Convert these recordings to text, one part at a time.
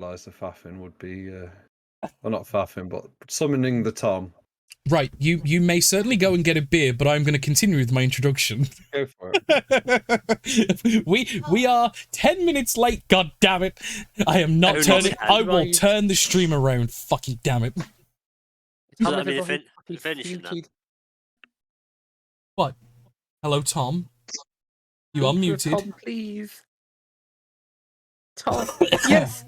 realise the faffing would be, well, not faffing, but summoning the Tom. Right, you may certainly go and get a beer, but I'm going to continue with my introduction. Go for it. we are 10 minutes late. God damn it! I am not turning. I will turn the stream around. Fucking damn it! So that mean finishing now? What? Hello, Tom. You are muted. Tom, please. Tom. Yes.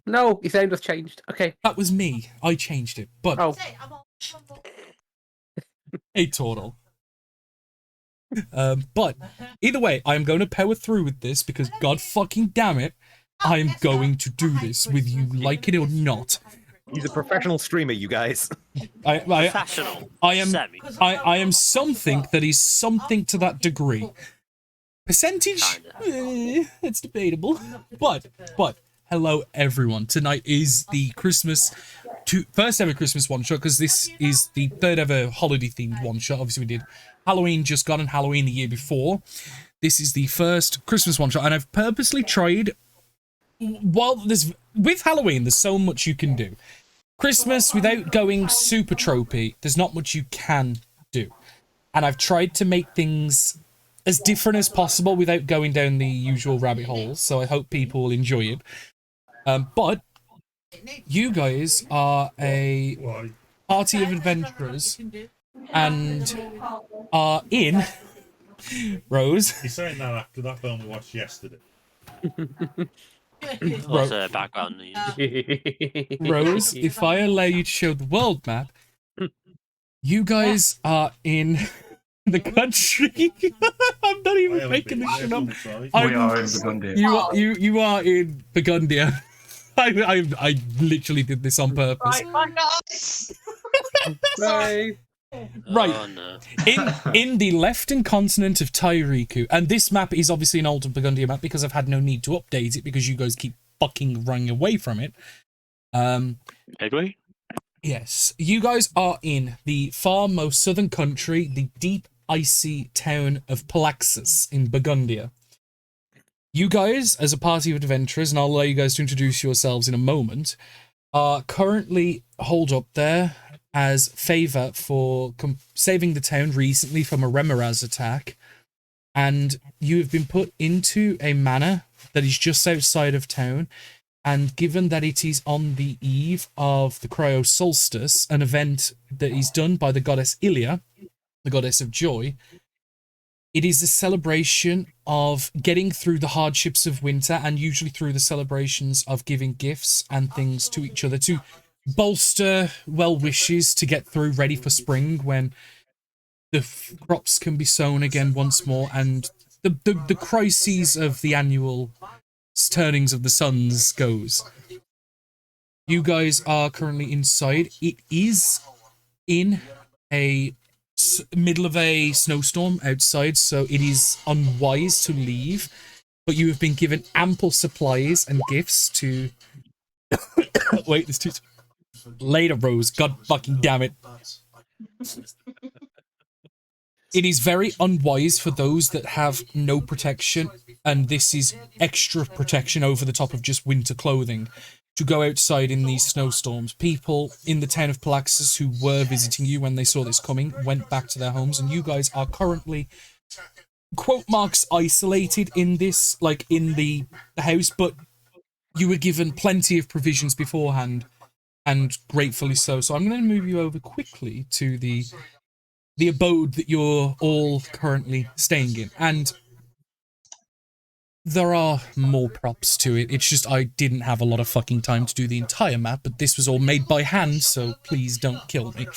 No, his name just changed. Okay. That was me. I changed it. But hey, Turtle. But either way, I'm going to power through with this because God fucking damn it, I'm going to do this with you, like it or not. He's a professional streamer, you guys. Professional. I am something that is something to that degree. Percentage? It's debatable. But hello everyone. Tonight is the first ever Christmas one shot, because this is the third ever holiday themed one shot. Obviously we did Halloween just gone and Halloween the year before. This is the first Christmas one shot, and I've purposely tried. With Halloween, there's so much you can do. Christmas, without going super tropey, there's not much you can do. And I've tried to make things as different as possible without going down the usual rabbit holes, so I hope people will enjoy it. But you guys are a party of adventurers and are in Rose. He's saying that after that film we watched yesterday. What's the background? Rose, if I allow you to show the world map, you guys are in the country. I'm not even making this shit up. We are in Burgundia. You are in Burgundia. I literally did this on purpose. Bye. Right. Oh, no. In the left-hand continent of Tyriku, and this map is obviously an older Burgundia map because I've had no need to update it because you guys keep fucking running away from it. Did we? Yes, you guys are in the far most southern country, the deep, icy town of Palaxus in Burgundia. You guys, as a party of adventurers, and I'll allow you guys to introduce yourselves in a moment, are currently holed up there as favour for saving the town recently from a Remoraz attack, and you have been put into a manor that is just outside of town, and given that it is on the eve of the cryo-solstice, an event that is done by the goddess Ilia, the goddess of joy, it is a celebration of getting through the hardships of winter, and usually through the celebrations of giving gifts and things to each other to bolster well wishes to get through ready for spring when the crops can be sown again once more, and the crises of the annual turnings of the suns goes. You guys are currently inside. It is in a middle of a snowstorm outside, so it is unwise to leave, but you have been given ample supplies and gifts to wait, there's two later, Rose. God fucking damn it. It is very unwise for those that have no protection, and this is extra protection over the top of just winter clothing, to go outside in these snowstorms. People in the town of Palaxus who were visiting you when they saw this coming went back to their homes, and you guys are currently, quote marks, isolated in this, like in the house, but you were given plenty of provisions beforehand, and gratefully so. So I'm going to move you over quickly to the abode that you're all currently staying in. And there are more props to it. It's just I didn't have a lot of fucking time to do the entire map, but this was all made by hand, so please don't kill me.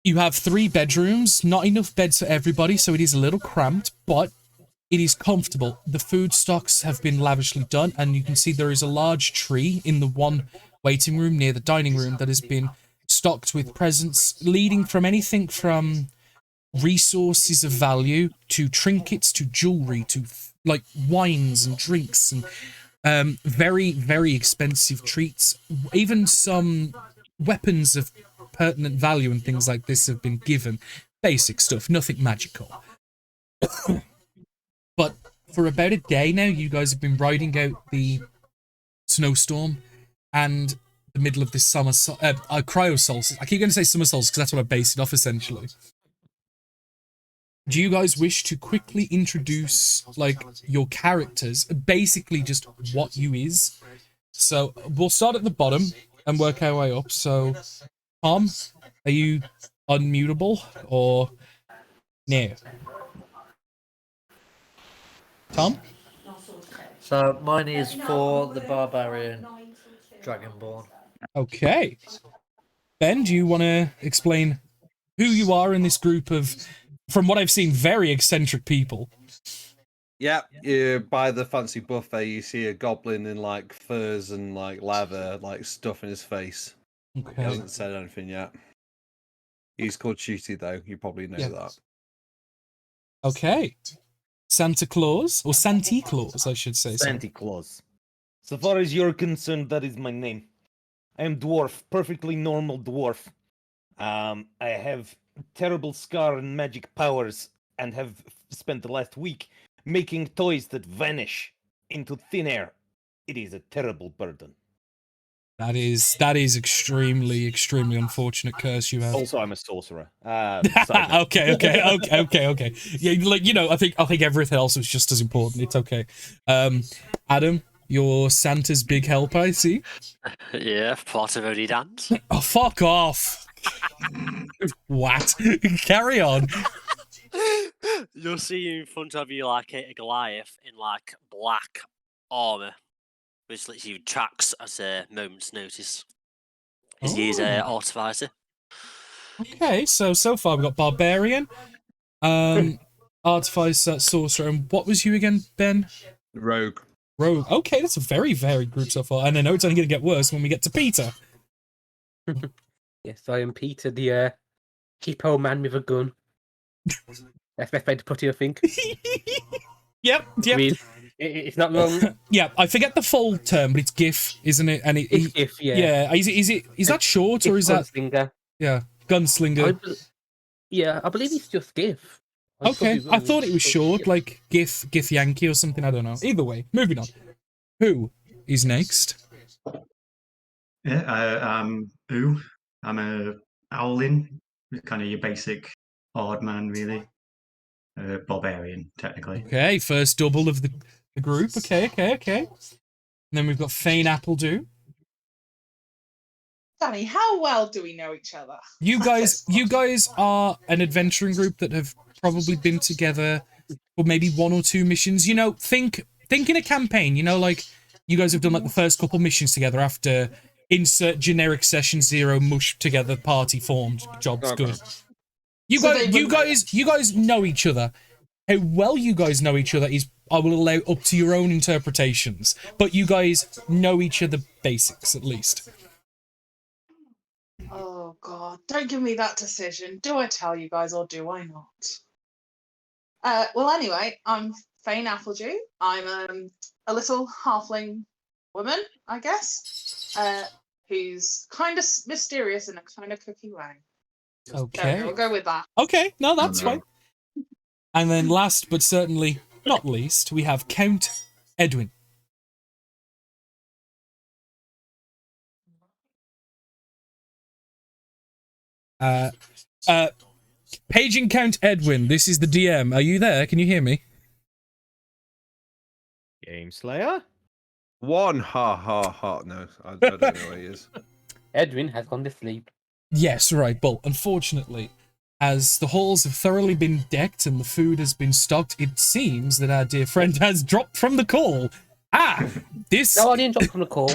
You have 3 bedrooms, not enough beds for everybody, so it is a little cramped, but it is comfortable. The food stocks have been lavishly done, and you can see there is a large tree in the one waiting room near the dining room that has been stocked with presents leading from anything from resources of value to trinkets to jewelry to like wines and drinks and very, very expensive treats. Even some weapons of pertinent value and things like this have been given. Basic stuff, nothing magical. But for about a day now, you guys have been riding out the snowstorm and the middle of this summer cryo-solstice. I keep going to say summer solstice because that's what I base it off, essentially. Do you guys wish to quickly introduce, like, your characters? Basically just what you is. So, we'll start at the bottom and work our way up. So, Tom, are you unmutable or no? Tom? So, mine is for the Barbarian Dragonborn. Okay. Ben, do you want to explain who you are in this group of, from what I've seen, very eccentric people? Yeah, you by the fancy buffet, you see a goblin in like furs and like leather, like stuff in his face. Okay. He hasn't said anything yet. He's called Shooty, though. You probably know that. Okay. Santa Claus, or Santa Claus, I should say. Santa Claus. So far as you're concerned, that is my name. I am dwarf, perfectly normal dwarf. I have terrible scar and magic powers, and have spent the last week making toys that vanish into thin air. It is a terrible burden. That is extremely, extremely unfortunate curse you have. Also, I'm a sorcerer. Okay. Yeah, like, you know, I think everything else was just as important. It's okay. Adam, you're Santa's big help, I see. Yeah, part of only dance. Oh, fuck off. What? Carry on. You'll see in front of you like a Goliath in like black armor, which literally tracks at a moment's notice. He's artificer. Okay, so far we've got Barbarian, Artificer, Sorcerer, and what was you again, Ben? Rogue. Rogue. Okay, that's a very varied group so far, and I know it's only going to get worse when we get to Peter. Yes, I am Peter, the hippo man with a gun. That's the best way to put it, I think. Yep. I mean, it's not long. Yeah, I forget the full term, but it's GIF, isn't it? And It's GIF, yeah. Yeah, is that short or is that? Gunslinger. Yeah, Gunslinger. I believe it's just GIF. Okay, I thought it was short, like GIF Yankee or something. I don't know. Either way, moving on. Who is next? Yeah, I'm Ooh. I'm a Owlin, kind of your basic hard man, really. Barbarian, technically. Okay, first double of the group. Okay. And then we've got Fane Appledew. Danny, how well do we know each other? You guys are an adventuring group that have probably been together for maybe 1 or 2 missions. You know, think in a campaign. You know, like you guys have done like the first couple missions together after insert generic session 0 mush together party formed. Job's good. You guys know each other. How well you guys know each other is, I will allow up to your own interpretations. But you guys know each other basics, at least. Oh, God. Don't give me that decision. Do I tell you guys or do I not? Well, anyway, I'm Fane Appledew. I'm a little halfling woman, I guess, who's kind of mysterious in a kind of cookie way. Okay. We'll go with that. Okay, no, that's fine. And then last but certainly not least, we have Count Edwin. Paging Count Edwin, this is the DM. Are you there? Can you hear me? Game Slayer? One, ha. No, I don't know where he is. Edwin has gone to sleep. Yes, right. Well, unfortunately, as the halls have thoroughly been decked and the food has been stocked, it seems that our dear friend has dropped from the call. This... No, I didn't drop from the call.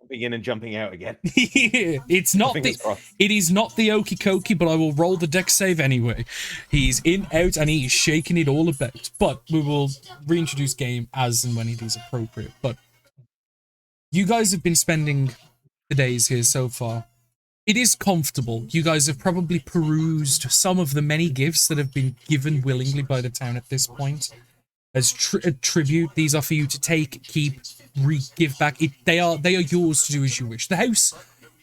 Begin and jumping out again. It's not the... It is not the okie dokie, but I will roll the deck save anyway. He's in, out, and he is shaking it all about. But we will reintroduce game as and when it is appropriate. But you guys have been spending the days here so far. It is comfortable. You guys have probably perused some of the many gifts that have been given willingly by the town at this point. As a tribute, these are for you to take, keep, give back. They are yours to do as you wish. The house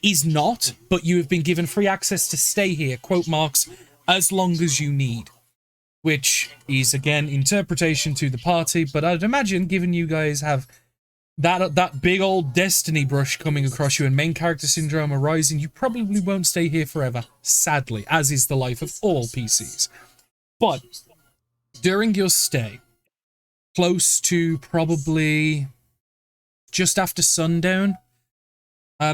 is not, but you have been given free access to stay here, quote marks, as long as you need. Which is, again, interpretation to the party, but I'd imagine, given you guys have that big old destiny brush coming across you and main character syndrome arising, you probably won't stay here forever, sadly, as is the life of all PCs. But during your stay, close to probably just after sundown,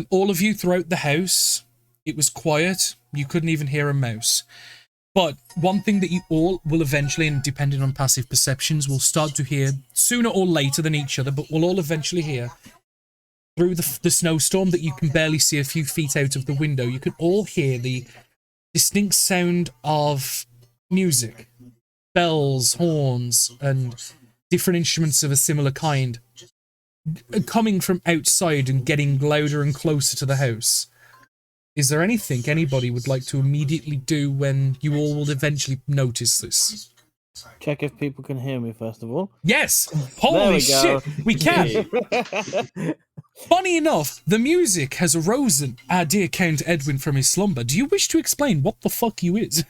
all of you throughout the house, it was quiet. You couldn't even hear a mouse. But one thing that you all will eventually, and depending on passive perceptions, will start to hear sooner or later than each other, but we'll all eventually hear through the snowstorm that you can barely see a few feet out of the window. You can all hear the distinct sound of music, bells, horns, and different instruments of a similar kind coming from outside and getting louder and closer to the house. Is there anything anybody would like to immediately do when you all will eventually notice this? Check if people can hear me, first of all. Yes! Holy shit! We can! Funny enough, the music has arisen, our dear Count Edwin, from his slumber. Do you wish to explain what the fuck you is?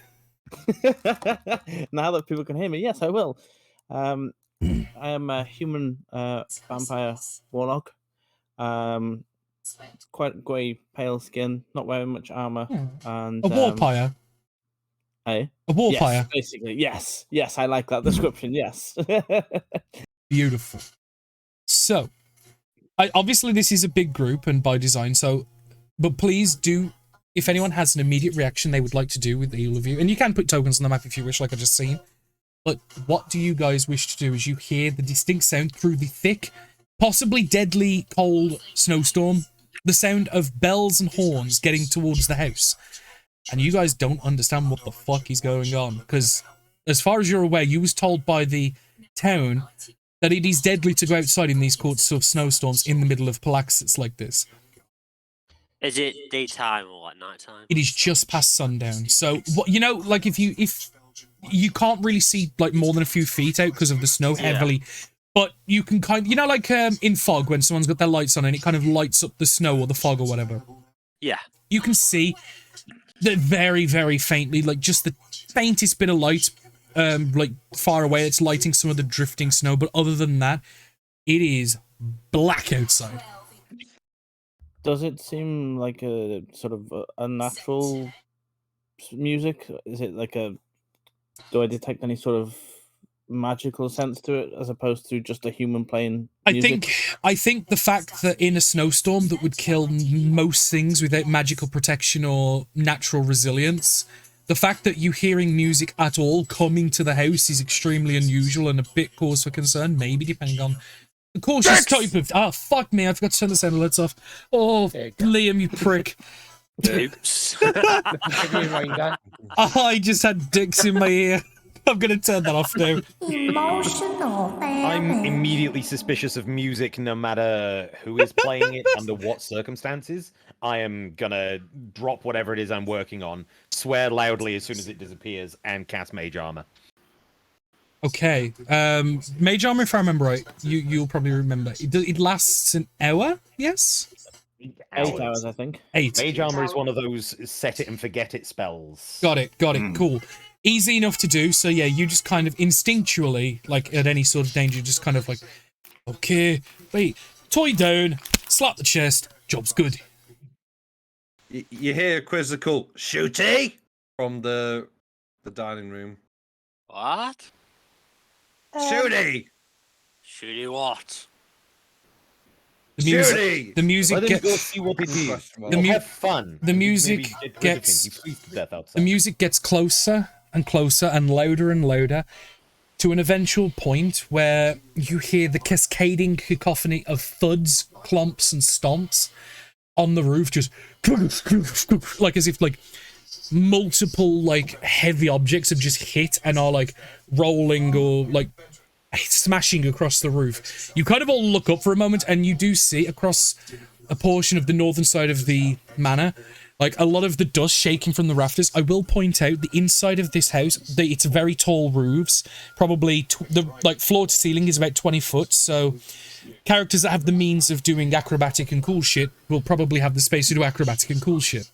Now that people can hear me, yes, I will. I am a human vampire warlock. Quite grey, pale skin, not wearing much armor, and a warpire. Hey, a warpire. Yes, basically, yes, I like that description. Yes, beautiful. So, obviously, this is a big group and by design. So, but please do, if anyone has an immediate reaction they would like to do with all of you, and you can put tokens on the map if you wish, like I just seen. But what do you guys wish to do as you hear the distinct sound through the thick, possibly deadly cold snowstorm? The sound of bells and horns getting towards the house. And you guys don't understand what the fuck is going on. Because as far as you're aware, you was told by the town that it is deadly to go outside in these sorts of snowstorms in the middle of Palaxis like this. Is it daytime or like nighttime? It is just past sundown. So, what you know, like if you can't really see like more than a few feet out because of the snow heavily. But you can kind of, you know, like in fog when someone's got their lights on and it kind of lights up the snow or the fog or whatever. Yeah. You can see that very, very faintly, like just the faintest bit of light, like far away. It's lighting some of the drifting snow. But other than that, it is black outside. Does it seem like a sort of unnatural music? Is it like do I detect any sort of magical sense to it as opposed to just a human playing music? I think the fact that in a snowstorm that would kill most things without magical protection or natural resilience, the fact that you hearing music at all coming to the house is extremely unusual and a bit cause for concern, maybe depending on the cautious type of... Ah, fuck me, I forgot to turn the sound alerts off. Oh, Liam, you prick. Oops. I just had dicks in my ear. I'm going to turn that off now. I'm immediately suspicious of music no matter who is playing it, under what circumstances. I am going to drop whatever it is I'm working on, swear loudly as soon as it disappears, and cast Mage Armor. Okay. Mage Armor, if I remember right, you'll probably remember. It lasts an hour, yes? 8 hours, I think. 8. Mage Armor is one of those set it and forget it spells. Got it, cool. Easy enough to do, so yeah, you just kind of instinctually, like at any sort of danger, just kind of like, okay, wait, toy down, slap the chest, job's good. You hear a quizzical shooty from the dining room. What? Shooty! Shooty what? Shooty! The music Let him gets... go see what it is. Have fun. The music gets... The music gets closer and closer and louder to an eventual point where you hear the cascading cacophony of thuds, clomps, and stomps on the roof, just like as if like multiple like heavy objects have just hit and are like rolling or like smashing across the roof. You kind of all look up for a moment and you do see across a portion of the northern side of the manor like a lot of the dust shaking from the rafters. I will point out the inside of this house, it's very tall roofs, probably the like floor to ceiling is about 20 foot, so characters that have the means of doing acrobatic and cool shit will probably have the space to do acrobatic and cool shit.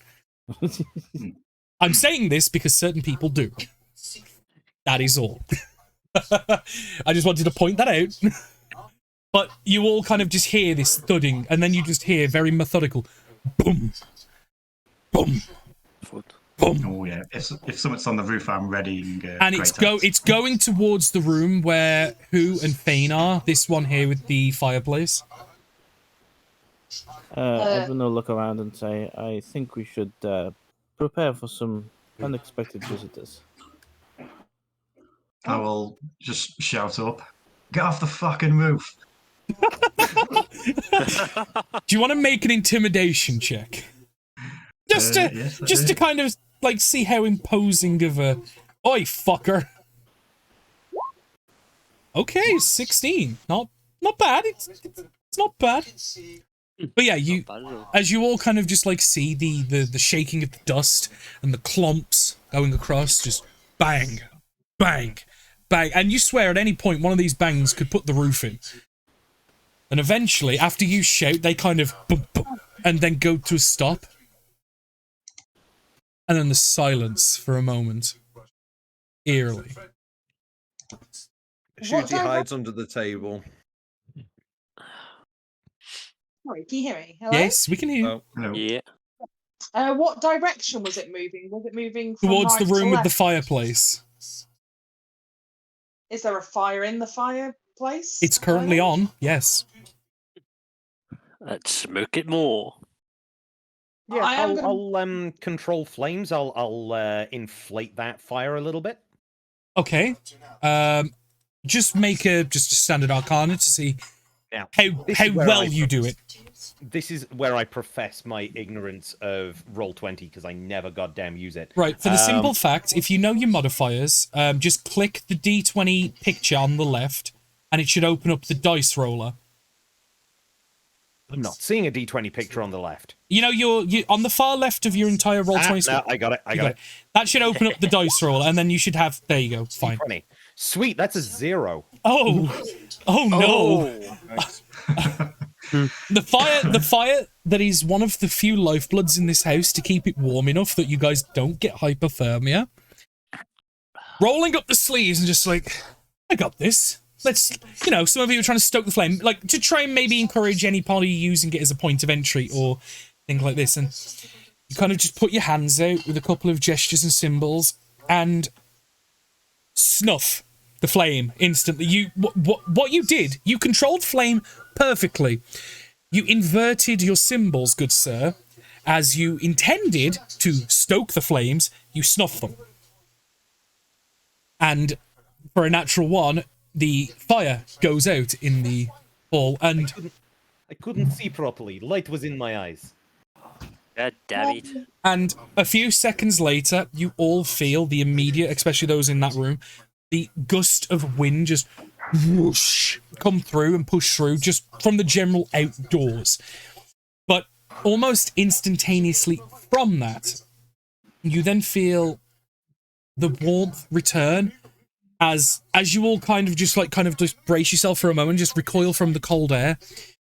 I'm saying this because certain people do. That is all. I just wanted to point that out. But you all kind of just hear this thudding, and then you just hear very methodical boom, boom, boom. Oh yeah, if something's on the roof, I'm ready. And it's going towards the room where Who and Fane are. This one here with the fireplace. Everyone will look around and say, I think we should prepare for some unexpected visitors. I will just shout up, get off the fucking roof. Do you want to make an intimidation check? Just to kind of like see how imposing of a oi fucker. Okay, 16. Not bad. It's not bad. But yeah, as you all kind of just like see the shaking of the dust and the clumps going across, just bang, bang, bang, and you swear at any point one of these bangs could put the roof in. And eventually, after you shout, they kind of boom, boom, and then go to a stop. And then the silence for a moment. Eerily. Shooty hides under the table. Sorry, can you hear me? Hello? Yes, we can hear you. Hello. Yeah. What direction was it moving? Was it moving from Towards right the to room with the left? fireplace. Is there a fire in the fireplace? It's currently on, yes. Let's smoke it more. Yeah, I am I'll control flames. I'll inflate that fire a little bit. Okay. Just make a standard arcana to see Now, how well you do it. This is where I profess my ignorance of Roll20 because I never goddamn use it. Right, for the simple fact, if you know your modifiers, just click the D20 picture on the left, and it should open up the dice roller. I'm not seeing a D20 picture on the left. You know, you on the far left of your entire Roll20 screen. No, I got it. I got it. That should open up the dice roller, and then you should have. There you go. Fine. D20. Sweet, that's a 0. Oh no! The fire that is one of the few lifebloods in this house to keep it warm enough that you guys don't get hypothermia. Rolling up the sleeves and just like, I got this. Let's, some of you are trying to stoke the flame, like to try and maybe encourage anybody using it as a point of entry or things like this. And you kind of just put your hands out with a couple of gestures and symbols and snuff the flame instantly. What you did, you controlled flame perfectly. You inverted your symbols, good sir. As you intended to stoke the flames, you snuff them. And for a natural one, the fire goes out in the hall, and I couldn't see properly. Light was in my eyes. God damn it. And a few seconds later, you all feel the immediate, especially those in that room, the gust of wind just whoosh come through and push through just from the general outdoors. But almost instantaneously from that, you then feel the warmth return as you all kind of just brace yourself for a moment, just recoil from the cold air.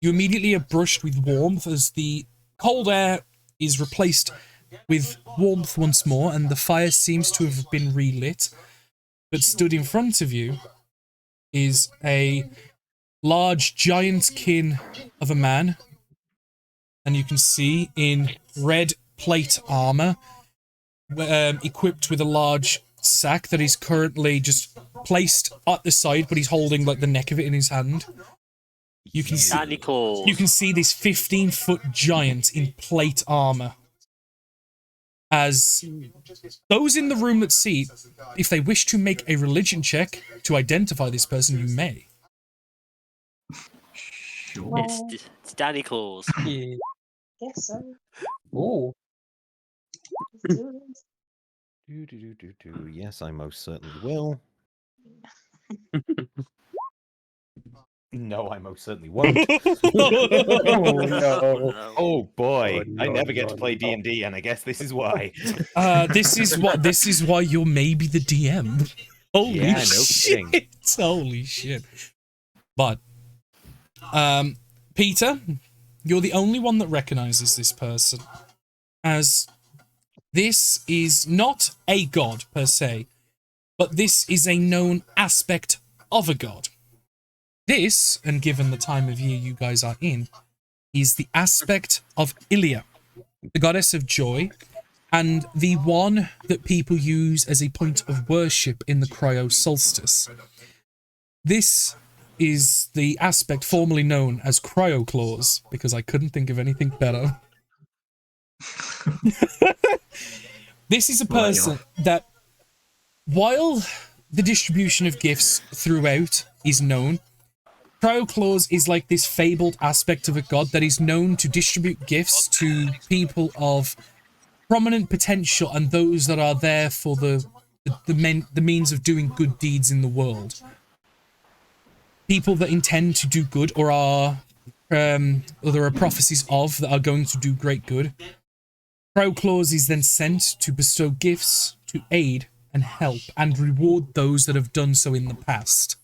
You immediately are brushed with warmth as the cold air is replaced with warmth once more, and the fire seems to have been relit. But stood in front of you is a large giant kin of a man, and you can see in red plate armor, equipped with a large sack that is currently just placed at the side, but he's holding like the neck of it in his hand. You can see this 15-foot giant in plate armor. As those in the room that see, if they wish to make a religion check to identify this person, you may. Sure. It's Danny Claus. Yes, sir. Oh. Yes, I most certainly will. No, I most certainly won't. Oh, no. Oh boy, Oh, no, I never get to no, play no. D&D, and I guess this is why. This is why you're maybe the DM. Holy Yeah, no shit! kidding. Holy shit! But, Peter, you're the only one that recognizes this person, as this is not a god per se, but this is a known aspect of a god. This, and given the time of year you guys are in, is the aspect of Ilia, the goddess of joy, and the one that people use as a point of worship in the cryo-solstice. This is the aspect formerly known as cryo-claws, because I couldn't think of anything better. This is a person that, while the distribution of gifts throughout is known, cryo-claws is like this fabled aspect of a god that is known to distribute gifts to people of prominent potential and those that are there for the means of doing good deeds in the world. People that intend to do good or are or there are prophecies of that are going to do great good. Cryo-claws is then sent to bestow gifts to aid and help and reward those that have done so in the past.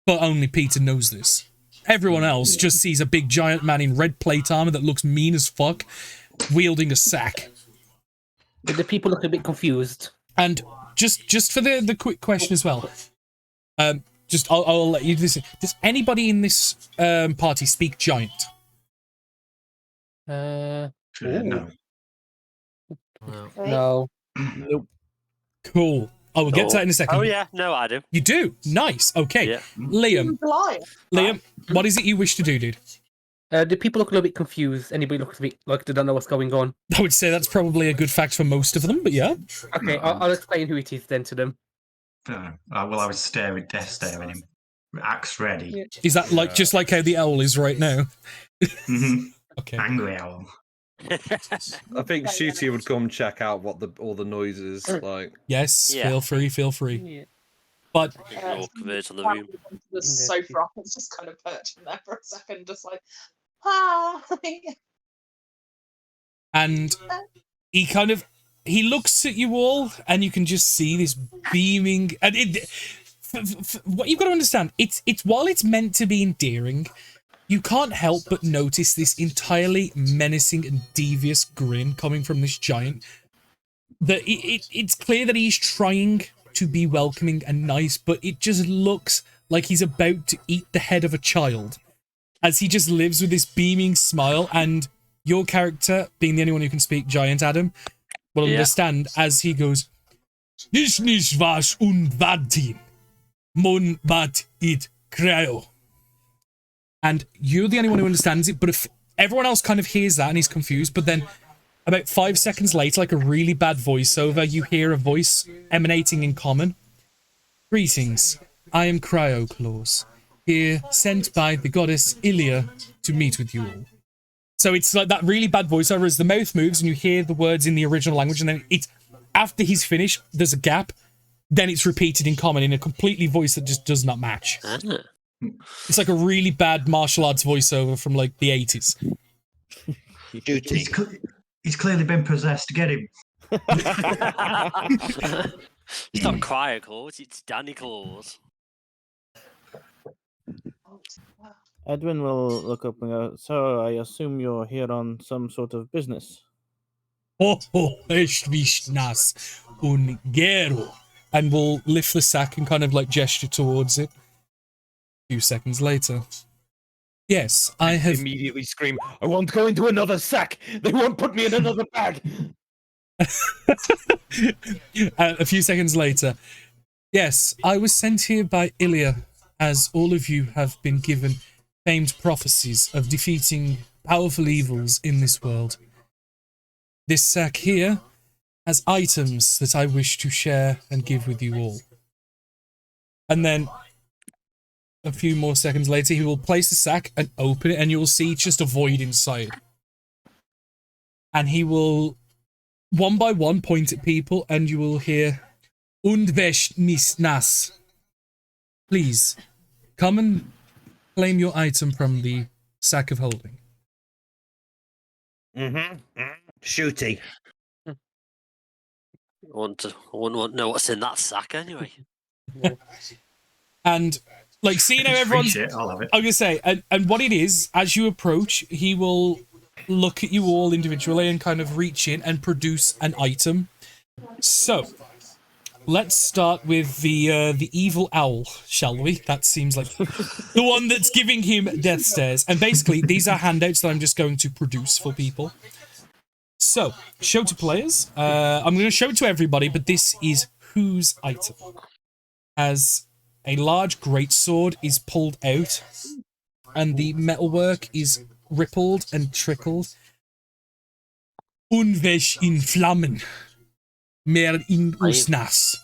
But only Peter knows this. Everyone else just sees a big giant man in red plate armor that looks mean as fuck, wielding a sack. The people look a bit confused. And just for the quick question as well, I'll let you listen. Does anybody in this party speak giant? No. No. Nope. Cool. I will get to that in a second. Oh yeah, no, I do. You do? Nice. Okay. Yeah. Liam, what is it you wish to do, dude? The people look a little bit confused. Anybody looks a bit like they don't know what's going on. I would say that's probably a good fact for most of them, but yeah. Okay, I'll explain who it is then to them. Well, I was death staring him. Axe ready. Yeah. Is that like just like how the owl is right now? Okay. Angry owl. I think Shooty would come check out what all the noises like. Yes, Yeah. feel free. Yeah. But All converted to the room. The sofa off, it's just kind of perching there for a second, just like, ah. and he looks at you all, and you can just see this beaming. And what you've got to understand, it's while it's meant to be endearing, you can't help but notice this entirely menacing and devious grin coming from this giant. It's clear that he's trying to be welcoming and nice, but it just looks like he's about to eat the head of a child, as he just lives with this beaming smile. And your character, being the only one who can speak giant, Adam, will understand as he goes, "Nish was unvadin, mon bat it cryo." And you're the only one who understands it, but if everyone else kind of hears that and he's confused, but then about 5 seconds later, like a really bad voiceover, you hear a voice emanating in common. "Greetings, I am cryo-claws, here sent by the goddess Ilia to meet with you all." So it's like that really bad voiceover as the mouth moves and you hear the words in the original language, and then it's after he's finished, there's a gap, then it's repeated in common in a completely voice that just does not match. It's like a really bad martial arts voiceover from like the 80s. He's clearly been possessed. Get him. It's not Cryo Claws, it's Danny Claws. Edwin will look up and go, "So I assume you're here on some sort of business." Nas ungero, and will lift the sack and kind of like gesture towards it. A few seconds later. "Yes, I have Immediately scream, "I won't go into another sack! They won't put me in another bag!" A few seconds later. "Yes, I was sent here by Ilia, as all of you have been given famed prophecies of defeating powerful evils in this world. This sack here has items that I wish to share and give with you all." And then a few more seconds later, he will place the sack and open it, and you'll see just a void inside. And he will, one by one, point at people, and you will hear, "Und vesh nis nas. Please, come and claim your item from the sack of holding." Shooty. I want to know what's in that sack anyway. And like, seeing how everyone's, I'll have it. I'm gonna say, and what it is, as you approach, he will look at you all individually and kind of reach in and produce an item. So, let's start with the evil owl, shall we? That seems like the one that's giving him death stares. And basically, these are handouts that I'm just going to produce for people. So, show to players. I'm going to show it to everybody, but this is whose item. As a large greatsword is pulled out, and the metalwork is rippled and trickled. Unwech in Flammen. Mer in Usnas.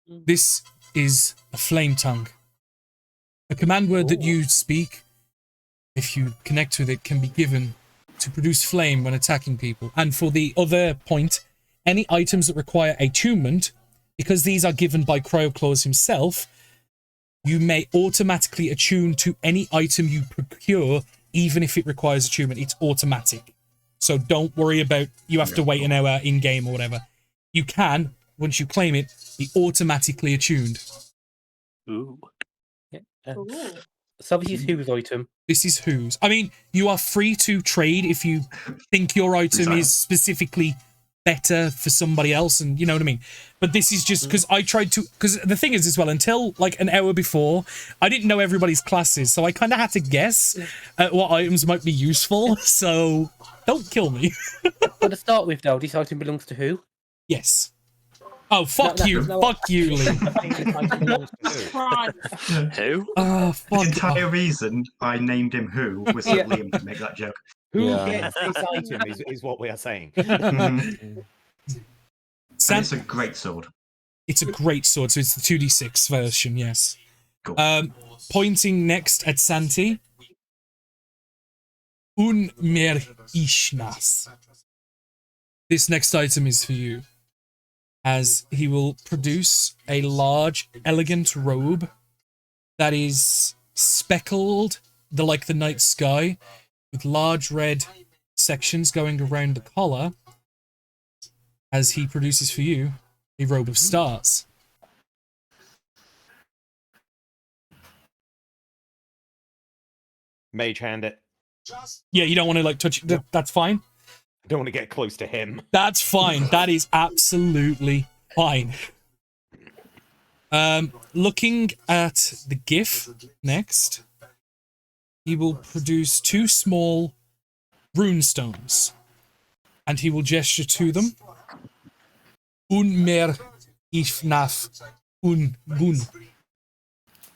This is a flame tongue. A command word that you speak, if you connect with it, can be given to produce flame when attacking people. And for the other point, any items that require attunement, because these are given by Cryo-Claws himself, you may automatically attune to any item you procure, even if it requires attunement. It's automatic. So don't worry about you have to wait an hour in-game or whatever. You can, once you claim it, be automatically attuned. Ooh. Yeah. Ooh. So this is whose item? This is whose. I mean, you are free to trade if you think your item is specifically better for somebody else, and you know what I mean. But this is just because I tried to, because the thing is as well, until like an hour before, I didn't know everybody's classes, so I kind of had to guess at what items might be useful. So don't kill me. But to start with, though, this item belongs to who? Yes. Oh, fuck you. Fuck you, Lee. Who? Oh, fuck. The entire reason I named him Who was so Liam could make that joke. Who gets this item is what we are saying. And Sam, it's a great sword. it's a great sword, so it's the 2d6 version, yes. Cool. Pointing next at Santi. Un mer ishnas. This next item is for you, as he will produce a large, elegant robe that is speckled like the night sky, with large red sections going around the collar, as he produces for you a robe of stars. Mage hand it. Yeah, you don't want to like touch it. That's fine. I don't want to get close to him. That's fine. That is absolutely fine. Looking at the GIF next, he will produce 2 small runestones, and he will gesture to them. Un mer ifnaf un gun.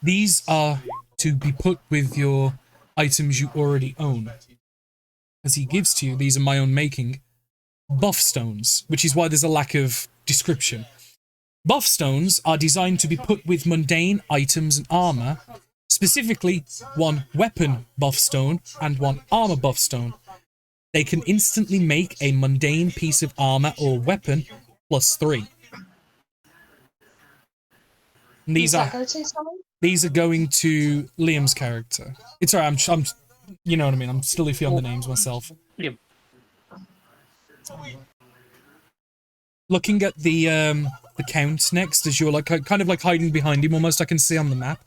These are to be put with your items you already own. As he gives to you, these are my own making, buff stones, which is why there's a lack of description. Buff stones are designed to be put with mundane items and armor, specifically 1 weapon buff stone and 1 armor buff stone. They can instantly make a mundane piece of armor or weapon +3. And these are going to Liam's character. It's alright, I'm you know what I mean, I'm still iffy on the names myself. Liam. Looking at the count next, as you're like kind of like hiding behind him, almost I can see on the map.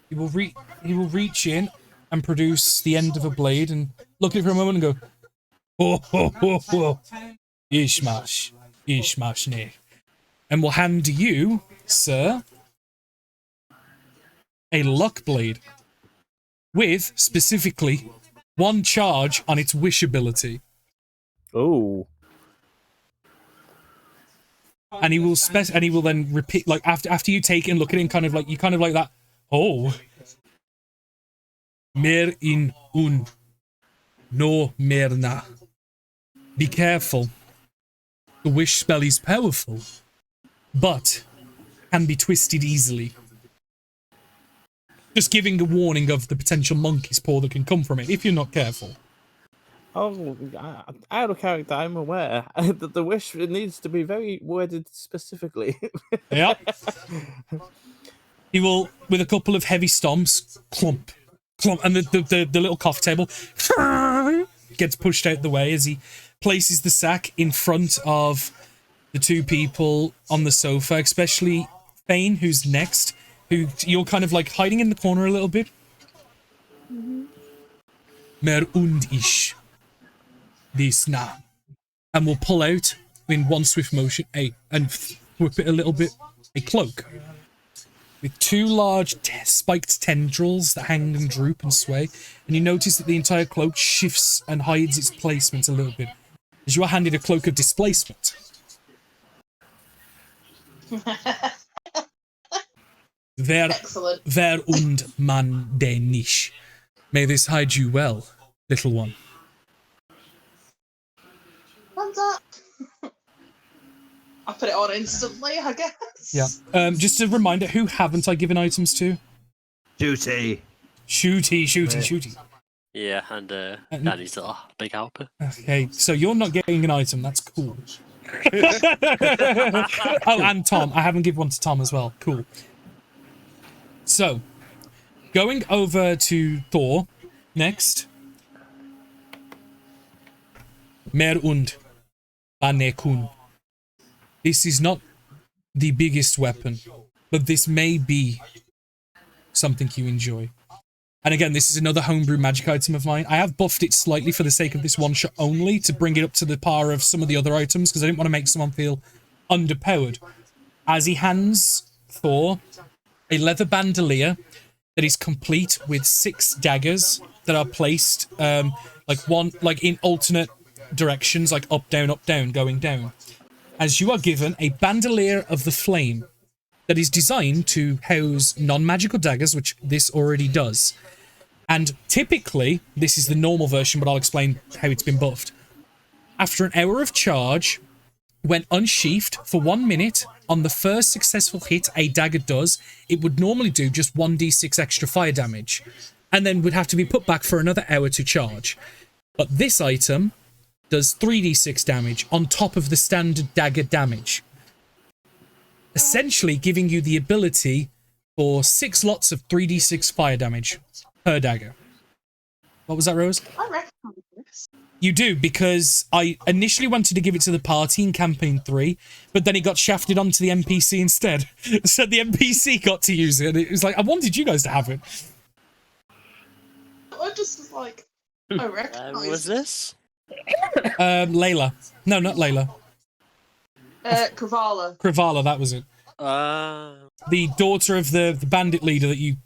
He will reach in and produce the end of a blade and look at it for a moment and go, ho ho ho ho, ishmash, ishmash ne, and will hand you, sir, a luck blade with specifically 1 charge on its wish ability. Oh. And he will then repeat, like after you take it and look at it and kind of like that. Oh, mer in un, no mer na. Be careful. The wish spell is powerful, but can be twisted easily. Just giving a warning of the potential monkey's paw that can come from it if you're not careful. Oh, out of character, I'm aware that the wish needs to be very worded specifically. Yep. He will, with a couple of heavy stomps, clump, clump, and the little coffee table gets pushed out the way as he places the sack in front of the 2 people on the sofa, especially Thane, who's next, who you're kind of like hiding in the corner a little bit. Mer und ich. This na. And we'll pull out in one swift motion, and whip it a little bit, a cloak with two large spiked tendrils that hang and droop and sway, and you notice that the entire cloak shifts and hides its placement a little bit as you are handed a cloak of displacement. Excellent. Ver und man den nicht. May this hide you well, little one. Thumbs up. I put it on instantly, I guess. Yeah. Just a reminder, who haven't I given items to? Shooty. Shooty. Yeah, and Danny's a big helper. Okay, so you're not getting an item. That's cool. Oh, and Tom. I haven't given one to Tom as well. Cool. So, going over to Thor next. Mer und Banekun. This is not the biggest weapon, but this may be something you enjoy. And again, this is another homebrew magic item of mine. I have buffed it slightly for the sake of this one shot only to bring it up to the par of some of the other items because I didn't want to make someone feel underpowered. As he hands Thor a leather bandolier that is complete with 6 daggers that are placed like in alternate directions, like up, down, going down. As you are given a bandolier of the flame that is designed to house non-magical daggers, which this already does. And typically, this is the normal version, but I'll explain how it's been buffed. After an hour of charge, when unsheathed for 1 minute, on the first successful hit a dagger does, it would normally do just 1d6 extra fire damage, and then would have to be put back for another hour to charge. But this item does 3d6 damage on top of the standard dagger damage, essentially giving you the ability for 6 lots of 3d6 fire damage per dagger. What was that, Rose? I recognise this. You do, because I initially wanted to give it to the party in Campaign 3, but then it got shafted onto the NPC instead. So the NPC got to use it, and it was like, I wanted you guys to have it. I just was like, I recognise Was this? Layla. No, not Layla. Kavala. Kravala, that was it. The daughter of the bandit leader that you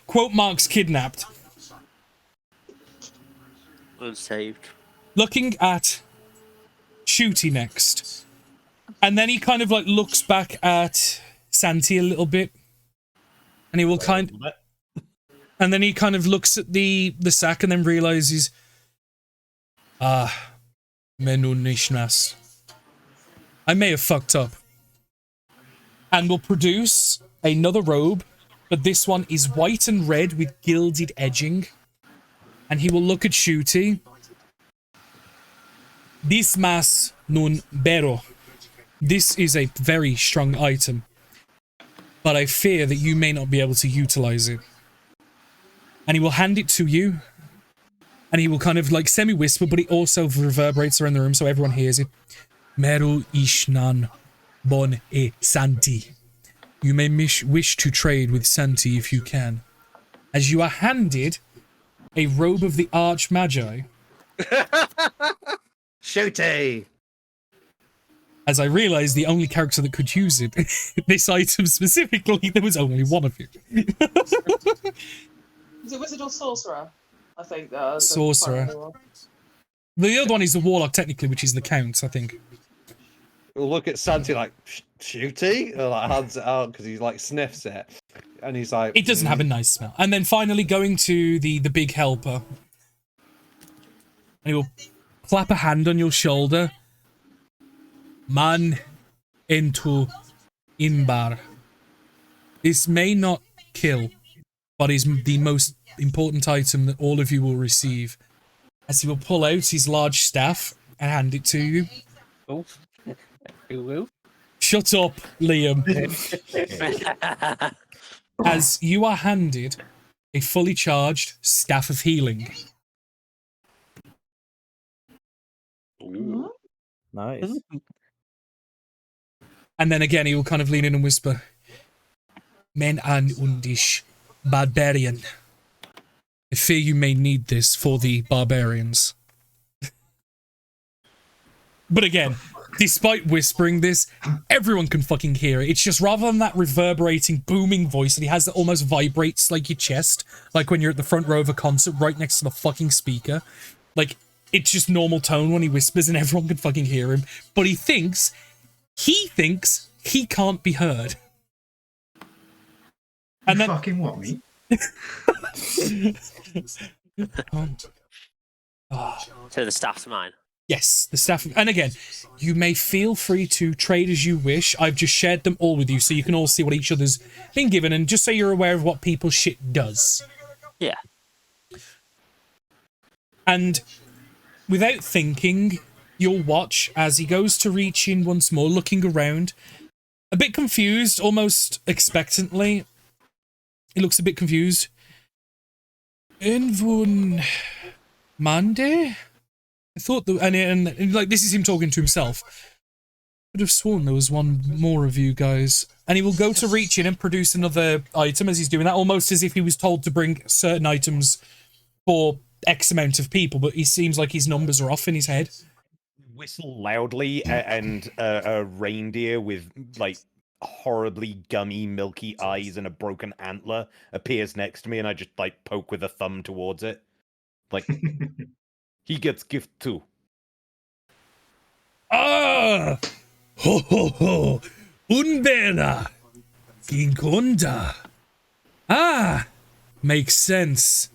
quote marks kidnapped. Unsaved. Looking at Shooty next. And then he kind of like looks back at Santi a little bit. And he will and then he kind of looks at the sack and then realizes, Menu Nishnas. I may have fucked up. And will produce another robe, but this one is white and red with gilded edging. And he will look at Shooty. This mas nun bero. This is a very strong item, but I fear that you may not be able to utilize it. And he will hand it to you, and he will kind of like semi-whisper, but it also reverberates around the room so everyone hears it. Meru ishnan bon e Santi. You may wish to trade with Santi if you can. As you are handed a robe of the Archmagi. Shooty! As I realised the only character that could use it, this item specifically, there was only one of you. Is it wizard or sorcerer? I think. Sorcerer. The other one is the warlock, technically, which is the count, I think. We'll look at Santi like, Shooty? Or like hands it out because he like sniffs it. And he's like... It doesn't have a nice smell. And then finally going to the big helper. And he will clap a hand on your shoulder. Man into Inbar. This may not kill, but is the most important item that all of you will receive. As he will pull out his large staff and hand it to you. Oh. Ooh. Shut up, Liam. As you are handed a fully charged Staff of Healing. Ooh. Nice. And then again, he will kind of lean in and whisper, Men an undish, barbarian. I fear you may need this for the barbarians. But again, despite whispering this, everyone can fucking hear it. It's just rather than that reverberating, booming voice that he has that almost vibrates like your chest, like when you're at the front row of a concert right next to the fucking speaker. Like, it's just normal tone when he whispers and everyone can fucking hear him. But he thinks he can't be heard. And then, fucking what, me? So the staff's mine. Yes, the staff. And again, you may feel free to trade as you wish. I've just shared them all with you so you can all see what each other's been given, and just so you're aware of what people's shit does. Yeah. And without thinking, you'll watch as he goes to reach in once more, looking around, a bit confused, almost expectantly. He looks a bit confused. Envun Mande? I thought that, and like, this is him talking to himself. Could have sworn there was one more of you guys. And he will go to reach in and produce another item as he's doing that, almost as if he was told to bring certain items for X amount of people, but he seems like his numbers are off in his head. Whistle loudly, and a reindeer with, like, horribly gummy, milky eyes and a broken antler appears next to me, and I just, like, poke with a thumb towards it. Like, he gets gift too. Ah! Ho ho ho! Unbera! Ginkonda! Ah! Makes sense.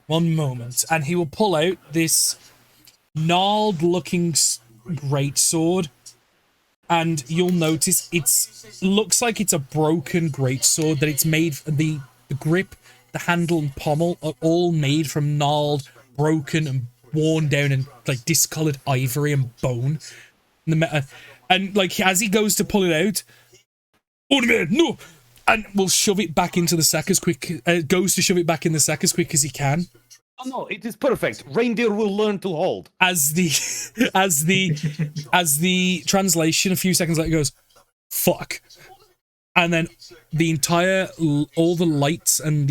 One moment. And he will pull out this gnarled looking great sword. And you'll notice looks like it's a broken great sword, that it's made, the grip, the handle and pommel are all made from gnarled, broken and worn down and like discolored ivory and bone. And like as he goes to pull it out, oh man, no! And will shove it back into the sack as quick, goes to shove it back in the sack as quick as he can. Oh no, it is perfect. Reindeer will learn to hold. As the translation a few seconds later goes, fuck. And then the entire, all the lights and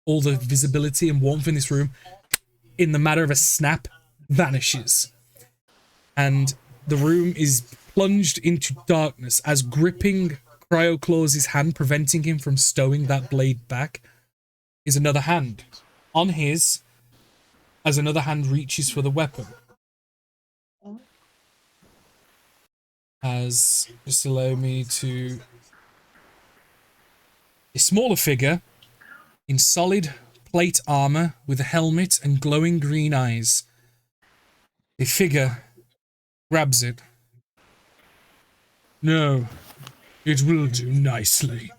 all the visibility and warmth in this room, in the matter of a snap, vanishes. And the room is plunged into darkness as gripping Cryo-Claws' hand, preventing him from stowing that blade back, is another hand. On his, as another hand reaches for the weapon. Just allow me to... A smaller figure in solid plate armor with a helmet and glowing green eyes. The figure grabs it. No, it will do nicely.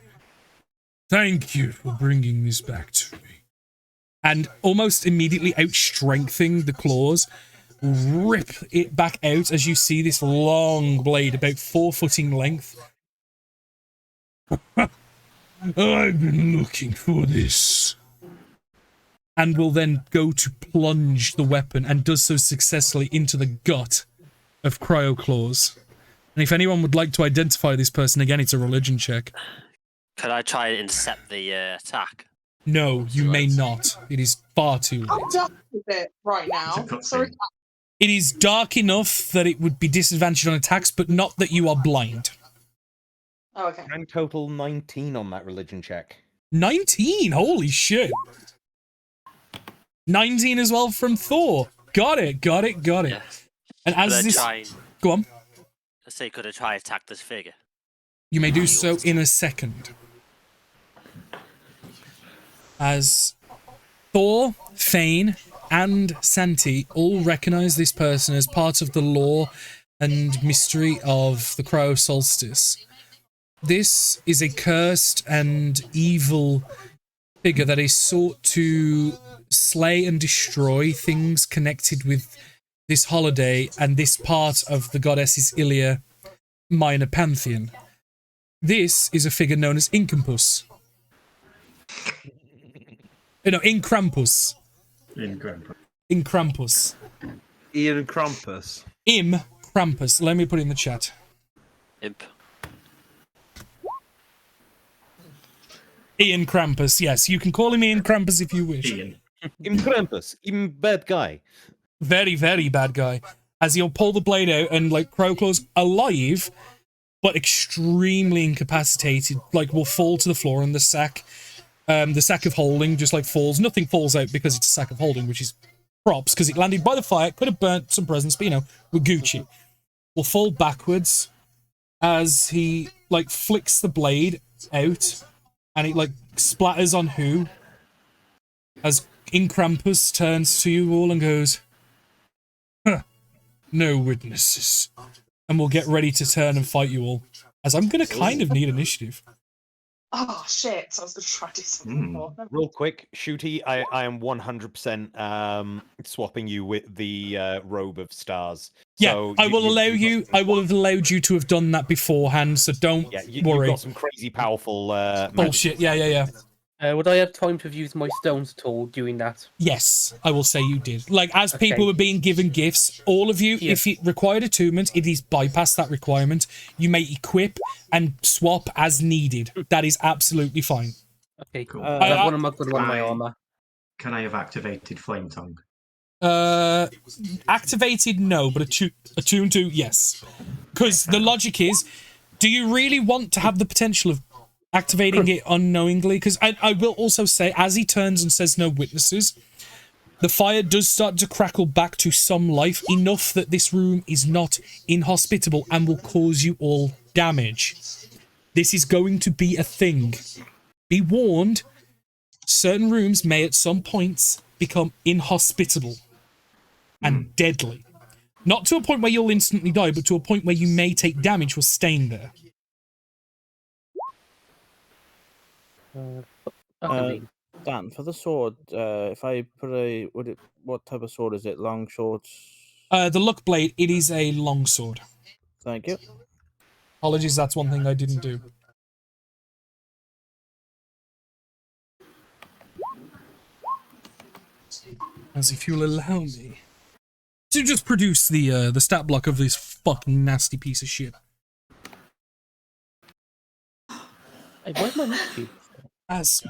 Thank you for bringing this back to me. And almost immediately outstrengthening the claws, rip it back out as you see this long blade, about 4 foot in length. I've been looking for this. And will then go to plunge the weapon, and does so successfully into the gut of Cryo-Claws. And if anyone would like to identify this person, again, it's a religion check. Could I try and intercept the attack? No, you may not. It is far too late. How dark is it right now? Sorry. It is dark enough that it would be disadvantaged on attacks, but not that you are blind. Oh, okay. I'm total 19 on that religion check. 19? Holy shit. 19 as well from Thor. Got it. Yeah. And as this... Go on. Let's say, could I try attack this figure? You may do so in a second. As Thor, Thane, and Santi all recognize this person as part of the lore and mystery of the cryo-solstice. This is a cursed and evil figure that is sought to slay and destroy things connected with this holiday and this part of the goddess's Ilia minor pantheon. This is a figure known as Incampus. No, Incrampus. Incrampus. Ian Krampus. Krampus. Let me put it in the chat. Imp. Ian Krampus, yes. You can call him Ian Krampus if you wish. Im Krampus. Im bad guy. Very, very bad guy. as he'll pull the blade out and like Crowclaw's alive, but extremely incapacitated, like will fall to the floor and the sack of holding just like falls. Nothing falls out because it's a sack of holding, which is props because it landed by the fire, could have burnt some presents, but you know, we're Gucci. Will fall backwards as he like flicks the blade out and it like splatters on who as Krampus turns to you all and goes, huh, no witnesses. And we'll get ready to turn and fight you all. As I'm going to kind of need initiative. Oh, shit. So I was going to try to do something more. Real quick, Shooty, I am 100% swapping you with the robe of stars. Yeah, So I will allow you. I will have allowed you to have done that beforehand, so don't worry. You've got some crazy powerful bullshit. Yeah. Would I have time to have used my stones at all doing that? Yes, I will say you did. Like, as people were being given gifts, all of you, if it required attunement, it is bypass that requirement. You may equip and swap as needed. That is absolutely fine. Okay, cool. One of my armor. Can I have activated Flame Tongue? Activated, no, but attuned to, yes. Because the logic is, do you really want to have the potential of activating it unknowingly? Because I will also say, as he turns and says no witnesses, the fire does start to crackle back to some life, enough that this room is not inhospitable and will cause you all damage. This is going to be a thing. Be warned, certain rooms may at some points become inhospitable and deadly. Not to a point where you'll instantly die, but to a point where you may take damage for staying there. Dan, for the sword, if I put what type of sword is it? Long, short? The luck blade, it is a long sword. Thank you. Apologies, that's one thing I didn't do. As if you'll allow me to just produce the stat block of this fucking nasty piece of shit. Hey, where's my issue? As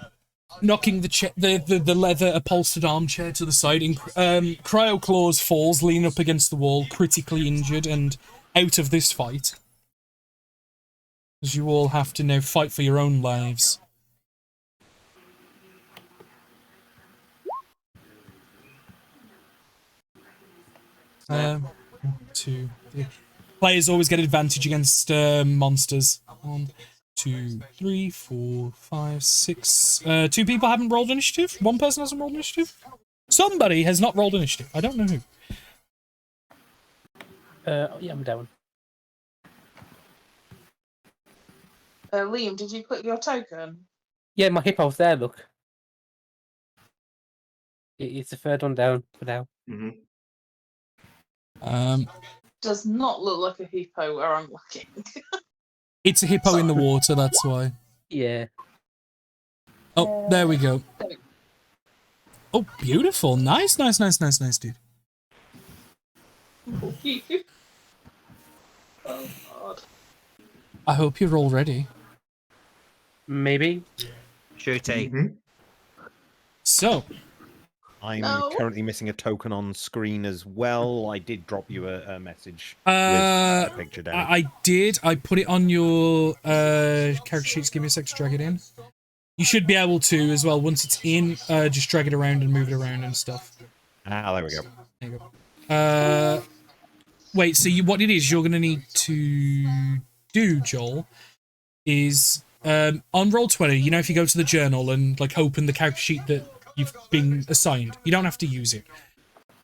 knocking the leather upholstered armchair to the side, Cryo-Claws falls, leaning up against the wall, critically injured and out of this fight. As you all have to now fight for your own lives. One, two, three. Players always get advantage against monsters. 1, 2, 3, 4, 5, 6. 2 people haven't rolled initiative. 1 person hasn't rolled initiative. Somebody has not rolled initiative. I don't know who. Yeah, I'm down. Liam, did you put your token? Yeah, my hippo's there, look. It's the third one down for now. Does not look like a hippo where I'm looking. It's a hippo in the water, that's why. Yeah. Oh, there we go. Oh, beautiful. Nice, dude. Oh, God. I hope you're all ready. Maybe. Shooty. So. I'm currently missing a token on screen as well. I did drop you a message with Uh, a picture down. I did. I put it on your character sheets. Give me a sec to drag it in. You should be able to as well. Once it's in, just drag it around and move it around and stuff. Ah, there we go. There you go. Wait, so what it is you're going to need to do, Joel, is on Roll20, you know, if you go to the journal and like open the character sheet that you've been assigned, you don't have to use it.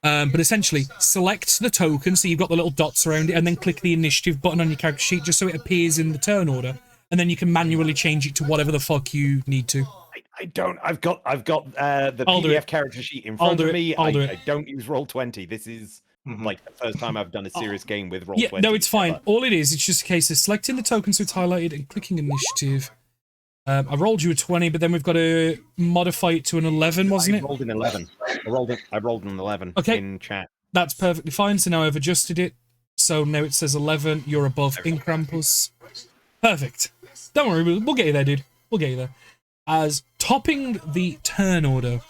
But essentially, select the token, so you've got the little dots around it, and then click the initiative button on your character sheet just so it appears in the turn order, and then you can manually change it to whatever the fuck you need to. I don't. I've got the PDF character sheet in front of me. I don't use Roll20. This is like the first time I've done a serious game with Roll20. Yeah, no, it's fine. All it is, it's just a case of selecting the token so it's highlighted and clicking initiative. I rolled you a 20, but then we've got to modify it to an 11, wasn't it? I rolled an 11. I rolled an 11 in chat. That's perfectly fine. So now I've adjusted it. So now it says 11. You're above in Krampus. Perfect. Don't worry, we'll get you there, dude. We'll get you there. As topping the turn order.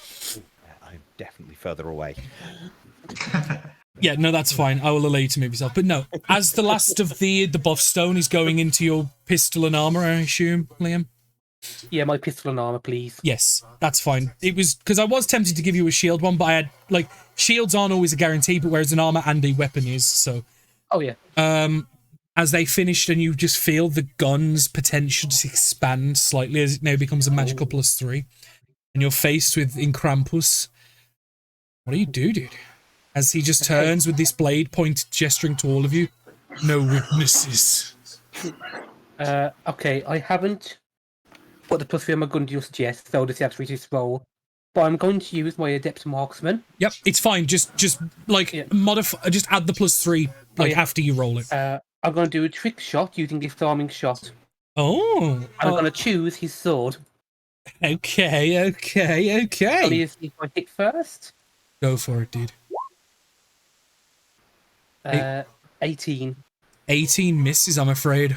I'm definitely further away. Yeah, no, that's fine. I will allow you to move yourself. But no, as the last of the buff stone is going into your pistol and armor, I assume, Liam? Yeah, my pistol and armor, please. Yes, that's fine. It was because I was tempted to give you a shield one, but I had like shields aren't always a guarantee, but whereas an armor and a weapon is. So, oh yeah. As they finished, and you just feel the gun's potential to expand slightly as it now becomes a magical +3, and you're faced with Krampus. What do you do, dude? As he just turns with this blade point, gesturing to all of you. No witnesses. Okay, I haven't put the +3 on my gun just yet, so this have to reach this roll. But I'm going to use my adept marksman. Yep, it's fine. Just modify. Just add the +3 after you roll it. I'm going to do a trick shot using disarming shot. Oh. I'm going to choose his sword. Okay. I'll see if I hit first. Go for it, dude. 18. 18 misses, I'm afraid.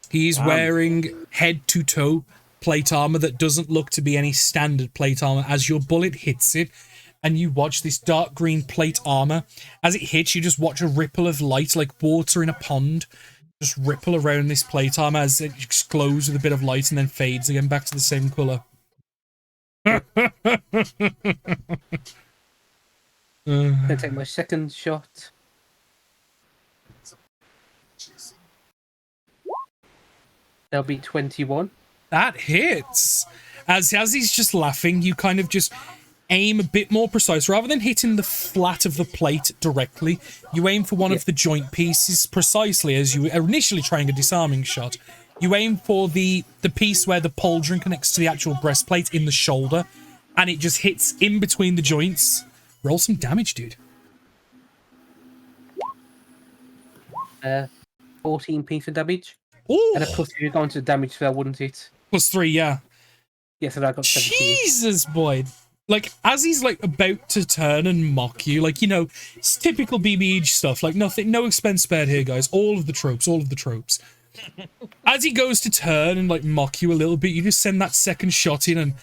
He's wearing head-to-toe plate armor that doesn't look to be any standard plate armor. As your bullet hits it, and you watch this dark green plate armor, as it hits, you just watch a ripple of light, like water in a pond, just ripple around this plate armor as it just glows with a bit of light and then fades again back to the same color. Gonna take my second shot. There'll be 21. That hits. As he's just laughing, you kind of just aim a bit more precise. Rather than hitting the flat of the plate directly, you aim for one of the joint pieces precisely as you were initially trying a disarming shot. You aim for the piece where the pauldron connects to the actual breastplate in the shoulder, and it just hits in between the joints. Roll some damage, dude. 14 piece of damage. Ooh. And a +3 going to the damage spell, wouldn't it? +3, yeah. Yes, and I got 17. Jesus, boy. Like, as he's, like, about to turn and mock you, like, you know, it's typical BBH stuff. Like, nothing, no expense spared here, guys. All of the tropes. As he goes to turn and, like, mock you a little bit, you just send that second shot in and,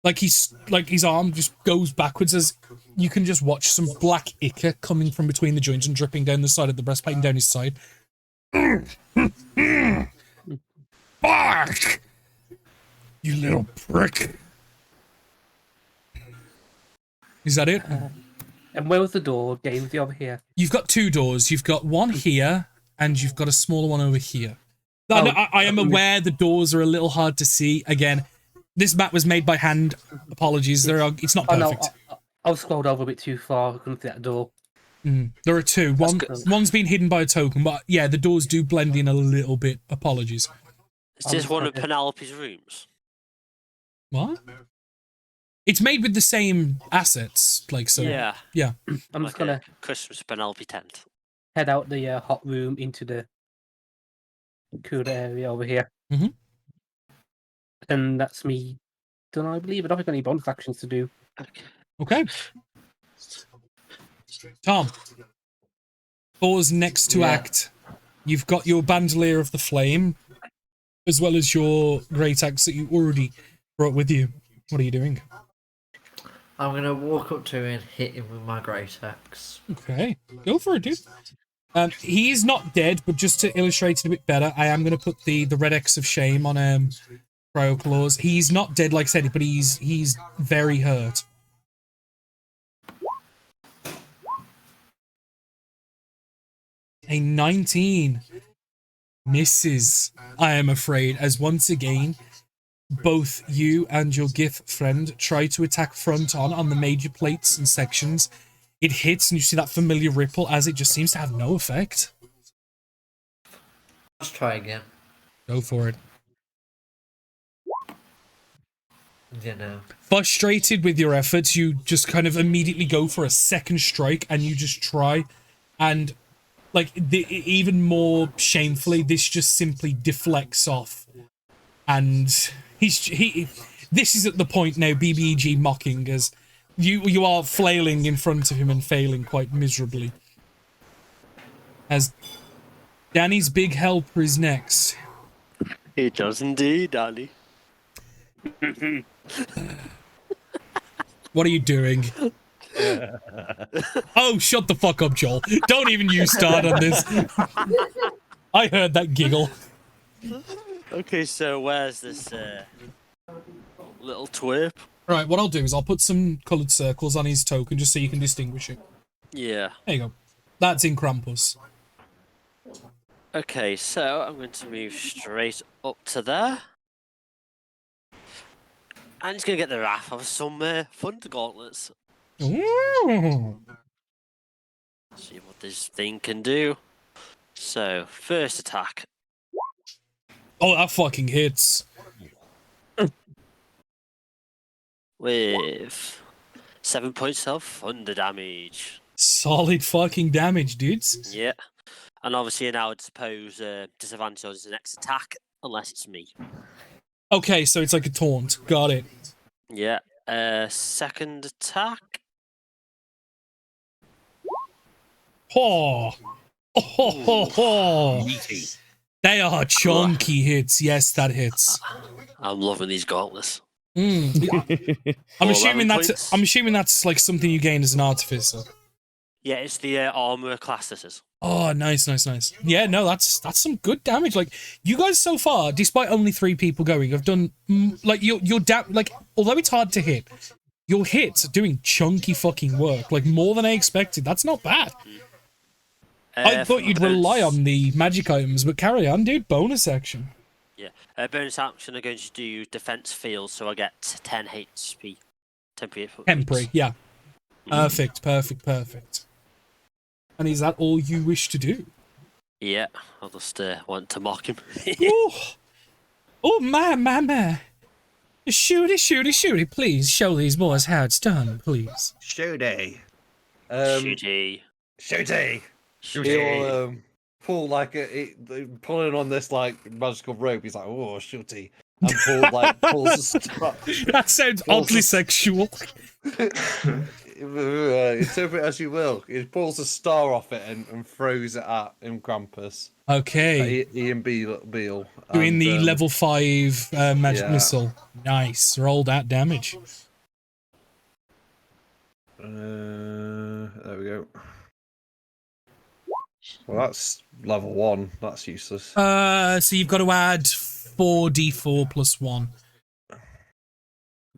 like, his arm just goes backwards as you can just watch some black ichor coming from between the joints and dripping down the side of the breastplate and down his side. Fuck! You little prick. Is that it? And where was the door? Games over here. You've got two doors. You've got one here, and you've got a smaller one over here. I am aware the doors are a little hard to see. Again, this map was made by hand. Apologies. It's not perfect. No, I was scrolled over a bit too far. I couldn't see that door. There are two. One's been hidden by a token, but yeah, the doors do blend in a little bit. Apologies. Is this one of Penelope's rooms? What? It's made with the same assets, like so. Yeah. Yeah. I'm just gonna Christmas Penelope tent. head out the hot room into the cooler area over here. Mm-hmm. And that's me done, I believe. I don't think I got any bonus actions to do. Okay. Tom. Pause next to act. You've got your Bandolier of the Flame, as well as your Great Axe that you already brought with you. What are you doing? I'm going to walk up to him and hit him with my Great Axe. Okay. Go for it, dude. He's not dead, but just to illustrate it a bit better, I am going to put the Red X of Shame on Cryo Claws. He's not dead, like I said, but he's very hurt. A 19 misses, I am afraid, as once again, both you and your GIF friend try to attack front on the major plates and sections. It hits, and you see that familiar ripple as it just seems to have no effect. Let's try again. Go for it. You know. Frustrated with your efforts, you just kind of immediately go for a second strike, and you just try, and like even more shamefully, this just simply deflects off, and this is at the point now BBEG mocking as you are flailing in front of him and failing quite miserably. As Danny's big helper is next. It does indeed, Danny. What are you doing? Oh, shut the fuck up, Joel. Don't even you start on this. I heard that giggle. Okay, so where's this little twerp? Right, what I'll do is I'll put some coloured circles on his token just so you can distinguish it. Yeah. There you go. That's in Krampus. Okay, so I'm going to move straight up to there. I'm just going to get the wrath of some Thunder Gauntlets. Ooh. See what this thing can do. So, first attack. Oh, that fucking hits. With 7 points of thunder damage. Solid fucking damage, dudes. Yeah. And obviously now I'd suppose disadvantage on the next attack, unless it's me. Okay, so it's like a taunt. Got it. Yeah. Second attack. Oh. Oh, ho, ho, ho. Meaty. They are chunky hits. Yes, that hits. I'm loving these gauntlets. I'm assuming that's like something you gain as an artificer. Yeah, it's the armor class this is. Oh, nice. Yeah, no, that's some good damage. Like, you guys so far, despite only 3 people going, have done like your like although it's hard to hit, your hits are doing chunky fucking work. Like more than I expected. That's not bad. I thought you'd rely on the magic items, but carry on, dude. Bonus action. Yeah. Bonus action, I'm going to do defense field, so I get 10 HP. Temporary, yeah. Perfect. And is that all you wish to do? Yeah, I'll just want to mock him. Oh, my. Shooty. Please show these boys how it's done, please. Shooty. Shooty. He'll pull like pulling on this like magical rope. He's like, oh, shooty, and pulls a strap. That sounds oddly sexual. Interpret as you will. He pulls a star off it and throws it at him, Krampus. Okay. Ian Beale. Doing the level 5 magic missile. Nice. Roll that damage. There we go. Well, that's level 1. That's useless. So you've got to add 4d4 plus 1.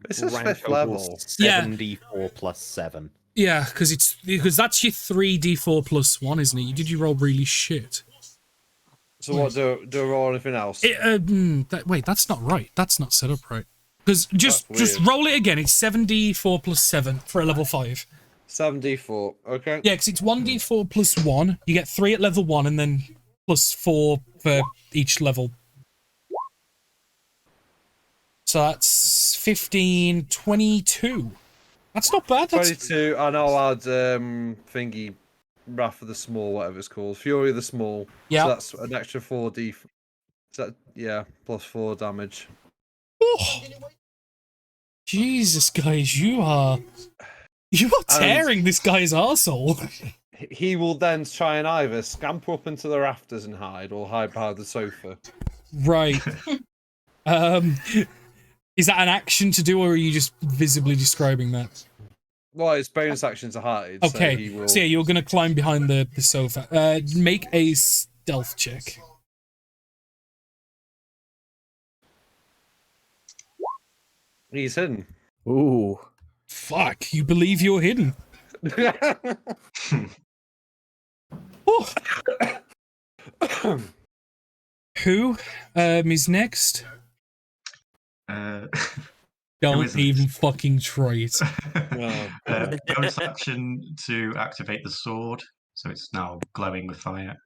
This is 5th level. 7d4 plus 7. Yeah, because that's your 3d4 plus 1, isn't it? Did you roll really shit? So what, do I roll anything else? Wait, that's not right. That's not set up right. Because just roll it again. It's 7d4 plus 7 for a level 5. 7d4, okay. Yeah, because it's 1d4 plus 1. You get 3 at level 1 and then plus 4 for each level. So that's 15, 22. That's not bad. 22, and I'll add thingy, Wrath of the Small, whatever it's called. Fury of the Small. Yeah. So that's an extra 4d. Plus 4 damage. Oh. Jesus, guys, you are tearing this guy's arsehole. He will then try and either scamper up into the rafters and hide, or hide behind the sofa. Right. Is that an action to do, or are you just visibly describing that? Well, it's bonus action to hide. Okay, So, he will... so yeah, you're going to climb behind the sofa. Make a stealth check. He's hidden. Ooh. Fuck, you believe you're hidden. Oh. Who is next? Don't even fucking try it. Bonus action to activate the sword, so it's now glowing with fire.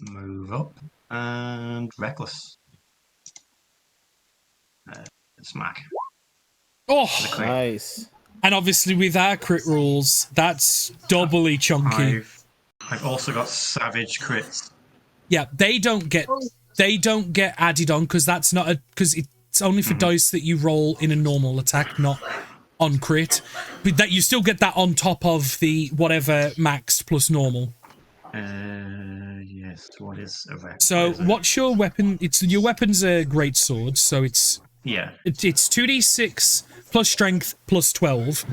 Move up and reckless. Smack. Oh, nice. And obviously with our crit rules, that's doubly chunky. I've also got savage crits. Yeah, they don't get added on because that's not because it's only for dice that you roll in a normal attack, not on crit. But that you still get that on top of the whatever maxed plus normal. Yes. What is a reckless? So what's your weapon? Your weapon's a great sword, so it's 2d6 plus strength plus 12.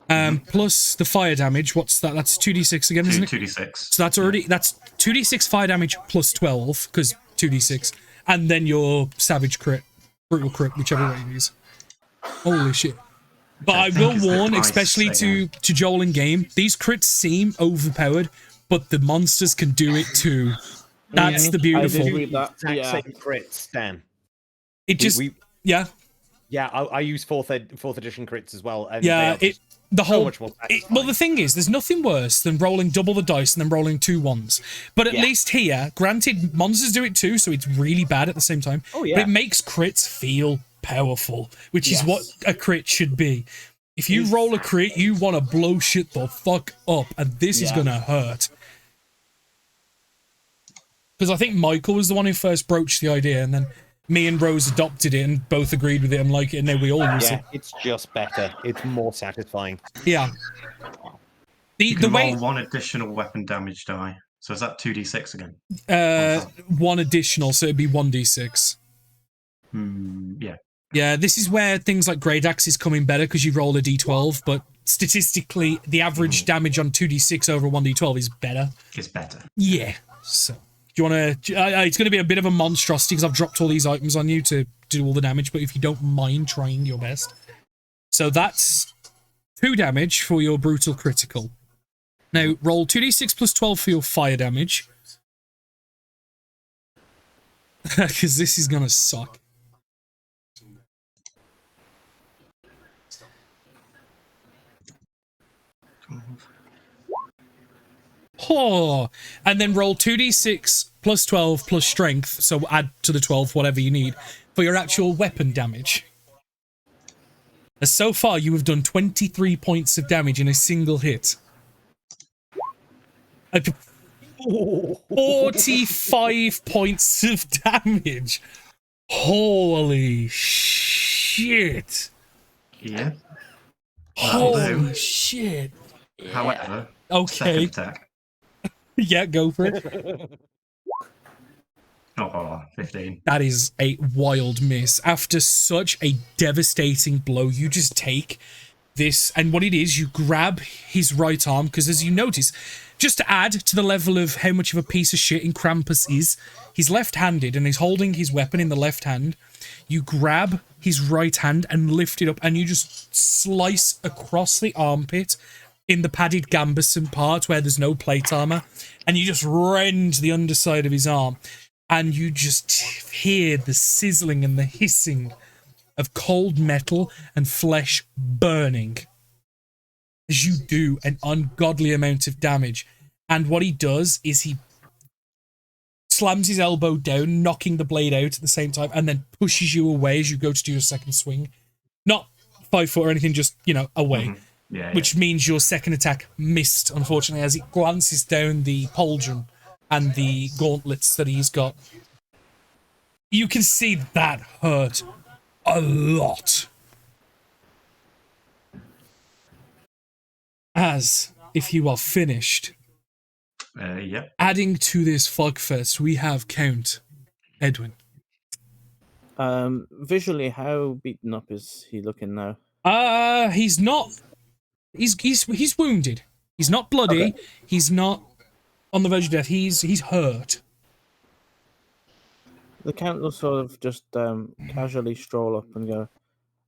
Plus the fire damage. What's that? That's 2d6 again, isn't it? 2d6. So that's already that's 2d6 fire damage plus 12 because 2d6, and then your savage crit, brutal crit, whichever way you use. Holy shit! But I will warn, especially to Joel in game, these crits seem overpowered, but the monsters can do it too. That's the beautiful. I did read that. Exact Yeah. same crits, Dan. It just yeah. Yeah, I use fourth edition crits as well. And Yeah, they are just the whole. so much more Well, the thing is, there's nothing worse than rolling double the dice and then rolling 2 1s. But at least here, granted, monsters do it too, so it's really bad at the same time. Oh, yeah. But it makes crits feel powerful, which is what a crit should be. If you roll a crit, you want to blow shit the fuck up, and this is gonna hurt. Because I think Michael was the one who first broached the idea, and then me and Rose adopted it and both agreed with it and like it, and then we all use it. Yeah, it's just better. It's more satisfying. Yeah. You The can way roll 1 additional weapon damage die. So is that 2d6 again? 1 additional, so it'd be 1d6. Yeah. Yeah, this is where things like Great Axe is coming better because you roll a d12, but statistically, the average damage on 2d6 over 1d12 is better. It's better. Yeah. So, do you want to? It's going to be a bit of a monstrosity because I've dropped all these items on you to do all the damage, but if you don't mind trying your best. So that's 2 damage for your brutal critical. Now, roll 2d6 plus 12 for your fire damage. Because this is going to suck. Oh, and then roll 2d6 plus 12 plus strength, so add to the 12 whatever you need, for your actual weapon damage. As so far, you have done 23 points of damage in a single hit. 45 points of damage. Holy shit. Yeah. Holy shit. However, okay. second attack. Yeah, go for it. Oh, 15. That is a wild miss. After such a devastating blow, you just take this, and what it is, you grab his right arm, because as you notice, just to add to the level of how much of a piece of shit Krampus is, he's left-handed, and he's holding his weapon in the left hand. You grab his right hand and lift it up, and you just slice across the armpit in the padded gambeson part where there's no plate armor, and you just rend the underside of his arm, and you just hear the sizzling and the hissing of cold metal and flesh burning as you do an ungodly amount of damage. And what he does is he slams his elbow down, knocking the blade out at the same time, and then pushes you away as you go to do your second swing. Not 5 foot or anything, just, you know, away. Mm-hmm. Yeah, which means your second attack missed, unfortunately, as it glances down the pauldron and the gauntlets that he's got. You can see that hurt a lot. As, if you are finished, yeah. adding to this fogfest, we have Count Edwin. Visually, how beaten up is he looking now? He's not. He's wounded. He's not bloody. Okay. He's not on the verge of death. He's hurt. The Count will sort of just casually stroll up and go,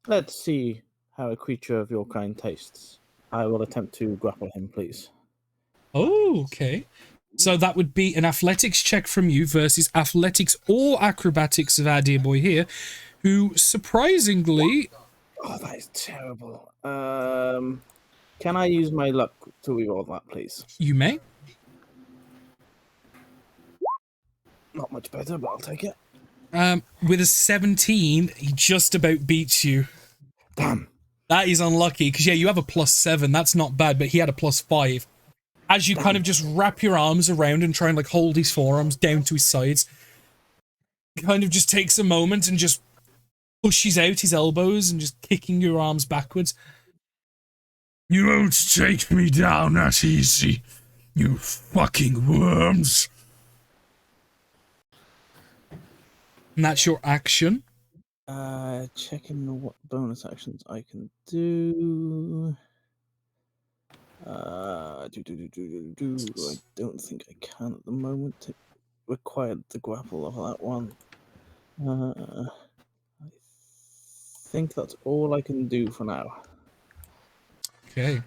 "Let's see how a creature of your kind tastes. I will attempt to grapple him, please." Oh, okay. So that would be an athletics check from you versus athletics or acrobatics of our dear boy here, who surprisingly... Oh, that is terrible. Can I use my luck to reroll that, please? You may. Not much better, but I'll take it. With a 17, he just about beats you. Damn. That is unlucky, because yeah, you have a +7. That's not bad, but he had a +5. As you kind of just wrap your arms around and try and like hold his forearms down to his sides, kind of just takes a moment and just pushes out his elbows and just kicking your arms backwards. You won't take me down that easy, you fucking worms. And that's your action. Checking what bonus actions I can do. I don't think I can at the moment. It required the grapple of that one. I think that's all I can do for now. Okay.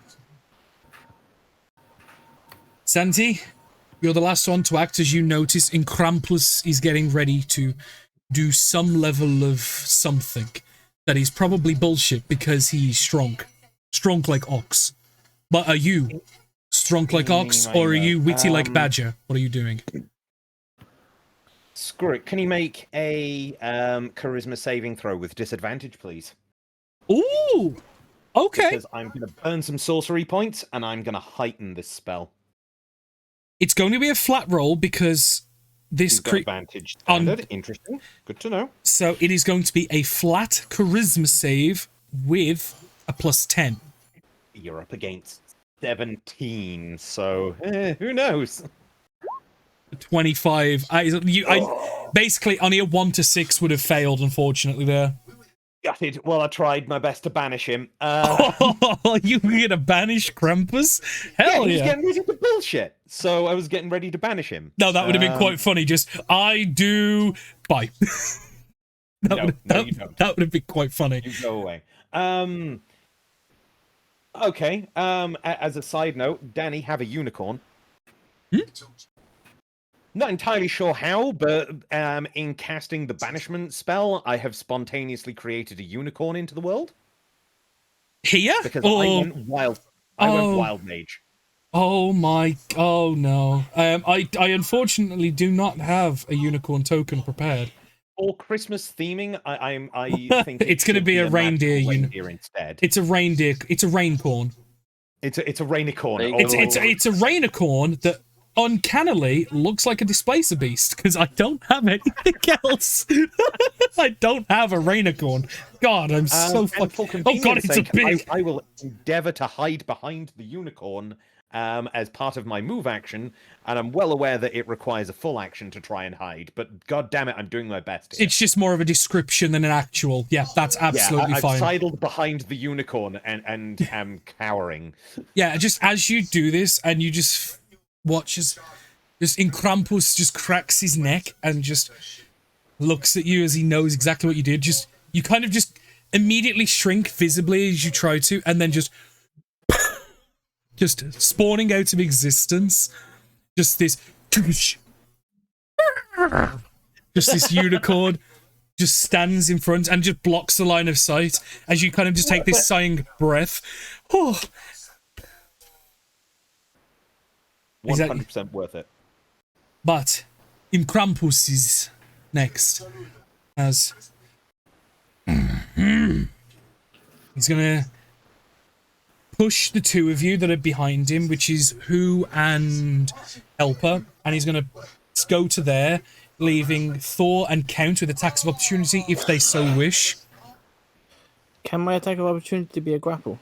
Santi, you're the last one to act as you notice Krampus is getting ready to do some level of something that is probably bullshit because he's strong. Strong like ox. But are you strong like ox or are you witty like badger? What are you doing? Screw it. Can you make a charisma saving throw with disadvantage, please? Ooh! Okay. Because I'm going to burn some sorcery points and I'm going to heighten this spell. It's going to be a flat roll because this advantage standard. Interesting. Good to know. So it is going to be a flat charisma save with a +10. You're up against 17, so who knows? 25. I basically only a 1 to 6 would have failed, unfortunately. There. Gutted. Well, I tried my best to banish him. You were gonna banish Krampus? Hell yeah! He was getting rid of the bullshit, so I was getting ready to banish him. No, that would have been quite funny. Just I do. Bye. That would have been quite funny. You go away. Okay. As a side note, Danny, have a unicorn. Not entirely sure how, but in casting the banishment spell, I have spontaneously created a unicorn into the world. Here? Because I went wild. I went wild mage. Oh my! Oh no! I unfortunately do not have a unicorn token prepared. For Christmas theming, I think it's going to be a reindeer instead. It's a reindeer. It's a raincorn. It's a rainicorn. It's a rainicorn that uncannily looks like a displacer beast because I don't have anything else. I don't have a rainicorn. God, I'm so fucking. Oh God, it's a big. I will endeavor to hide behind the unicorn as part of my move action, and I'm well aware that it requires a full action to try and hide. But God damn it, I'm doing my best here. It's just more of a description than an actual. Yeah, that's absolutely fine. I've sidled behind the unicorn and am cowering. Yeah, just as you do this, and you just watch as just Krampus just cracks his neck and just looks at you as he knows exactly what you did. Just you kind of just immediately shrink visibly as you try to, and then just spawning out of existence. Just this unicorn just stands in front and just blocks the line of sight as you kind of just take this sighing breath. Oh. 100% worth it. But Krampus is next. As he's gonna push the two of you that are behind him, which is Who and Helper, and he's gonna go to there, leaving Thor and Count with attacks of opportunity if they so wish. Can my attack of opportunity be a grapple?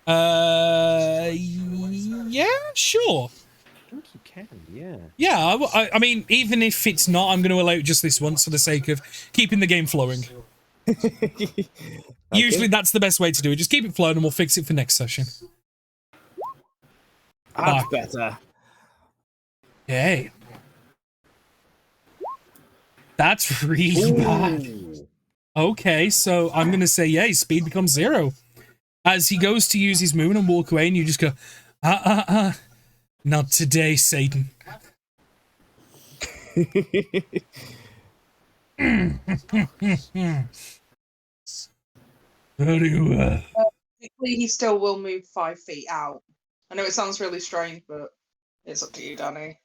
Yeah, sure. I think you can, yeah. Yeah, I mean, even if it's not, I'm going to allow it just this once for the sake of keeping the game flowing. Okay. Usually that's the best way to do it. Just keep it flowing and we'll fix it for next session. That's better. Hey. That's really bad. Okay, so I'm going to say, yeah, his speed becomes 0. As he goes to use his moon and walk away, and you just go, not today, Satan. Very well. He still will move 5 feet out. I know it sounds really strange, but it's up to you, Danny.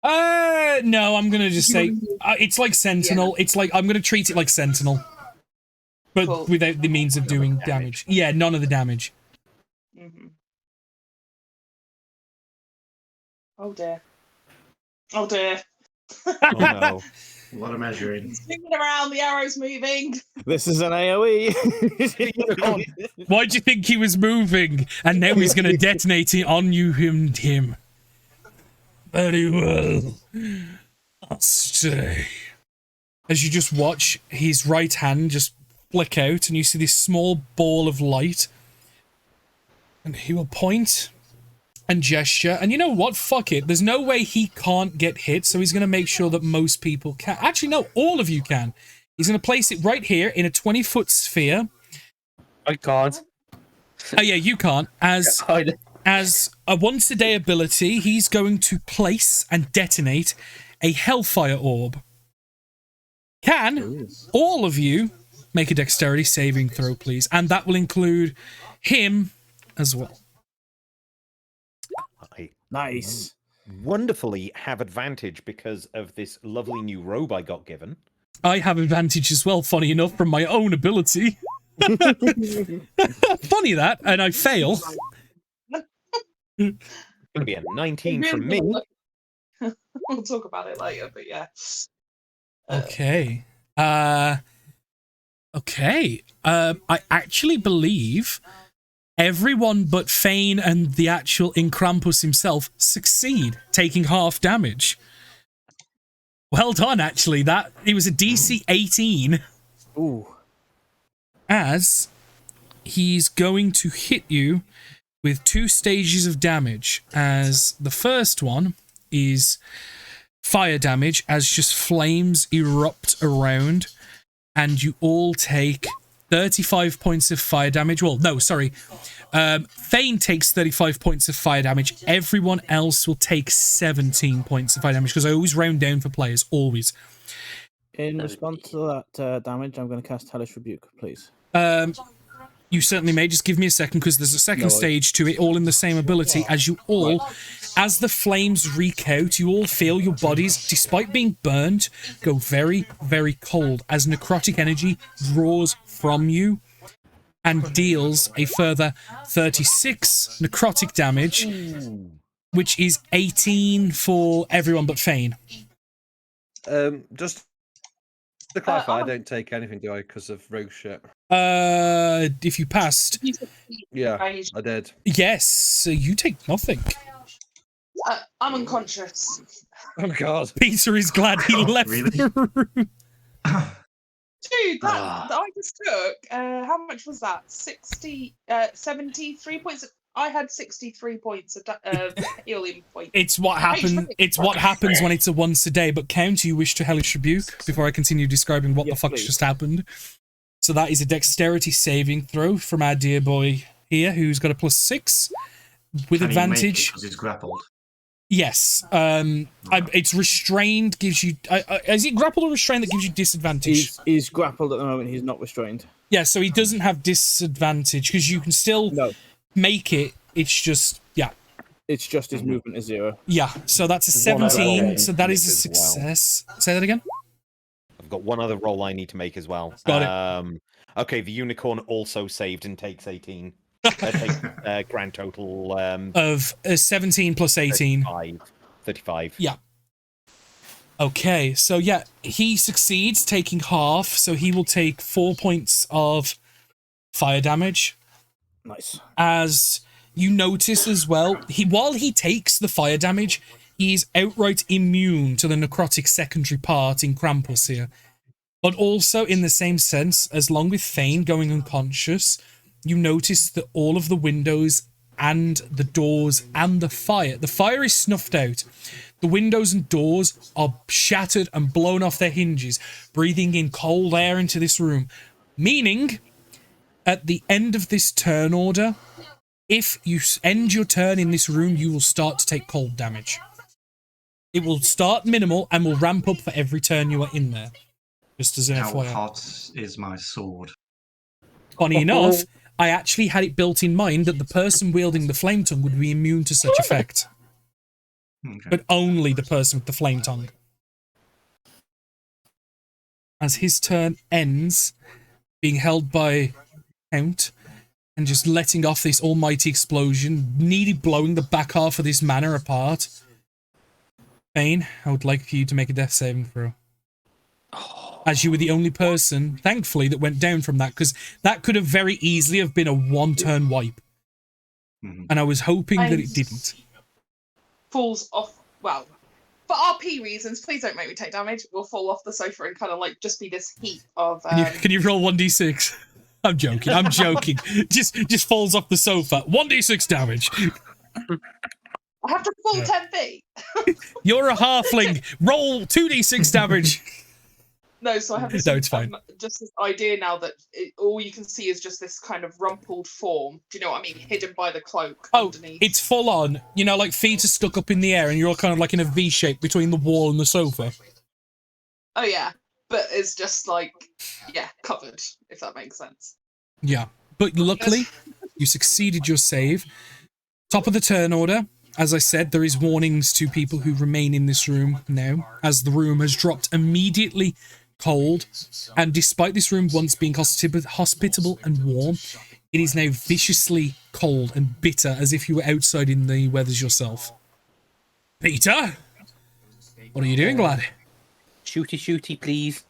No, I'm gonna just say it's like Sentinel. Yeah. It's like I'm gonna treat it like Sentinel, but without the means of doing damage. Yeah, none of the damage. Mm-hmm. Oh dear. Oh dear. Oh no. A lot of measuring. He's moving around, the arrow's moving. This is an AoE. Why do you think he was moving? And now he's going to detonate it on you and him. Very well. I'll stay. As you just watch his right hand just flick out and you see this small ball of light. And he will point and gesture. And you know what? Fuck it. There's no way he can't get hit, so he's going to make sure that most people can. Actually, no, all of you can. He's going to place it right here in a 20-foot sphere. I can't. Oh, yeah, you can't. As a once-a-day ability, he's going to place and detonate a Hellfire Orb. Can all of you make a dexterity saving throw, please? And that will include him as well. I Nice. wonderfully have advantage because of this lovely new robe I got given. I have advantage as well, funny enough, from my own ability. Funny that, and I fail. Gonna be a 19 from me. We'll talk about it later, but yeah. Okay. Okay. I actually believe everyone but Fane and the actual Inkrampus himself succeed, taking half damage. Well done, actually. That it was a DC 18. Ooh. As he's going to hit you with 2 stages of damage. As the first one is fire damage, as just flames erupt around, and you all take 35 points of fire damage. Well, no, sorry. Fane takes 35 points of fire damage. Everyone else will take 17 points of fire damage, because I always round down for players, always. In response to that damage, I'm going to cast Hellish Rebuke, please. You certainly may. Just give me a second, because there's a second stage to it, all in the same ability. As you all, as the flames wreak out, you all feel your bodies, despite being burned, go very, very cold, as necrotic energy draws from you and deals a further 36 necrotic damage, which is 18 for everyone but Fane. Just to clarify, I don't take anything, do I, because of rogue shit? If you passed, Yeah, I did. yes, so you take nothing. I'm unconscious. Oh my god. Peter is glad he left the room. Dude, that I just took, how much was that? 73 points. I had 63 points of healing points. It's what happens when it's a once a day. But Count, you wish to Hellish Rebuke before I continue describing what the fuck's just happened. So that is a dexterity saving throw from our dear boy here, who's got a +6 with advantage. Because he's grappled. Yes. It's restrained, gives you... is it grappled or restrained that gives you disadvantage? He's grappled at the moment, he's not restrained. Yeah, so he doesn't have disadvantage, because you can still make it, it's just... Yeah. It's just his movement is 0. Yeah, so that's a 17, so that is a success. Say that again? I've got one other roll I need to make as well. Got it. Okay, the unicorn also saved and takes 18. Grand total of 17 plus 18. 35. Yeah. Okay, so yeah, he succeeds, taking half, so he will take 4 points of fire damage. Nice. As you notice as well, while he takes the fire damage, he is outright immune to the necrotic secondary part in Krampus here. But also, in the same sense, as long with Fane going unconscious, you notice that all of the windows and the doors and the fire is snuffed out. The windows and doors are shattered and blown off their hinges, breathing in cold air into this room. Meaning, at the end of this turn order, if you end your turn in this room, you will start to take cold damage. It will start minimal and will ramp up for every turn you are in there. Just as an How FYI. hot is my sword? Funny enough, I actually had it built in mind that the person wielding the flame tongue would be immune to such effect. Okay. But only the person with the flame tongue. As his turn ends, being held by Count, and just letting off this almighty explosion, nearly blowing the back half of this manor apart. Fane, I would like for you to make a death saving throw. As you were the only person, thankfully, that went down from that, because that could have very easily have been a one-turn wipe. And I was hoping that it didn't. Falls off, well, for RP reasons, please don't make me take damage. We'll fall off the sofa and kind of like just be this heap of... Can you roll 1d6? I'm joking, I'm joking. just falls off the sofa. 1d6 damage. I have to fall Yeah. 10 feet. You're a halfling. Roll 2d6 damage. No, so I have this, No, it's fine. just this idea now that all you can see is just this kind of rumpled form. Do you know what I mean? Hidden by the cloak underneath. It's full on. You know, like feet are stuck up in the air and you're all kind of like in a V shape between the wall and the sofa. Oh, yeah. But it's just like, yeah, covered, if that makes sense. Yeah. But luckily, you succeeded your save. Top of the turn order. As I said, there is warnings to people who remain in this room now, as the room has dropped immediately cold. And despite this room once being hospitable and warm, it is now viciously cold and bitter, as if you were outside in the weathers yourself. Peter? What are you doing, lad? Shooty, please.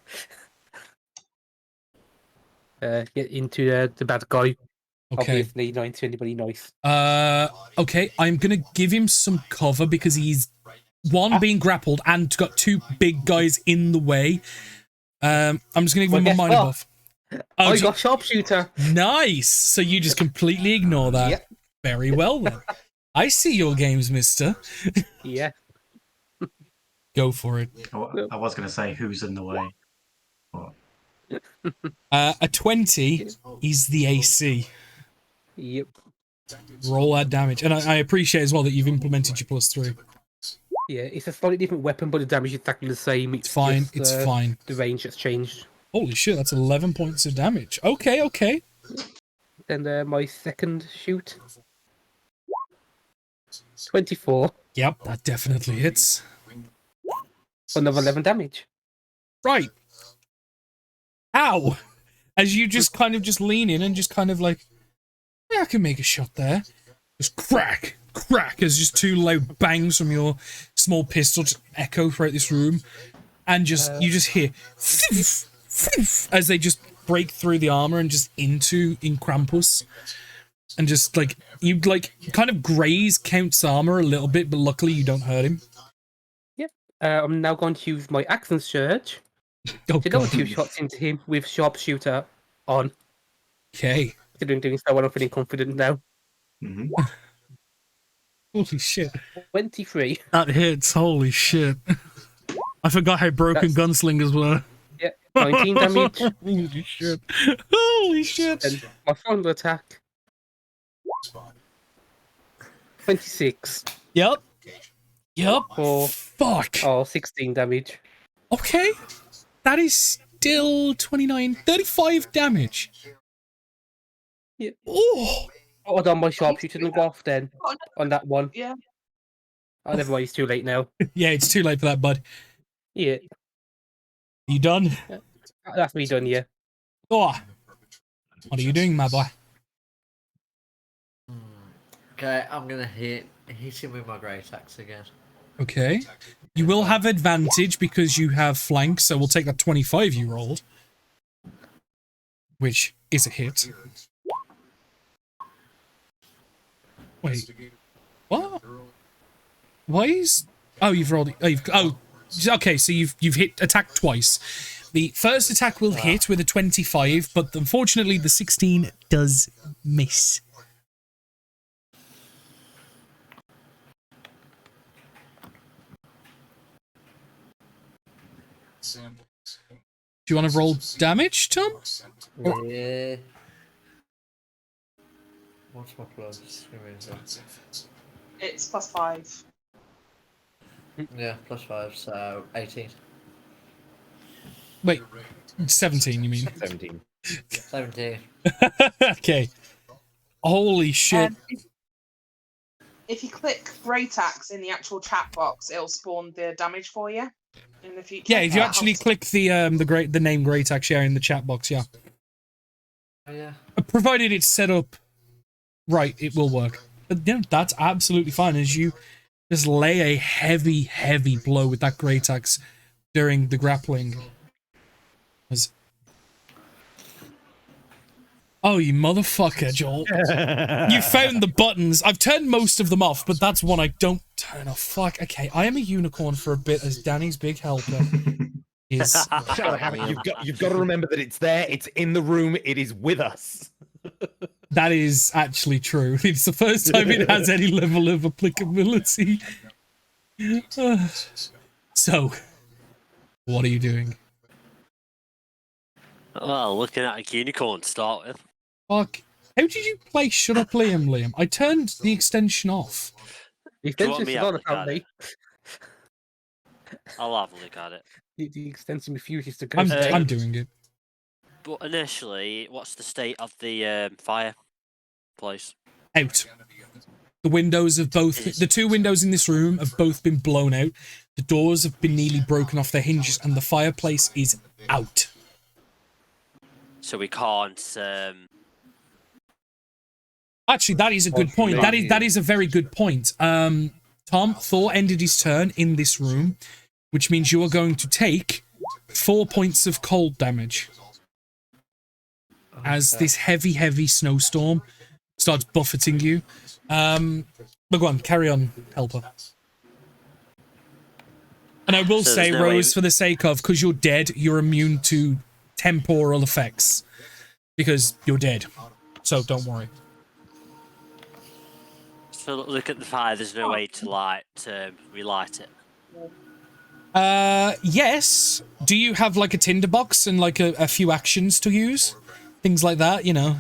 Get into the bad guy. Okay. Obviously, not into anybody nice. Okay, I'm gonna give him some cover because he's being grappled and got two big guys in the way. I'm just gonna give him a minor buff. I got sharpshooter. Nice. So you just completely ignore that. Yep. Very well then. I see your games, mister. Yeah. Go for it. I was going to say who's in the way. But... A 20 is the AC. Yep. Roll that damage. And I appreciate as well that you've implemented your +3. Yeah, it's a slightly different weapon, but the damage is exactly the same. It's fine. Just, it's fine. The range has changed. Holy shit, that's 11 points of damage. Okay. And my second shoot. 24. Yep, that definitely hits. Another 11 damage. Right. Ow! As you just kind of just lean in and just kind of like, yeah, I can make a shot there. Just crack, as just two loud bangs from your small pistol just echo throughout this room. And just you just hear as they just break through the armor and just in Krampus. And just like, you like kind of graze Count's armor a little bit, but luckily you don't hurt him. Yep. I'm now going to use my accent surge. Oh, to go 2 shots into him with sharpshooter on. Okay. Doing so well, I'm feeling confident now. Mm-hmm. Holy shit. 23. That hits, holy shit. I forgot how broken gunslingers were. Yeah, 19 damage. Holy shit. Holy shit. And my final attack. 26. Yep. For fuck. 16 damage. Okay. That is still 29, 35 damage. Yeah. Oh. Hold on, my sharpshooter didn't go off then. On that one. Yeah. Oh, never mind, it's too late now. Yeah, it's too late for that, bud. Yeah. You done? That's me done, yeah. Oh. What are you doing, my boy? Okay, I'm gonna hit him with my great axe again. Okay. You will have advantage because you have flank, so we'll take that 25 you rolled. Which is a hit. Wait. What? Why is... Oh, you've rolled... okay, so you've hit attack twice. The first attack will hit with a 25, but unfortunately the 16 does miss. Do you want to roll damage, Tom? Yeah. What's my plus? It's +5. Yeah, +5, so 18. Wait, 17 you mean? 17. 17. Okay. Holy shit. If you click Great Axe in the actual chat box, it'll spawn the damage for you in the future. Yeah, if you actually click the name Great Axe in the chat box, yeah. Oh yeah. Provided it's set up right, it will work. But yeah, that's absolutely fine as you just lay a heavy, heavy blow with that Great Axe during the grappling. Oh, you motherfucker, Joel. You found the buttons. I've turned most of them off, but that's one I don't turn off. Fuck. Okay, I am a unicorn for a bit as Danny's big helper is... You've got to remember that it's there, it's in the room, it is with us. That is actually true. It's the first time it has any level of applicability. So, what are you doing? Well, looking at a unicorn to start with. Fuck. How did you play Shut Up Liam? I turned the extension off. The Do you want extension's me to still have on, a look at apparently. I'll have a look at it. The extension refuses to go. I'm doing it. But initially, what's the state of the fireplace? Out. The windows have both, the two windows in this room have both been blown out. The doors have been nearly broken off their hinges, and the fireplace is out. So we can't. Actually, that is a good point. That is a very good point. Tom, Thor ended his turn in this room, which means you are going to take 4 points of cold damage as this heavy snowstorm starts buffeting you. But go on, carry on, Helper. And I will say, Rose, for the sake of, because you're dead, you're immune to temporal effects. Because you're dead. So don't worry. So look at the fire, there's no way to relight it. Yes. Do you have like a tinderbox and like a few actions to use? Things like that, you know.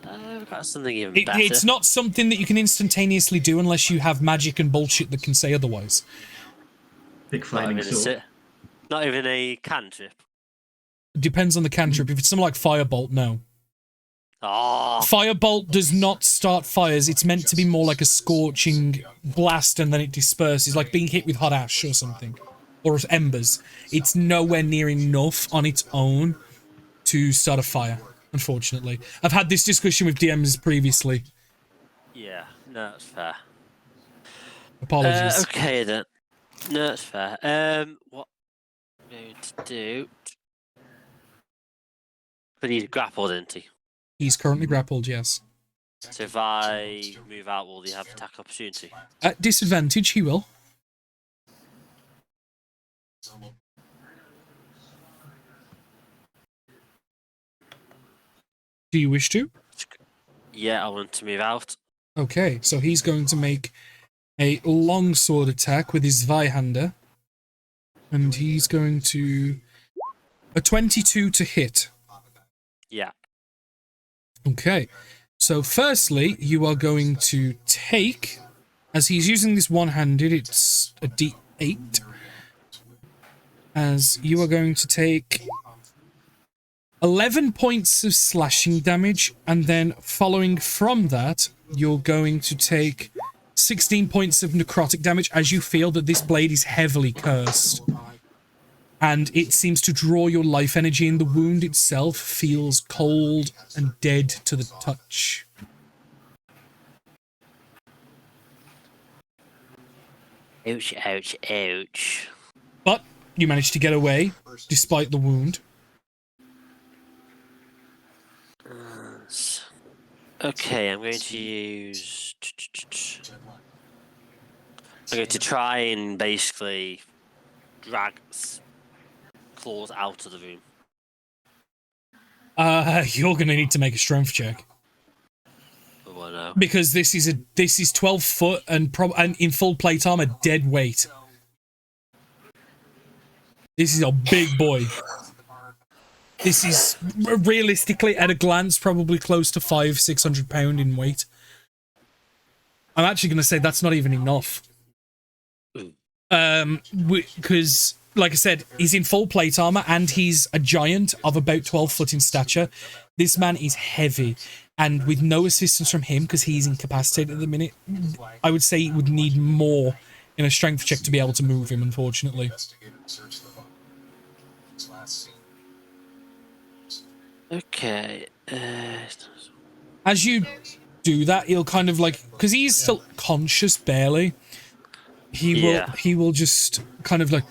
I've got something even better. It's not something that you can instantaneously do unless you have magic and bullshit that can say otherwise. Big flaming sword. Not even a cantrip. Depends on the cantrip. If it's something like Firebolt, no. Oh. Firebolt does not start fires. It's meant to be more like a scorching blast and then it disperses, like being hit with hot ash or something. Or embers. It's nowhere near enough on its own to start a fire, unfortunately. I've had this discussion with DMs previously. Yeah, no, that's fair. Apologies. Okay then. No, that's fair. What I'm going to do... But he's grappled, isn't he? He's currently grappled, yes. So if I move out, will he have attack opportunity? At disadvantage, he will. Do you wish to? Yeah, I want to move out. Okay, so he's going to make a longsword attack with his Zweihander. And he's going to... A 22 to hit. Yeah. Okay, so firstly, you are going to take... As he's using this one-handed, it's a d8. As you are going to take 11 points of slashing damage, and then following from that, you're going to take 16 points of necrotic damage as you feel that this blade is heavily cursed. And it seems to draw your life energy, and the wound itself feels cold and dead to the touch. Ouch, ouch, ouch. But you managed to get away, despite the wound. Okay, I'm going to use... I'm going to try and basically drag claws out of the room. You're gonna need to make a strength check. Oh, no. Because this is 12 foot and in full plate armor, dead weight. This is a big boy. This is realistically, at a glance, probably close to 500-600 pound in weight. I'm actually gonna say that's not even enough. Because, like I said, he's in full plate armor and he's a giant of about 12 foot in stature. This man is heavy, and with no assistance from him, because he's incapacitated at the minute, I would say he would need more in a strength check to be able to move him, unfortunately. Okay. As you do that, he'll kind of like, because he's still conscious barely, he will just kind of like,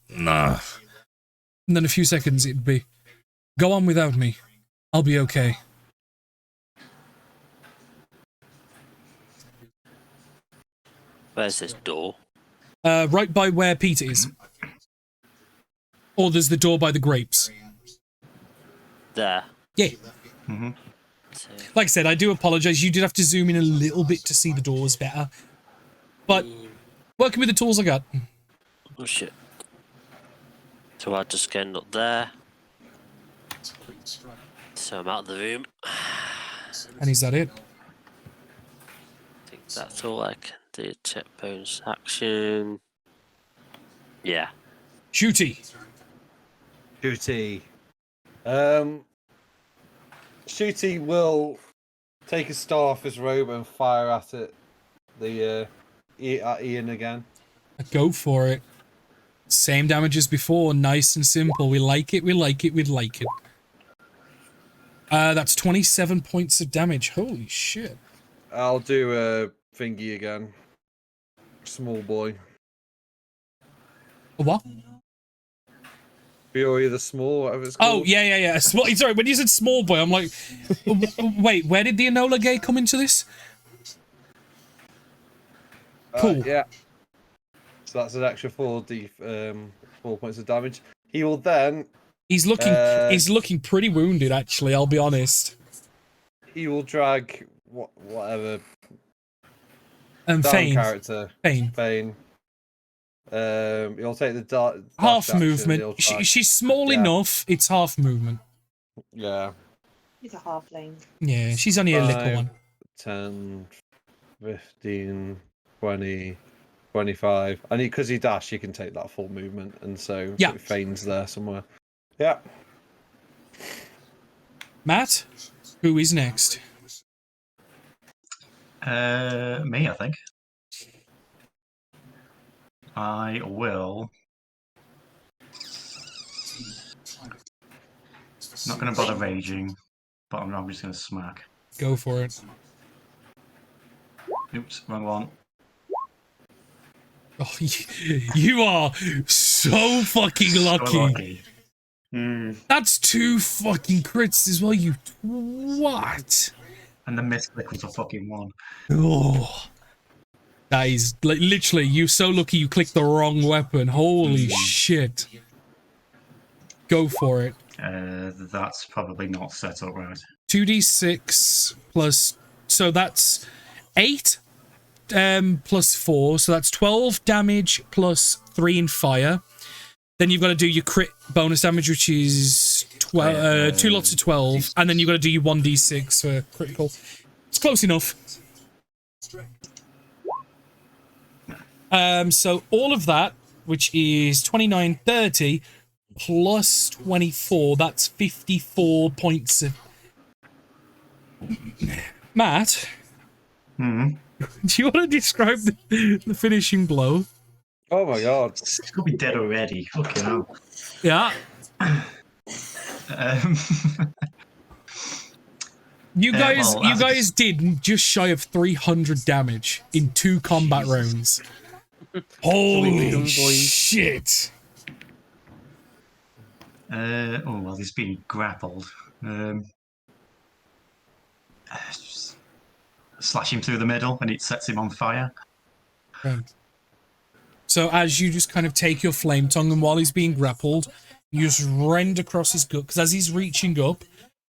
nah. And then a few seconds it'd be, go on without me. I'll be okay. Where's this door? Right by where Peter is. Or there's the door by the grapes. There. Yeah. Mm-hmm. So, Like I said, I do apologize. You did have to zoom in a little bit to see the doors better. But working with the tools I got. oh shit. So I just end up there. So I'm out of the room. And is that it? I think that's all I can do. Check bonus action. Yeah. Shooty. Shooty. Shooty will take a star off his robe and fire at it. At Ian again. Go for it. Same damage as before. Nice and simple. We like it. We like it. We like it. That's 27 points of damage. Holy shit. I'll do a thingy again. Small boy. A what? Fury the Small, whatever it's called. Oh, yeah. Sorry, when you said small boy, I'm like, wait, where did the Enola Gay come into this? Cool. Yeah. So that's an extra 4 points of damage. He will then. He's looking pretty wounded, actually. I'll be honest. He will drag whatever. Fane. Character. Fane. He'll take the half action, movement. She's small enough. It's half movement. Yeah. He's a halfling. Yeah, she's only a little one. 10, 15, 20, 25. And because he dashed, you can take that full movement. And so Fane's there somewhere. Yeah. Matt, who is next? Me, I think. I will. Not going to bother raging, but I'm just going to smack. Go for it. Oops, wrong one. Oh, you are so fucking lucky. So lucky. That's 2 fucking crits as well, you what? And the misclick was a fucking 1. Oh. That is, like, literally, you're so lucky you clicked the wrong weapon. Holy shit. Go for it. That's probably not set up right. 2d6 plus... So that's 8 plus 4. So that's 12 damage plus 3 in fire. Then you've got to do your crit bonus damage, which is 2 lots of 12. And then you've got to do your 1d6 for critical. It's close enough. So all of that, which is 29, 30, plus 24, that's 54 points of... Matt? Do you want to describe the finishing blow? Oh my god. It's going to be dead already. Fucking hell. Yeah. You guys did just shy of 300 damage in 2 combat rounds. Holy shit! Well, he's being grappled. Slash him through the middle, and it sets him on fire. Right. So as you just kind of take your flame tongue, and while he's being grappled, you just rend across his gut, because as he's reaching up,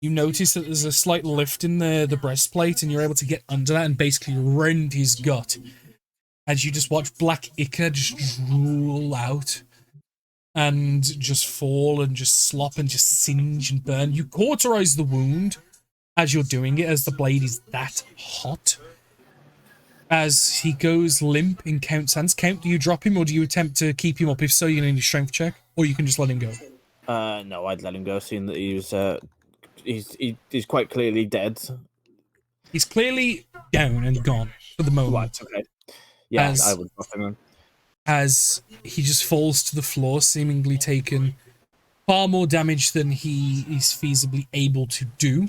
you notice that there's a slight lift in the breastplate, and you're able to get under that and basically rend his gut. As you just watch black ichor just drool out and just fall and just slop and just singe and burn. You cauterize the wound as you're doing it, as the blade is that hot. As he goes limp in Count's hands. Count, do you drop him or do you attempt to keep him up? If so, you're going to need a strength check, or you can just let him go. No, I'd let him go, seeing that he was he's quite clearly dead. He's clearly down and gone for the moment. Right, okay. Yeah, I would drop him in. As he just falls to the floor, seemingly taken far more damage than he is feasibly able to do.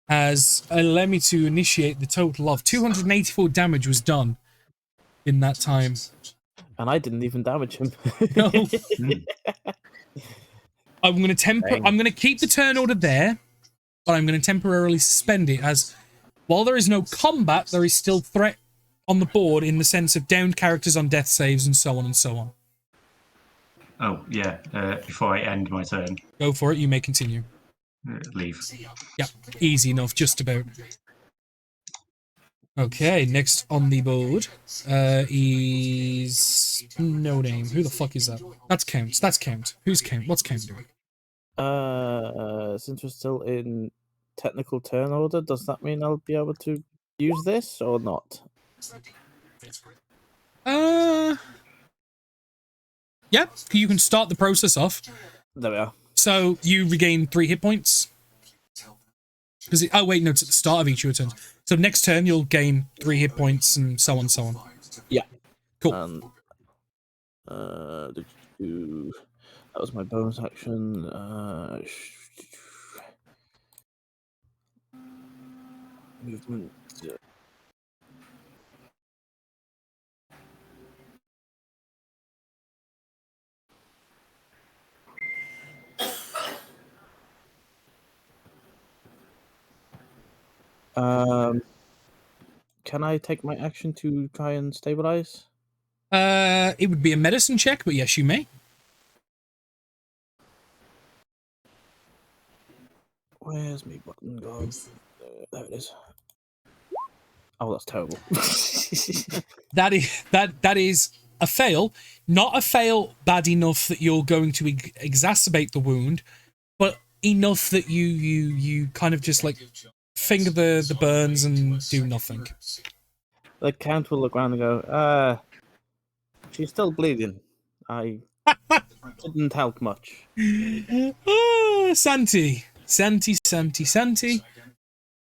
As allow me to initiate the total of 284 damage was done in that time. And I didn't even damage him. No. I'm going to keep the turn order there, but I'm going to temporarily suspend it, as while there is no combat, there is still threat on the board in the sense of downed characters on death saves and so on and so on. Oh, yeah. Before I end my turn. Go for it. You may continue. Leave. Yep, easy enough, just about. Okay, next on the board is no name. Who the fuck is that? That's Count. That's Count. Who's Count? What's Count doing? Since we're still in technical turn order, does that mean I'll be able to use this or not? Yeah, you can start the process off. There we are. So you regain 3 hit points. Because oh wait, no, it's at the start of each of your turns. So next turn you'll gain 3 hit points and so on, so on. Yeah. Cool. That was my bonus action. Movement. Can I take my action to try and stabilize? It would be a medicine check, but yes, you may. Where's my button gone? There it is. Oh, that's terrible. that is a fail. Not a fail bad enough that you're going to exacerbate the wound, but enough that you kind of just like finger the burns and do nothing. The Count will look around and go, she's still bleeding. I didn't help much. Santi.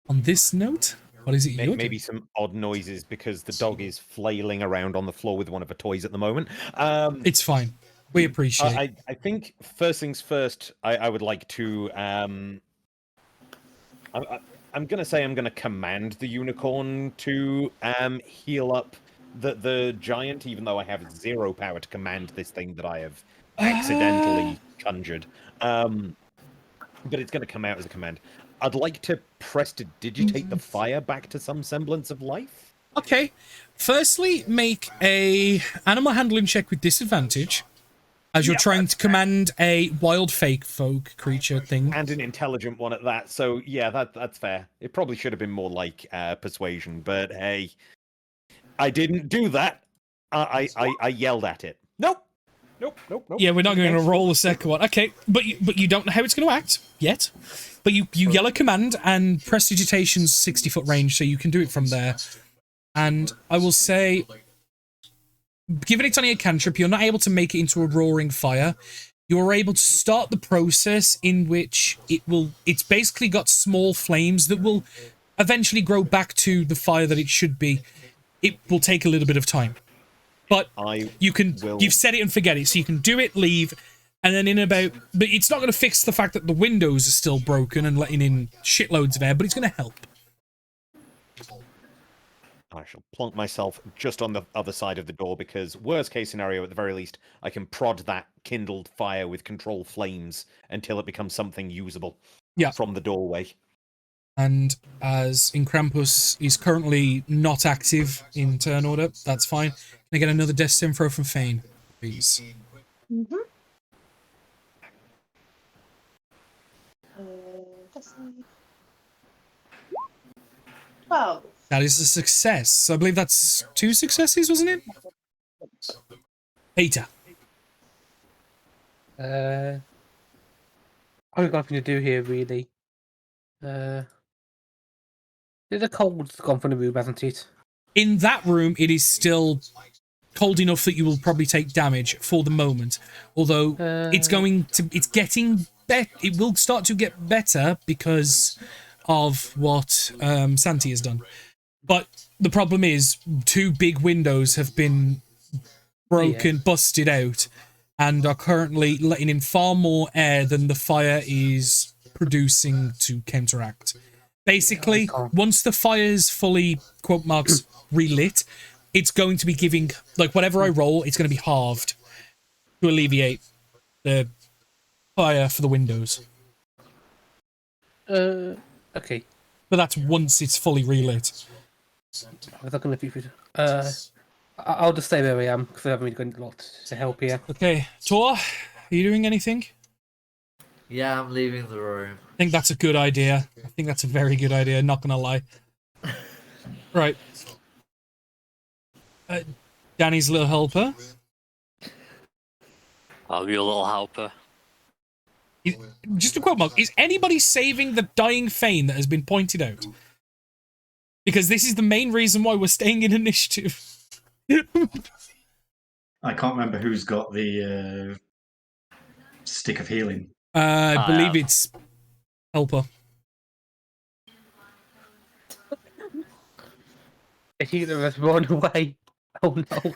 On this note, what is it you're Maybe some odd noises because the dog is flailing around on the floor with one of her toys at the moment. It's fine. We appreciate. I think first things first. I would like to. I'm gonna say I'm gonna command the unicorn to heal up the giant, even though I have 0 power to command this thing that I have accidentally conjured. But it's gonna come out as a command. I'd like to prestidigitate the fire back to some semblance of life. Okay. Firstly, make a animal handling check with disadvantage. As you're trying to command a wild fake folk creature thing. And an intelligent one at that, so yeah, that's fair. It probably should have been more like persuasion, but hey. I didn't do that. I yelled at it. Nope. Yeah, we're not going to roll the second one. Okay, but you don't know how it's going to act yet. But you yell a command, and Prestidigitation's 60-foot range, so you can do it from there. And I will say, given it's only a cantrip, you're not able to make it into a roaring fire. You're able to start the process in which it's basically got small flames that will eventually grow back to the fire that it should be. It will take a little bit of time. But you've set it and forget it, so you can do it, leave, and then but it's not going to fix the fact that the windows are still broken and letting in shitloads of air, but it's going to help. I shall plonk myself just on the other side of the door because worst case scenario, at the very least, I can prod that kindled fire with control flames until it becomes something usable from the doorway. And as Incrampus is currently not active in turn order, that's fine. Can I get another death sim throw from Fane, please? Mm-hmm. Well, that is a success. So I believe that's 2 successes, wasn't it? Peter. I've got nothing to do here, really. The cold's gone from the room, hasn't it? In that room, it is still cold enough that you will probably take damage for the moment. Although it's getting better. It will start to get better because of what Santi has done. But the problem is 2 big windows have been broken, busted out, and are currently letting in far more air than the fire is producing to counteract. Basically, once the fire's fully, quote marks, relit, it's going to be giving, like, whatever I roll, it's going to be halved to alleviate the fire for the windows. Okay. But that's once it's fully relit. I was not going to I'll just stay where I am, because I haven't really got a lot to help here. Okay. Tor, are you doing anything? Yeah, I'm leaving the room. think that's a good idea. I think that's a very good idea, not gonna lie. Right. Danny's little helper. I'm your little helper. Just a quote mark. Is anybody saving the dying Fane that has been pointed out? Because this is the main reason why we're staying in initiative. I can't remember who's got the stick of healing. I believe it's helper. If you just run away. Oh no.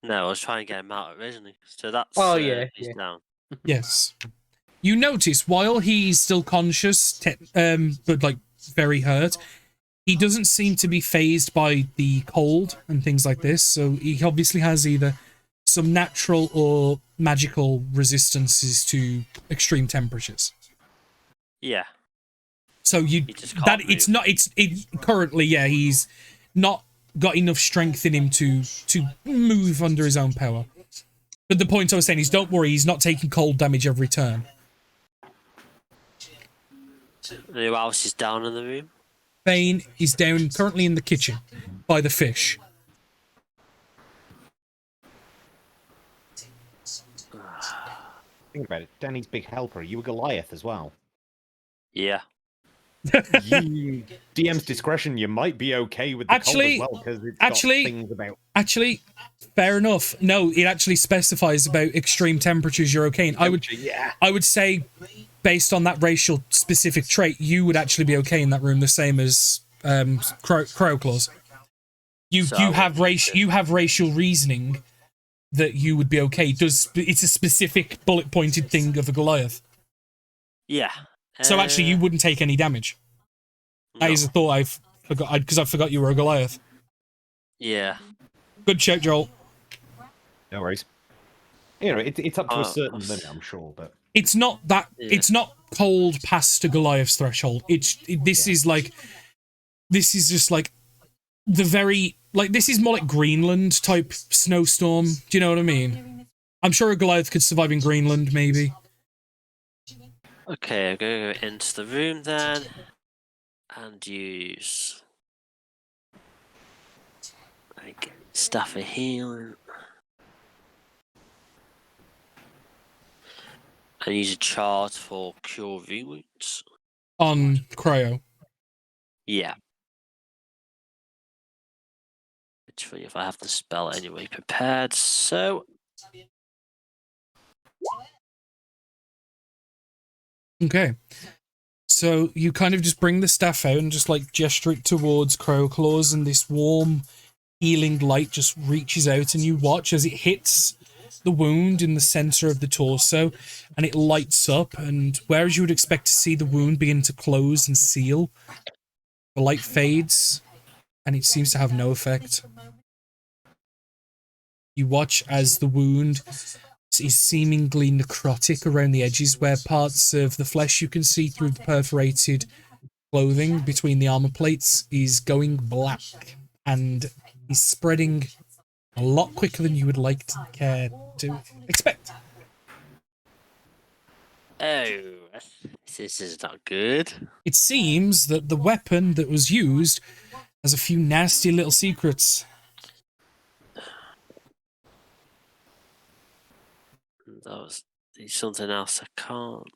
No, I was trying to get him out originally. So that's he's down. Yes. You notice while he's still conscious, but like very hurt, he doesn't seem to be phased by the cold and things like this. So he obviously has either some natural or magical resistances to extreme temperatures. Yeah. So currently, yeah, he's not got enough strength in him to move under his own power. But the point I was saying is, don't worry, he's not taking cold damage every turn. Who else is down in the room? Fane is down currently in the kitchen by the fish. Think about it. Danny's big helper. Are you a Goliath as well? Yeah. DM's discretion. You might be okay with the cold as well because it's got things about. Actually, fair enough. No, it actually specifies about extreme temperatures. You're okay. And I would say, based on that racial specific trait, you would actually be okay in that room, the same as Cryo-Claws. You have racial reasoning that you would be okay. It's a specific bullet pointed thing of a Goliath. Yeah. So actually, you wouldn't take any damage. No. That is a thought I forgot you were a Goliath. Yeah. Good shout, Joel. No worries. You know, it's up to a certain limit, I'm sure, but it's not that. Yeah. It's not cold past a Goliath's threshold. This is just like the very this is more like Greenland type snowstorm. Do you know what I mean? I'm sure a Goliath could survive in Greenland, maybe. Okay, I'm going to go into the room then and use stuff of healing. And use a chart for cure wounds. On Cryo. Yeah. It's funny if I have the spell anyway prepared, so. Okay. So you kind of just bring the staff out and just gesture it towards Cryo-Claws, and this warm, healing light just reaches out, and you watch as it hits the wound in the center of the torso, and it lights up, and whereas you would expect to see the wound begin to close and seal, the light fades, and it seems to have no effect. You watch as the wound is seemingly necrotic around the edges, where parts of the flesh you can see through the perforated clothing between the armor plates is going black and is spreading a lot quicker than you would like to care to expect. Oh, this is not good. It seems that the weapon that was used has a few nasty little secrets. That was something else I can't.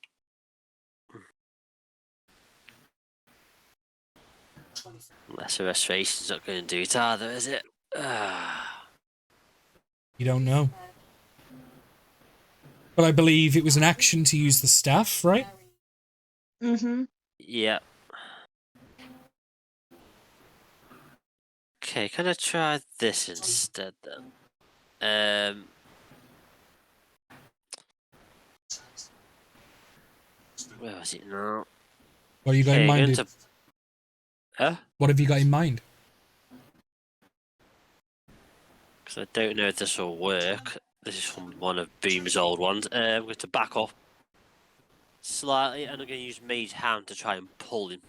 Lesser restoration's not going to do it either, is it? You don't know. But I believe it was an action to use the staff, right? Mm-hmm. Yeah. Okay, can I try this instead then? Where was it now? What have you got in mind? Huh? What have you got in mind? Because I don't know if this will work. This is from one of Boom's old ones. I'm going to back off slightly, and I'm going to use Mage Hand to try and pull him.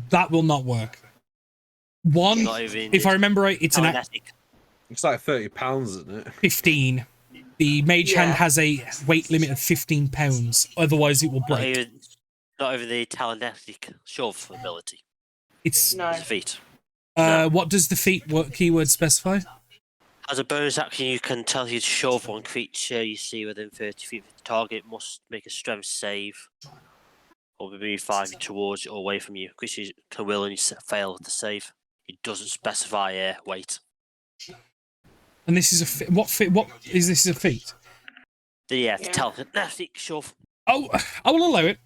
That will not work. If I remember right, it's It's like £30, isn't it? 15. The mage hand has a weight limit of 15 pounds. Otherwise, it will break. Not over the telekinetic shove ability. It's No. It's a feat. What does the feat keyword specify? As a bonus action, you can tell you to shove one creature you see within 30 feet of the target must make a strength save, or move 5 feet towards or away from you. Creatures can will and fail to save. It doesn't specify weight. And this is a what is this a feat? The telekinetic shove. Oh, I will allow it.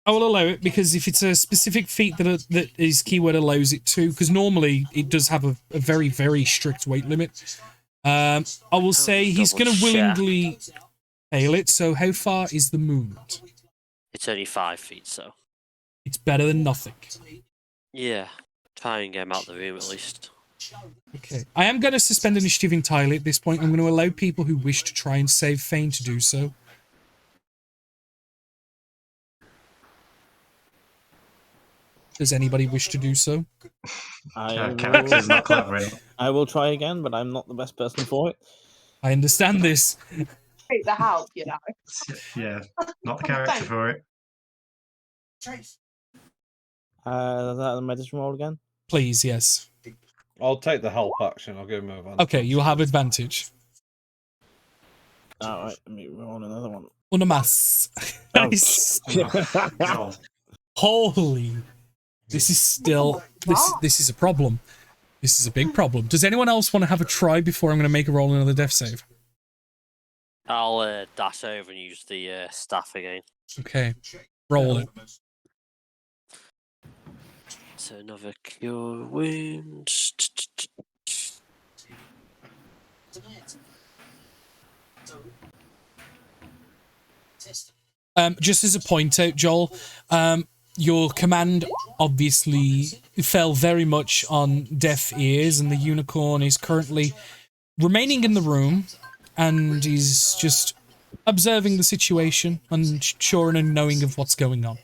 I will allow it because if it's a specific feat that his keyword allows it to, because normally it does have a very, very strict weight limit. I will say he's going to willingly fail it. So how far is the movement? It's only 5 feet, so it's better than nothing. Yeah, try and get him out of the room at least. Okay, I am going to suspend initiative entirely at this point. I'm going to allow people who wish to try and save Fane to do so. Does anybody wish to do so? Character's not clever enough. I will try again, but I'm not the best person for it. I understand this. Take the help, you know. Yeah, not the character for it. Is that the medicine roll again? Please, yes. I'll take the help action. I'll give him advantage. Okay, you'll have advantage. Alright, let me roll another one. Unamas. Nice. Oh. Holy. This is still... This is a problem. This is a big problem. Does anyone else want to have a try before I'm going to make a roll another death save? I'll dash over and use the staff again. Okay. Roll it. So another cure wounds. Just as a point out, Joel, your command obviously fell very much on deaf ears, and the unicorn is currently remaining in the room and is just observing the situation, unsure and unknowing of what's going on.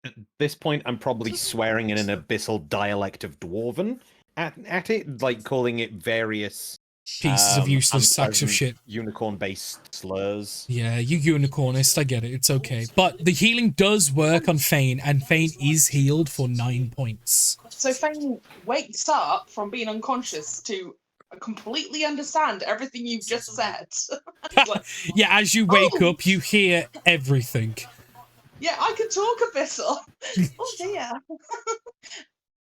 At this point, I'm probably swearing in an abyssal dialect of Dwarven at it, like calling it various pieces of useless sacks of shit. Unicorn-based slurs. Yeah, you unicornist, I get it, it's okay. But the healing does work on Fane, and Fane is healed for 9 points. So Fane wakes up from being unconscious to completely understand everything you've just said. Like, yeah, as you wake up, you hear everything. yeah, I can talk abyssal. Oh dear.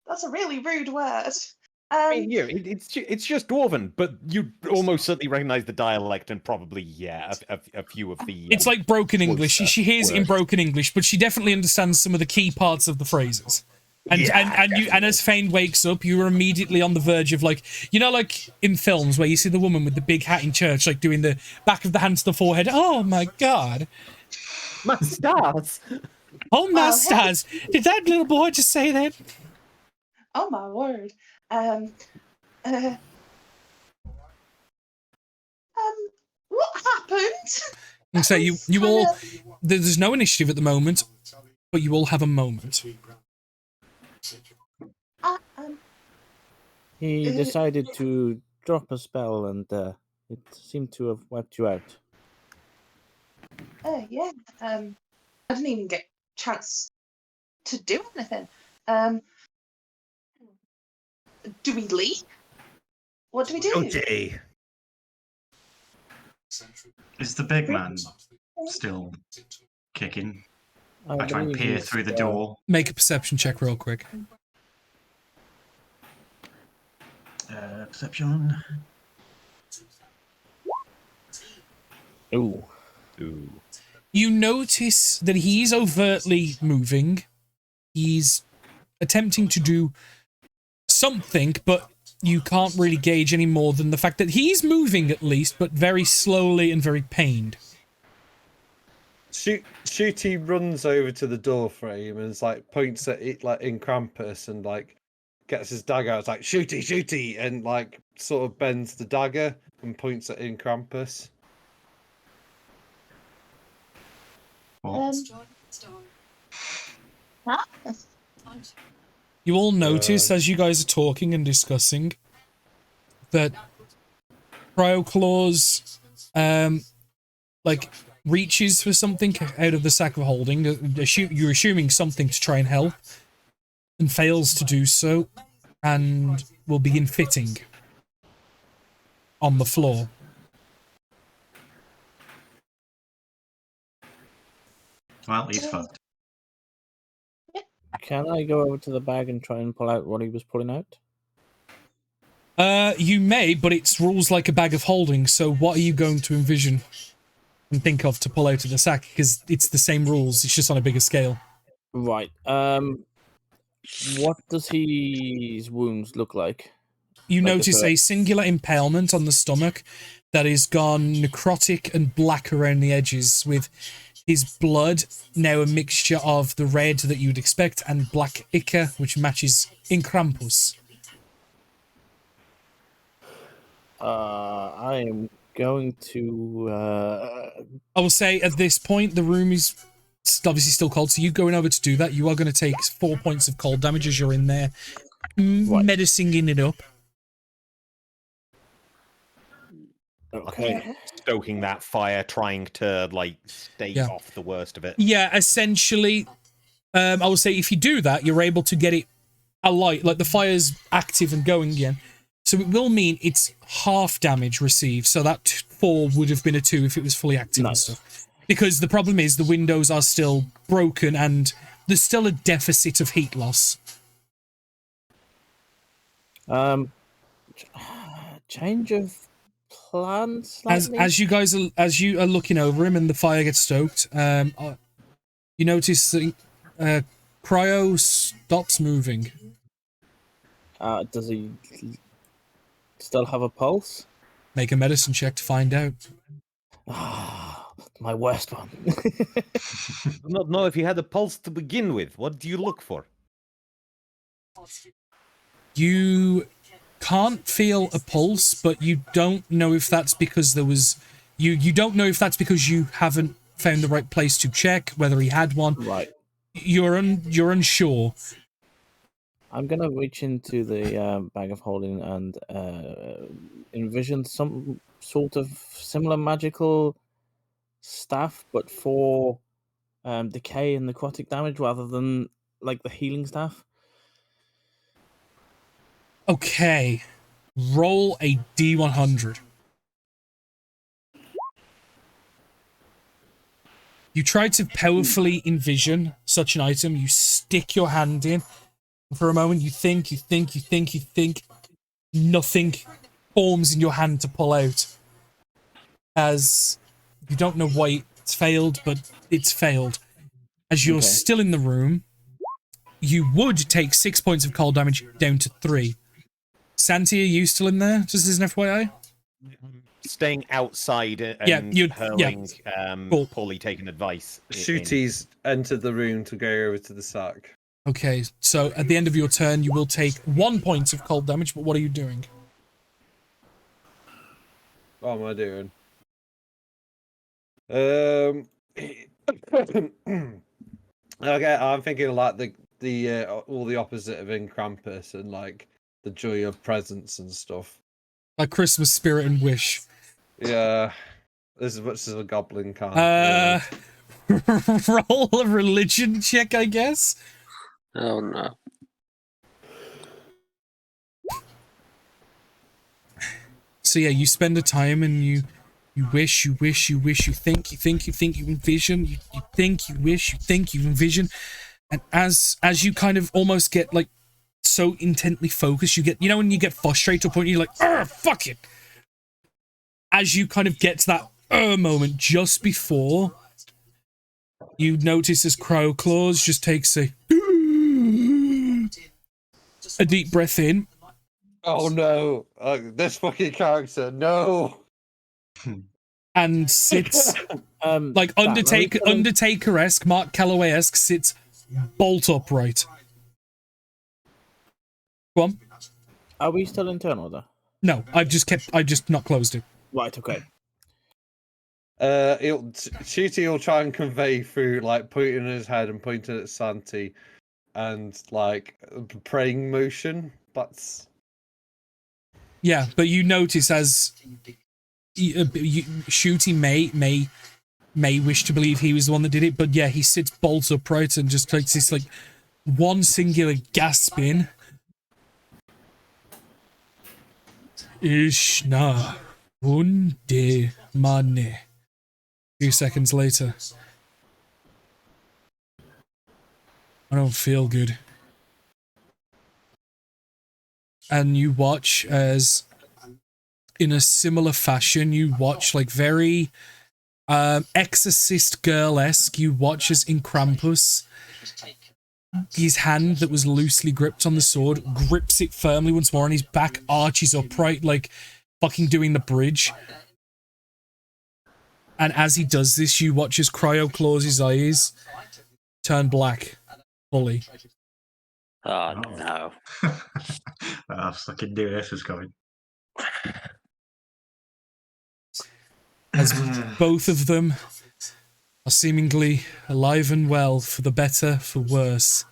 That's a really rude word. I mean, yeah, it's just Dwarven, but you almost certainly recognize the dialect and probably, yeah, a few of the... It's like broken English. She hears in broken English, but she definitely understands some of the key parts of the phrases. And and as Fane wakes up, you're immediately on the verge of, like, you know, like in films where you see the woman with the big hat in church, like doing the back of the hand to the forehead. Oh my god. My stars! Oh my stars! Did that little boy just say that? Oh my word. What happened? And so you all, there's no initiative at the moment, but you all have a moment. He decided to drop a spell, and it seemed to have wiped you out. Yeah. I didn't even get a chance to do anything. Do we leave? What do we do? Okay. Is the big man still kicking? I try and believe peer he's, through the door. Make a perception check real quick. Perception. Ooh. You notice that he's overtly moving. He's attempting to do something, but you can't really gauge any more than the fact that he's moving at least, but very slowly and very pained. Shooty runs over to the door frame and is like points at it like in Krampus and like gets his dagger out. It's like shooty, and like sort of bends the dagger and points at in Krampus. You all notice as you guys are talking and discussing that Cryo Claws, like reaches for something out of the sack of holding. You're assuming something to try and help, and fails to do so, and will begin fitting on the floor. Well, he's fucked. Can I go over to the bag and try and pull out what he was pulling out? You may, but it's rules like a bag of holding, so what are you going to envision and think of to pull out of the sack? Because it's the same rules, it's just on a bigger scale. Right. What does his wounds look like? You Like notice a singular impalement on the stomach that is gone necrotic and black around the edges, with his blood now a mixture of the red that you'd expect and black ichor, which matches Incrampus. I am going to. I will say at this point the room is obviously still cold, so you going over to do that, you are going to take 4 points of cold damage as you're in there, medicining it up. Okay. Stoking that fire, trying to like stave off the worst of it. Yeah, essentially, I will say if you do that, you're able to get it alight, like the fire's active and going again. So it will mean it's half damage received. So that 4 would have been a 2 if it was fully active and stuff. Because the problem is the windows are still broken and there's still a deficit of heat loss. Change of plan slightly. As you guys are, as you are looking over him and the fire gets stoked, you notice that Cryo stops moving. Does he still have a pulse? Make a medicine check to find out. My worst one. I do not know if he had a pulse to begin with. What do you look for? You can't feel a pulse, but you don't know if that's because there was... You don't know if that's because you haven't found the right place to check, whether he had one. Right. You're unsure. I'm gonna reach into the bag of holding and envision some sort of similar magical staff, but for decay and necrotic damage rather than like the healing staff. Okay. Roll a D100. You try to powerfully envision such an item. You stick your hand in. For a moment, you think. Nothing forms in your hand to pull out. As you don't know why it's failed, but it's failed. As you're still in the room, you would take 6 points of cold damage down to 3. Santi, are you still in there? Just as an FYI? Staying outside and hurling, poorly taken advice. Shooty's entered the room to go over to the sack. Okay, so at the end of your turn, you will take 1 point of cold damage, but what are you doing? What am I doing? Okay, I'm thinking like the all the opposite of in Krampus and like the joy of presents and stuff. Like Christmas spirit and wish. Yeah, as much as a goblin can. Roll a religion check, I guess. Oh no. So yeah, you spend a time and you wish, you think, you envision, you think, you wish, you think, you envision, and as you kind of almost get like so intently focused, you get, you know, when you get frustrated to a point, you're like, fuck it. As you kind of get to that moment, just before you notice as Cryo Claws just takes a deep breath in. Oh no! This fucking character, no! And sits like Undertaker-esque, Mark Calloway-esque, sits bolt upright. Go on. Are we still in turn order? No, I just not closed it. Right, okay. Shooty will try and convey through like pointing at his head and pointing at Santi and like praying motion. That's yeah, but you notice as Shooty may wish to believe he was the one that did it, but yeah, he sits bolt upright and just takes this like one singular gasp in. Ishna unde mane. A few seconds later. I don't feel good. And you watch as, in a similar fashion, you watch like very exorcist girl-esque, you watch as in Krampus, his hand that was loosely gripped on the sword grips it firmly once more and his back arches upright like fucking doing the bridge. And as he does this, you watch as Cryo-Claw's eyes turn black fully. Oh no. I fucking knew this was coming. As both of them are seemingly alive and well, for the better, for worse.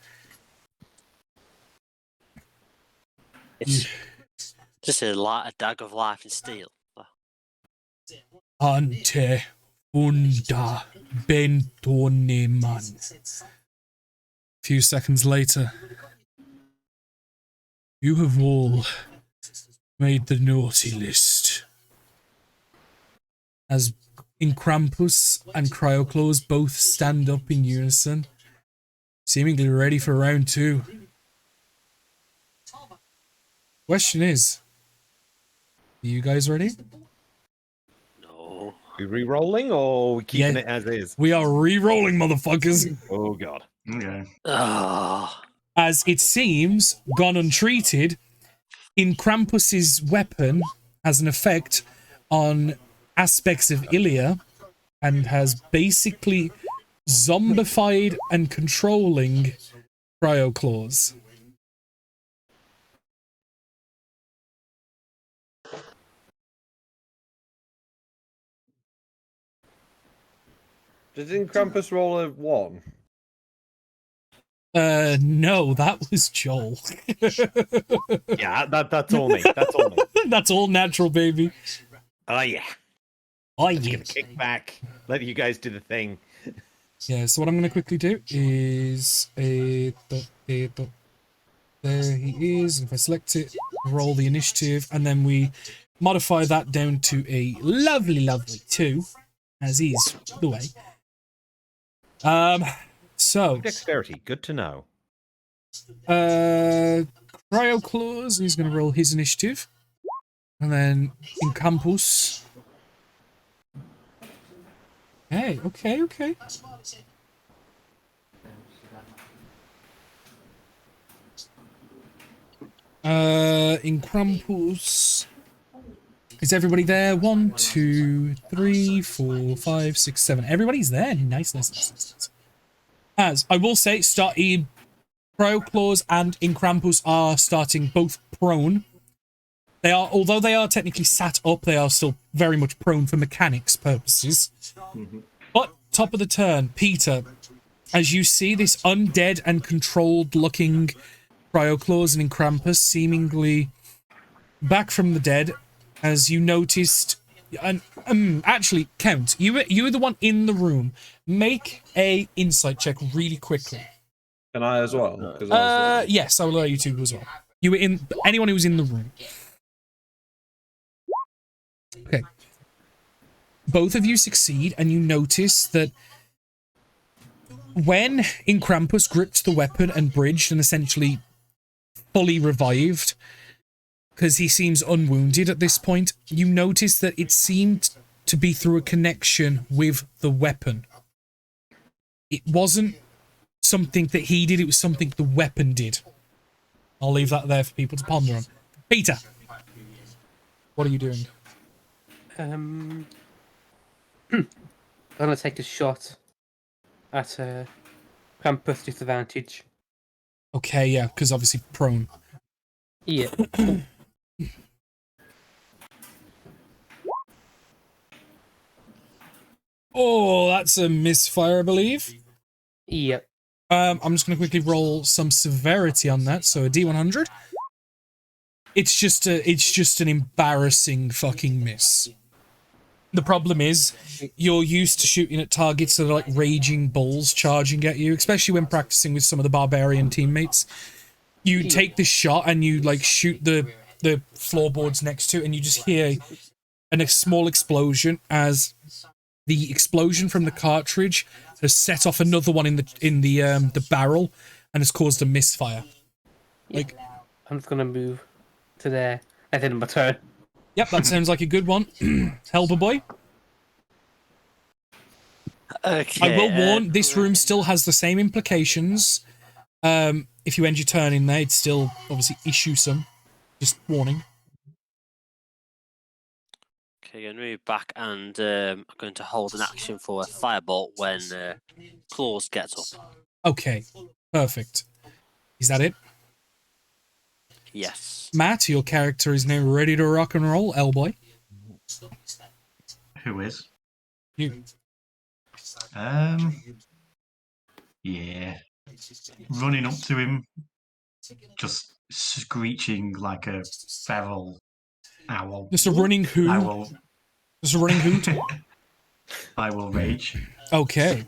It's just a dag of life and steel. Ante unda bentoneman. A few seconds later, you have all made the naughty list. As Krampus and Cryo-Claws both stand up in unison, seemingly ready for round 2. Question is, are you guys ready? No. We re-rolling or we keeping it as is? We are re-rolling, motherfuckers. Oh god. Okay. As it seems, gone untreated, in Krampus's weapon has an effect on aspects of Ilya and has basically zombified and controlling Cryo-Claws. Didn't Krampus roll a 1? No, that was Joel. Yeah, that's all me. That's all me. That's all natural, baby. Oh yeah. Oh Just yeah. gonna kick back. Let you guys do the thing. Yeah, so what I'm going to quickly do is... there he is. If I select it, roll the initiative, and then we modify that down to a lovely, lovely 2, as is the way. So... Dexterity, good to know. Cryo-Claws, he's going to roll his initiative. And then in Campus... Hey, okay. In Krampus, is everybody there? 1, 2, 3, 4, 5, 6, 7. Everybody's there. Nice. As I will say, Cryo-Claws and in Krampus are starting both prone. They are, although they are technically sat up, they are still very much prone for mechanics purposes. But top of the turn, Peter, as you see this undead and controlled-looking Cryo-Claws and in Krampus seemingly back from the dead, as you noticed, and actually, Count, you were the one in the room. Make a insight check really quickly. Can I as well? 'Cause I was Yes, I will allow you to as well. You were in, anyone who was in the room. Okay. Both of you succeed, and you notice that when in Krampus gripped the weapon and bridged and essentially fully revived, because he seems unwounded at this point, you notice that it seemed to be through a connection with the weapon. It wasn't something that he did, it was something the weapon did. I'll leave that there for people to ponder on. Peter, what are you doing? I'm gonna take a shot at Krampus disadvantage. Okay, yeah, because obviously prone. Yeah. Oh, that's a misfire, I believe. Yep. I'm just going to quickly roll some severity on that. So a D100. It's just an embarrassing fucking miss. The problem is, you're used to shooting at targets that are like raging bulls charging at you, especially when practicing with some of the barbarian teammates. You take the shot and you like shoot the floorboards next to it, and you just hear a small explosion as the explosion from the cartridge has set off another one in the barrel and has caused a misfire. Like, I'm just gonna move to there and then my turn. Yep, that sounds like a good one. Helper boy. Okay. I will warn, this room still has the same implications. If you end your turn in there, it'd still obviously issue some. Just warning. Okay, going to move back and I'm going to hold an action for a firebolt when Claws gets up. Okay, perfect. Is that it? Yes. Matt, your character is now ready to rock and roll. L-boy. Who is? You. Yeah. Running up to him, just screeching like a feral owl. Just a running hoot. I will. Just a running hoot. I will rage. Okay.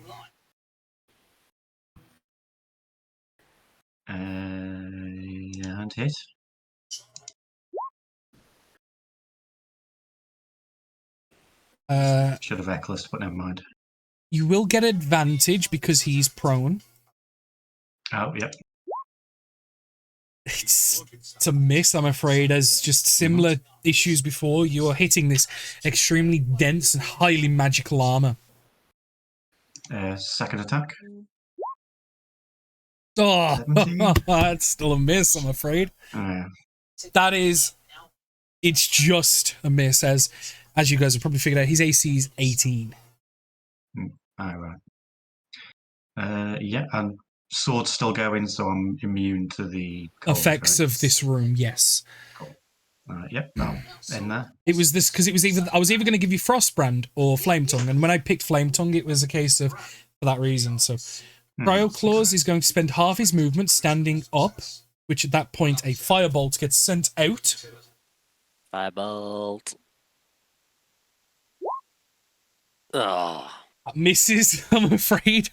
And hit. Should have Eclipsed, but never mind. You will get advantage because he's prone. Oh, yep. It's a miss, I'm afraid, as just similar issues before. You are hitting this extremely dense and highly magical armor. Second attack. Oh, that's still a miss, I'm afraid. That is, it's just a miss, as you guys have probably figured out, his AC is 18. Right. Yeah, and sword's still going, so I'm immune to the cold, Effects right? of this room, yes. Cool. Yep, that'll end there. It was this because I was either going to give you Frostbrand or Flame Tongue, and when I picked Flame Tongue, it was a case of for that reason. So, Cryo Claws is going to spend half his movement standing up, which at that point a firebolt gets sent out. Firebolt. Oh. Misses, I'm afraid.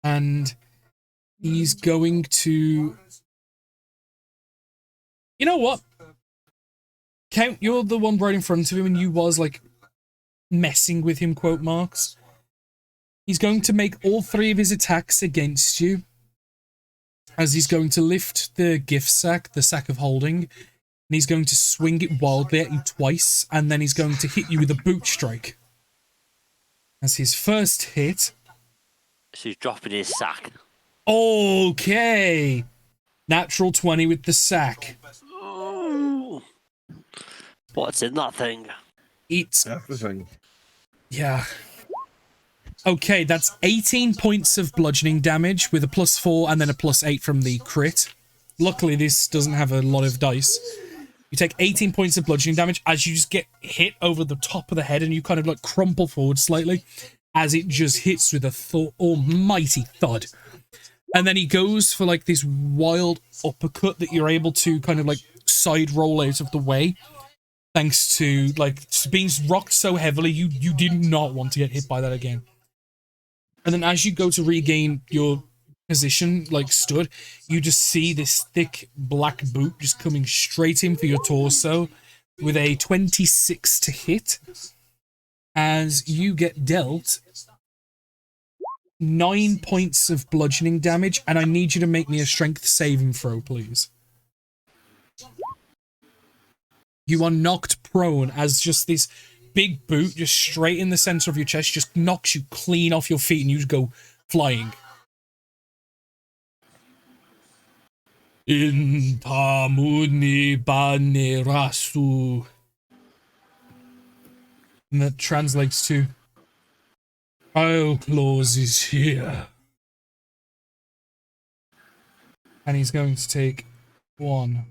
And he's going to... You know what? Count, you're the one right in front of him, and you was, like, messing with him, quote marks. He's going to make all three of his attacks against you, as he's going to lift the gift sack, the sack of holding, and he's going to swing it wildly at you twice, and then he's going to hit you with a boot strike. As his first hit... So he's dropping his sack. Okay! Natural 20 with the sack. Ooh. What's in that thing? It's... everything. Yeah. Okay, that's 18 points of bludgeoning damage with a +4 and then a +8 from the crit. Luckily, this doesn't have a lot of dice. You take 18 points of bludgeoning damage as you just get hit over the top of the head and you kind of like crumple forward slightly as it just hits with a almighty thud. And then he goes for like this wild uppercut that you're able to kind of like side roll out of the way. Thanks to like being rocked so heavily, you did not want to get hit by that again. And then as you go to regain your position, like stood, you just see this thick black boot just coming straight in for your torso with a 26 to hit. As you get dealt 9 points of bludgeoning damage, and I need you to make me a strength saving throw, please. You are knocked prone as just this big boot just straight in the center of your chest just knocks you clean off your feet and you just go flying. Intamuni bane rasu. And that translates to Cryo Claws is here. And he's going to take 1,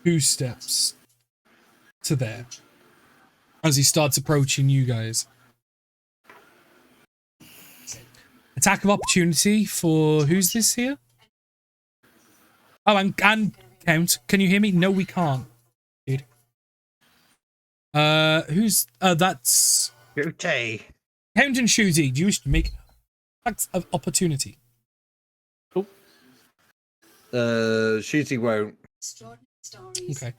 2 steps to there as he starts approaching you guys. Attack of opportunity for who's this here? Oh, and Count, can you hear me? No, we can't, dude. Who's that's Shooty. Hound and Shooty. Do you wish to make attacks of opportunity? Shooty won't. Okay.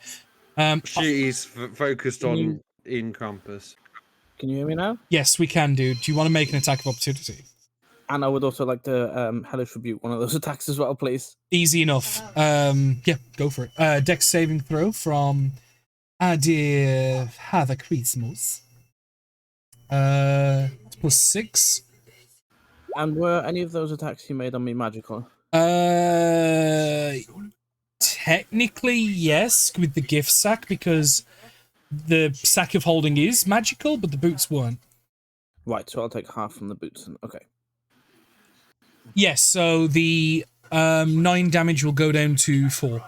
Shooty's focused on in Krampus. Can you hear me now? Yes, we can do. Do you want to make an attack of opportunity? And I would also like to hellish rebuke one of those attacks as well, please. Easy enough. Yeah, go for it. Dex saving throw from Adir Hava Christmas. +6. And were any of those attacks you made on me magical? Technically, yes, with the gift sack, because the sack of holding is magical, but the boots weren't. Right, so I'll take half from the boots. And okay. Yes, so the 9 damage will go down to 4.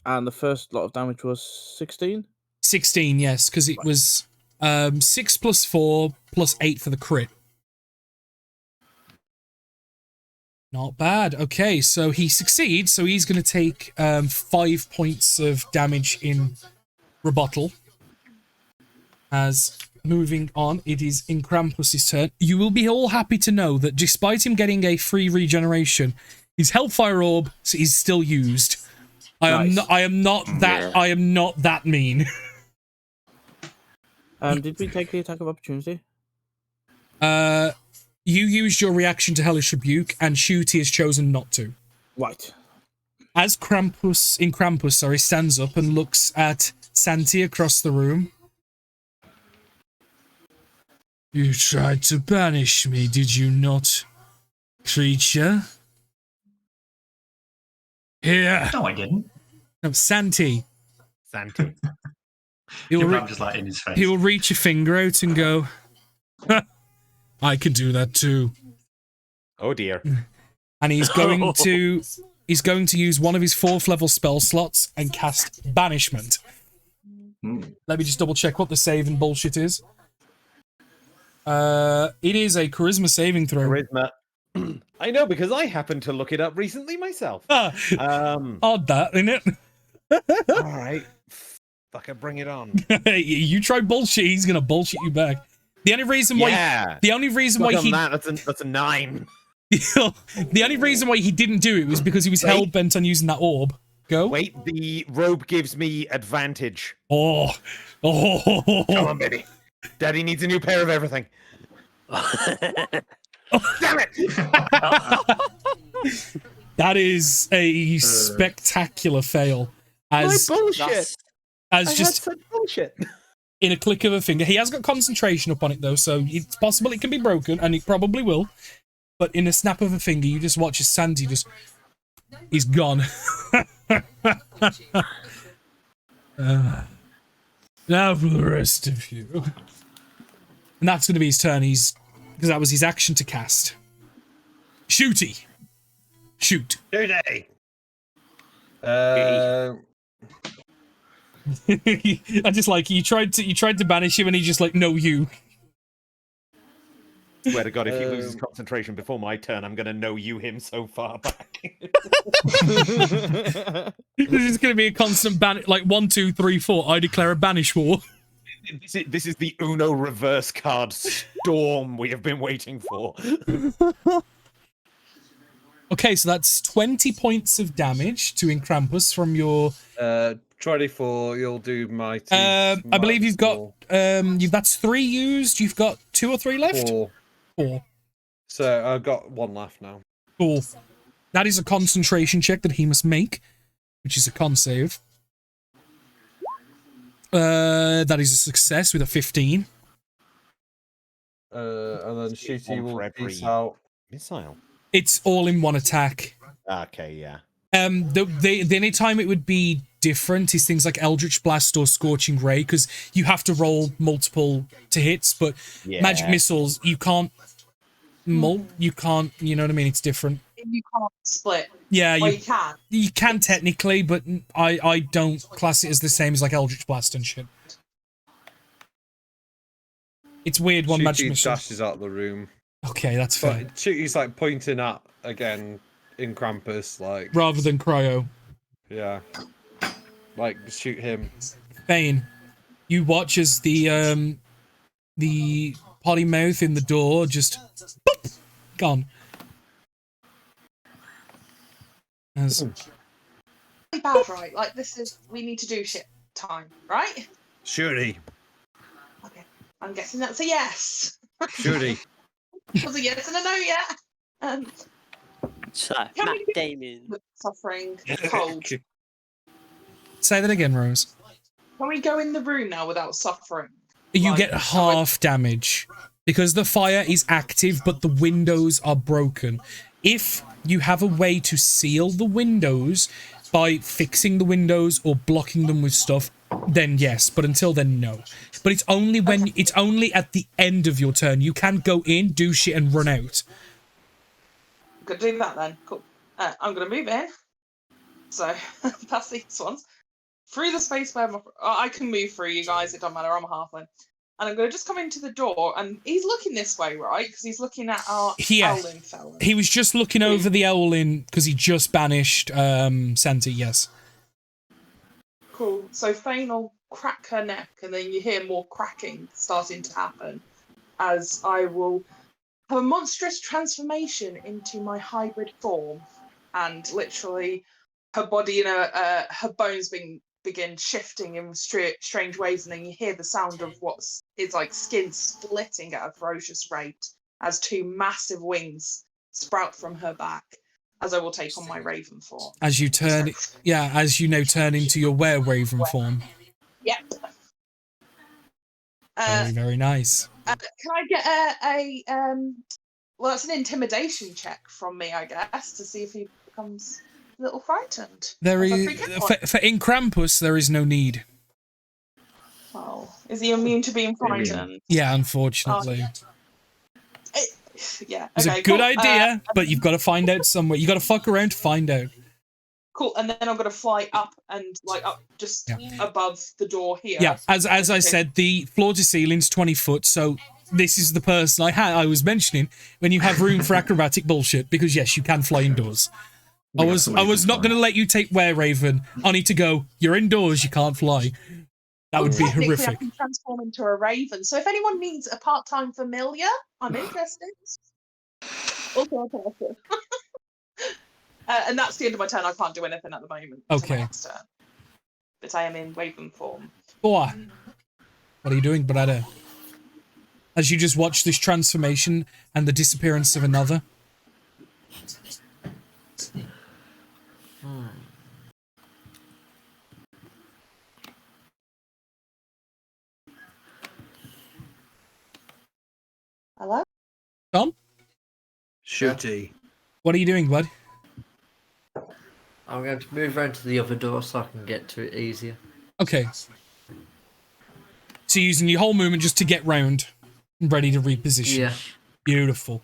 And the first lot of damage was 16? 16, yes, because it was 6 plus 4 plus 8 for the crit. Not bad. Okay, so he succeeds, so he's going to take 5 points of damage in rebuttal. As moving on, it is in Krampus's turn. You will be all happy to know that despite him getting a free regeneration, his Hellfire Orb is still used. I am not that mean. Did we take the attack of opportunity? You used your reaction to Hellish Rebuke, and Shooty has chosen not to. Right. As Krampus stands up and looks at Santi across the room. You tried to banish me, did you not, creature? Here. No, I didn't. No, Santi. Santi. I'm just like in his face. He will reach a finger out and go, I can do that too. Oh dear. And he's going to use one of his 4th level spell slots and cast Banishment. Let me just double check what the save and bullshit is. It is a charisma saving throw. Charisma. I know, because I happened to look it up recently myself. Odd that, isn't it? All right. Fucking bring it on. You try bullshit, he's gonna bullshit you back. The only reason why that's a 9. The only reason why he didn't do it was because he was hell bent on using that orb. Go. Wait, the robe gives me advantage. Oh. Come on, baby. Daddy needs a new pair of everything. Damn it! That is a spectacular fail. As my bullshit. As I just had such bullshit. In a click of a finger. He has got concentration up on it though, so it's possible it can be broken, and it probably will. But in a snap of a finger, you just watch as Sandy he's gone. Now for the rest of you. And that's going to be his turn. Because that was his action to cast. Shooty. Shoot. Shooty. I just like you tried to banish him, and he's just like, no, you. Swear to God, if he loses concentration before my turn, I'm gonna know you him so far back. This is gonna be a constant ban, like 1, 2, 3, 4. I declare a banish war. This is the Uno reverse card storm we have been waiting for. Okay, so that's 20 points of damage to Krampus from your. Try 4. You'll do my. I believe you've got. That's 3 used. You've got 2 or 3 left. 4. So I've got 1 left now. Cool. That is a concentration check that he must make, which is a con save. That is a success with a 15. And then Shooty will piece out missile. It's all in one attack. Okay, yeah. The only time it would be different is things like Eldritch Blast or Scorching Ray, because you have to roll multiple to hits, but magic missiles you can't you can't, you know what I mean? It's different. You can't split. Yeah, you can. You can technically, but I don't class it as the same as like Eldritch Blast and shit. It's weird when magic missiles dashes out the room. Okay, that's fair. But Shooty's like pointing at again in Krampus, like rather than cryo. Yeah. Like shoot him. Bane. You watch as the potty mouth in the door just boop, gone. As Bad, right? Like this is we need to do shit time, right? Shooty. Okay, I'm guessing that's a yes. Shooty. Was a yes and a no yet. So, Can Matt we do Damon. with suffering cold? say that again, Rose. Can we go in the room now without suffering? You Like, get half damage because the fire is active, but the windows are broken. If you have a way to seal the windows by fixing the windows or blocking them with stuff, then yes. But until then, no. But it's only when it's only at the end of your turn. You can go in, do shit, and run out. Could do that then. Cool. I'm gonna move in. So past these ones. Through the space where I can move through, you guys. It don't matter. I'm a halfling, and I'm gonna just come into the door. And he's looking this way, right? Because he's looking at our Owlin fella. He was just looking over the Owlin because he just banished Santi. Yes. Cool. So Fane will crack her neck, and then you hear more cracking starting to happen as I will have a monstrous transformation into my hybrid form, and literally her body and her bones begin shifting in strange ways, and then you hear the sound of is like skin splitting at a ferocious rate as two massive wings sprout from her back, as I will take on my raven form. As you turn, as you now turn into your were-raven form. Yep. Very, very nice. Can I get a well, that's an intimidation check from me, I guess, to see if he becomes a little frightened. There is for in Krampus, there is no need. Oh, is he immune to being frightened? Yeah, unfortunately. Yeah, It's okay, a good cool. idea, but you've got to find out somewhere. You got to fuck around to find out. Cool, and then I'm gonna fly up and up just above the door here. Yeah, as I said, the floor to ceiling's 20 foot, so this is the person I was mentioning when you have room for acrobatic bullshit, because yes, you can fly indoors. I was not going to let you take were-raven, only to go, you're indoors, you can't fly. That would be Technically, horrific. I can transform into a raven. So if anyone needs a part-time familiar, I'm interested. Also, and that's the end of my turn. I can't do anything at the moment. Okay. Next turn. But I am in raven form. Boa, what are you doing, brother? As you just watch this transformation and the disappearance of another. Hello? Tom? Shooty. What are you doing, bud? I'm going to move around to the other door so I can get to it easier. Okay. So you're using your whole movement just to get round, ready to reposition. Yeah. Beautiful.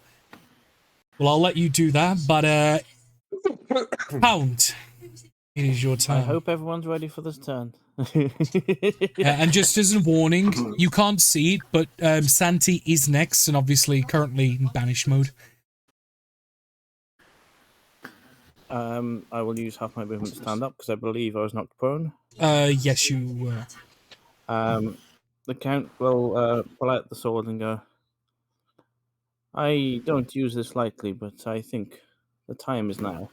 Well, I'll let you do that, but Pound, it is your turn. I hope everyone's ready for this turn. And just as a warning, you can't see it, but Santi is next, and obviously currently in banish mode. I will use half my movement to stand up because I believe I was knocked prone. Yes, you were. The Count will pull out the sword and go, I don't use this lightly, but I think the time is now.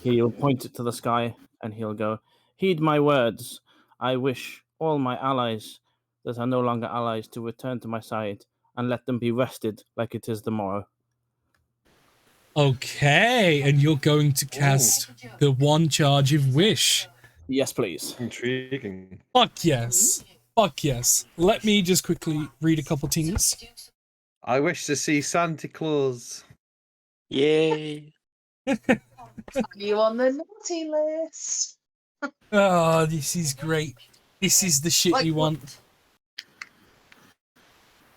He'll point it to the sky and he'll go, heed my words. I wish all my allies that are no longer allies to return to my side and let them be rested like it is the morrow. Okay, and you're going to cast the one charge of Wish. Yes, please. Intriguing. Fuck yes. Fuck yes. Let me just quickly read a couple things. I wish to see Santa Claus. Yay. Are you on the naughty list? Oh, this is great. This is the shit you want.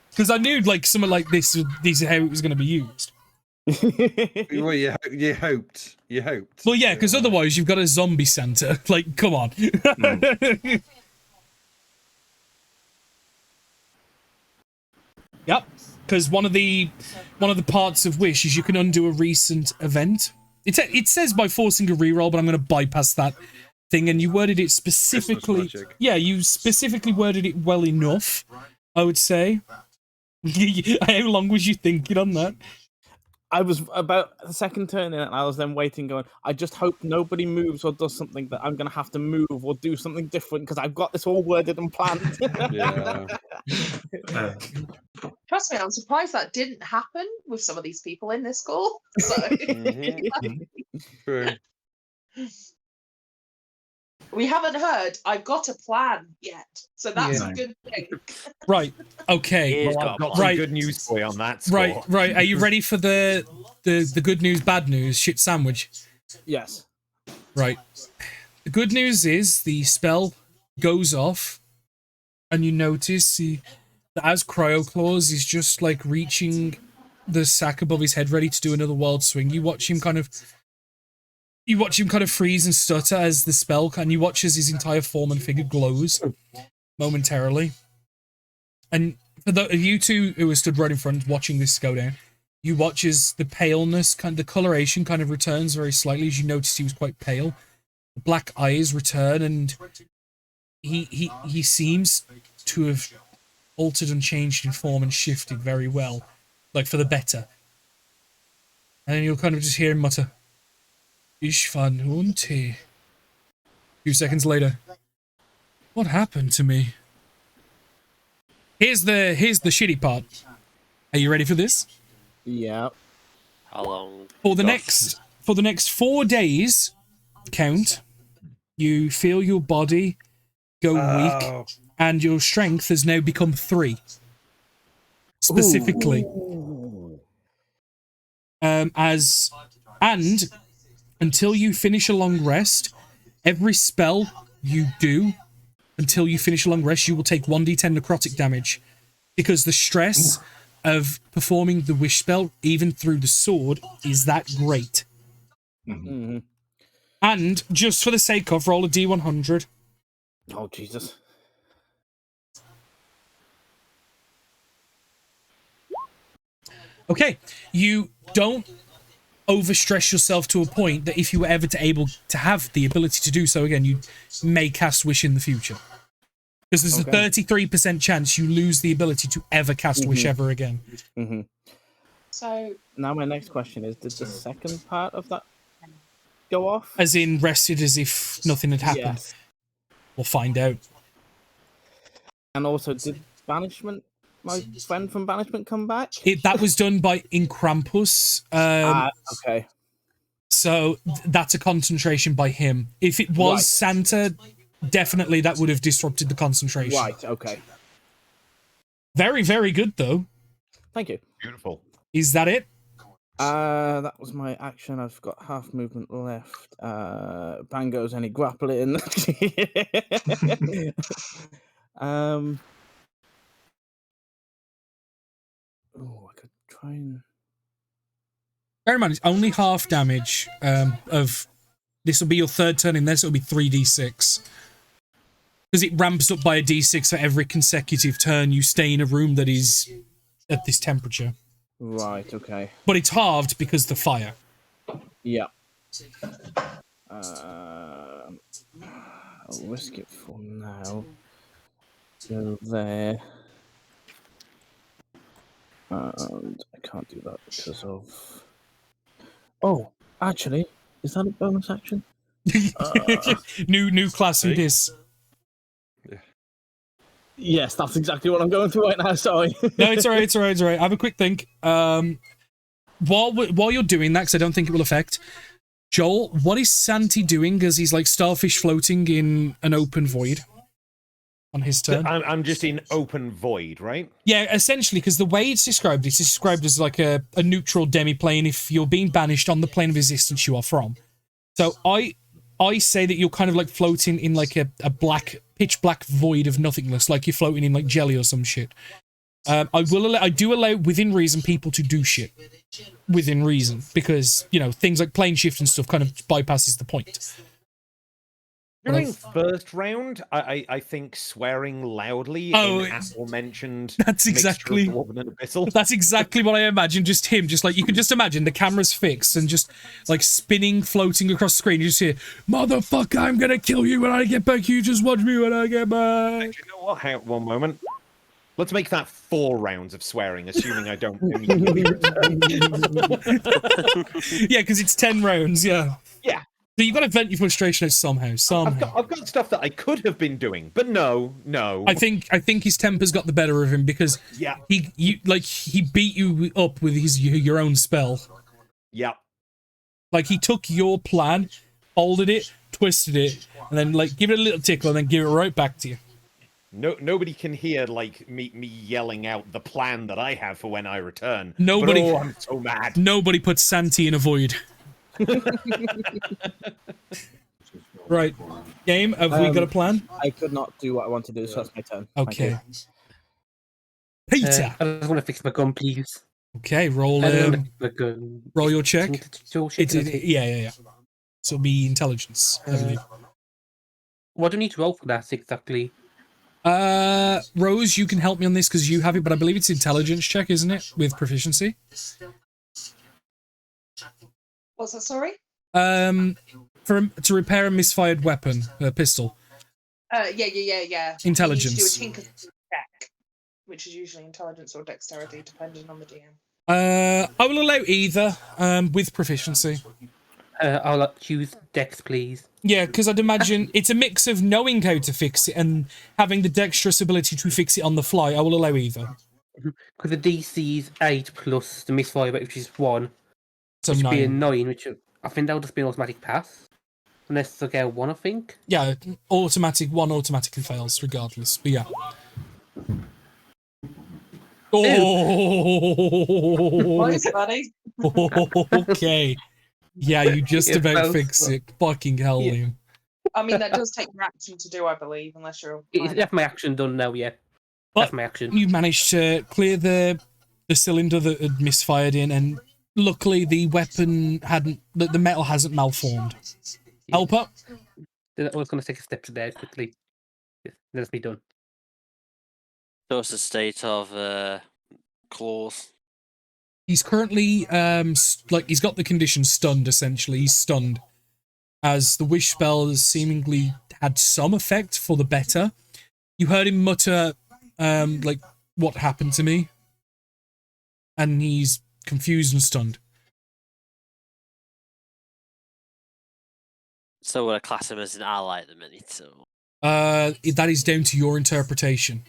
Because I knew, like, something like this is how it was going to be used. Well, you hoped. You hoped. Well, yeah, because otherwise you've got a zombie Santa. Like, come on. Yep, because one of the parts of Wish is you can undo a recent event. It says by forcing a reroll, but I'm going to bypass that thing, and you worded it specifically. magic. Yeah, you specifically worded it well enough, I would say. How long was you thinking on that? I was about the second turn in, and I was then waiting, going, I just hope nobody moves or does something that I'm going to have to move or do something different because I've got this all worded and planned. Yeah. Trust me, I'm surprised that didn't happen with some of these people in this school. So True. we haven't heard I've got a plan yet. So that's a good thing. Right. Okay. He's Well, got I've a got plan. some good news for you on that score. Right. Right. Are you ready for the good news, bad news, shit sandwich? Yes. Right. The good news is the spell goes off, and you notice that as Cryo Claws is just like reaching the sack above his head, ready to do another wild swing. You watch him kind of freeze and stutter as the spell, and you watch as his entire form and figure glows momentarily. And for you two who are stood right in front watching this go down, you watch as the paleness, the coloration kind of returns very slightly, as you noticed he was quite pale. The black eyes return, and he seems to have altered and changed in form and shifted very well, like for the better. And then you'll kind of just hear him mutter, Ishvan Unti. A few seconds later, what happened to me? Here's the shitty part. Are you ready for this? Yeah. How long? For the next 4 days, count, you feel your body go weak, and your strength has now become 3. Specifically. And until you finish a long rest, every spell you do until you finish a long rest, you will take 1d10 necrotic damage, because the stress of performing the wish spell, even through the sword, is that great. Mm-hmm. And just for the sake of, roll a d100. Oh, Jesus. Okay, you don't overstress yourself to a point that if you were ever able to have the ability to do so again, you may cast Wish in the future. Because there's a 33% chance you lose the ability to ever cast Wish ever again. Mm-hmm. So now my next question is, did the second part of that go off? As in rested as if nothing had happened? Yes. We'll find out. And also, did Banishment, my friend from Banishment, come back? That was done by Inkrampus. Okay. So that's a concentration by him. If it was Santa, definitely that would have disrupted the concentration. Right, okay. Very, very good, though. Thank you. Beautiful. Is that it? That was my action. I've got half movement left. Bango's any grappling. Oh, I could try and... Bear in mind, it's only half damage of... This will be your third turn in this, it'll be 3d6. Because it ramps up by a d6 for every consecutive turn you stay in a room that is at this temperature. Right, okay. But it's halved because the fire. Yeah. I'll risk it for now. Go there. And I can't do that because of... Oh, actually, is that a bonus action? New class in this. Yes, that's exactly what I'm going through right now, sorry. No, it's alright, it's alright, it's alright. Have a quick think. While you're doing that, because I don't think it will affect, Joel, what is Santi doing as he's like starfish floating in an open void on his turn? I'm just in open void, right? Yeah, essentially, because the way it's described as like a neutral demi-plane if you're being banished on the plane of existence you are from. So I say that you're kind of like floating in like a pitch black void of nothingness, like you're floating in like jelly or some shit. I do allow within reason people to do shit within reason, because, you know, things like plane shift and stuff kind of bypasses the point. During first round, I think swearing loudly Oh, in aforementioned that's exactly mixture of Dwarven and Abyssal. that's exactly what I imagine. Just him, just like you can just imagine the camera's fixed and just like spinning, floating across the screen. You just hear, "Motherfucker, I'm gonna kill you when I get back. You just watch me when I get back." You know what? Hang on one moment. Let's make that 4 rounds of swearing, assuming I don't. Yeah, because it's 10 rounds. Yeah. Yeah. So you've got to vent your frustration out somehow. I've got stuff that I could have been doing, but no. I think his temper's got the better of him because he beat you up with your own spell. Yeah. Like he took your plan, folded it, twisted it, and then like give it a little tickle and then give it right back to you. Nobody can hear like me yelling out the plan that I have for when I return. Nobody. But, I'm so mad. Nobody puts Santi in a void. Right. Game, have we got a plan? I could not do what I want to do, so that's my turn. Okay. Peter! I just want to fix my gun, please. Okay, roll roll your check. Yeah. So it'll be intelligence, I believe. What do I need to roll for that exactly? Rose, you can help me on this because you have it, but I believe it's intelligence check, isn't it? With proficiency. What's that, sorry? To repair a misfired weapon, a pistol. Yeah. Intelligence. You need to do a tinker's check, which is usually intelligence or dexterity, depending on the DM. I will allow either, with proficiency. I'll choose Dex, please. Yeah, because I'd imagine it's a mix of knowing how to fix it and having the dexterous ability to fix it on the fly. I will allow either. Because the DC is 8 plus the misfire, which is 1. So which would be a 9. 9, which I think that'll just be an automatic pass. Unless I get a 1, I think. Yeah, one automatically fails, regardless. But yeah. Oh! What is funny? Okay. Yeah, you just about fix it. Fucking hell, Liam. I mean, that does take your action to do, I believe, unless you're... That's my action done now, yeah. But that's my action. You managed to clear the cylinder that had misfired in, and luckily the weapon the metal hasn't malformed. Help up? I was going to take a step to there quickly. Let's be done. So what's the state of claws? He's currently he's got the condition stunned. Essentially, he's stunned as the wish spell has seemingly had some effect for the better. You heard him mutter, "What happened to me?" And he's confused and stunned. So we'll class him as an ally at the minute. So that is down to your interpretation.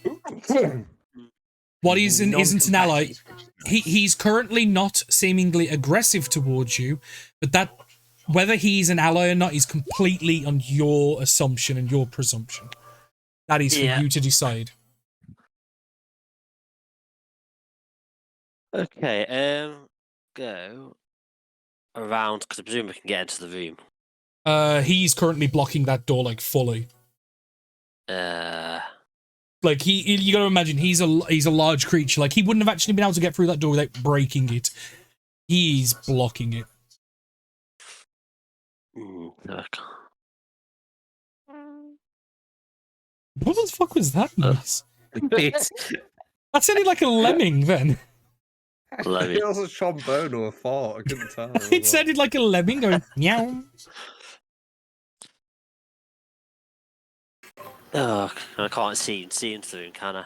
What isn't an ally. He's currently not seemingly aggressive towards you, but that whether he's an ally or not is completely on your assumption and your presumption. That is for you to decide. Okay, go around because I presume we can get into the room. He's currently blocking that door like fully. Like you gotta imagine he's a large creature. Like he wouldn't have actually been able to get through that door without breaking it. He's blocking it. What the fuck was that noise? That sounded like a lemming then. It was a trombone or a fart. I couldn't tell. It sounded like a lemming going meow. Oh, I can't see into him, can I?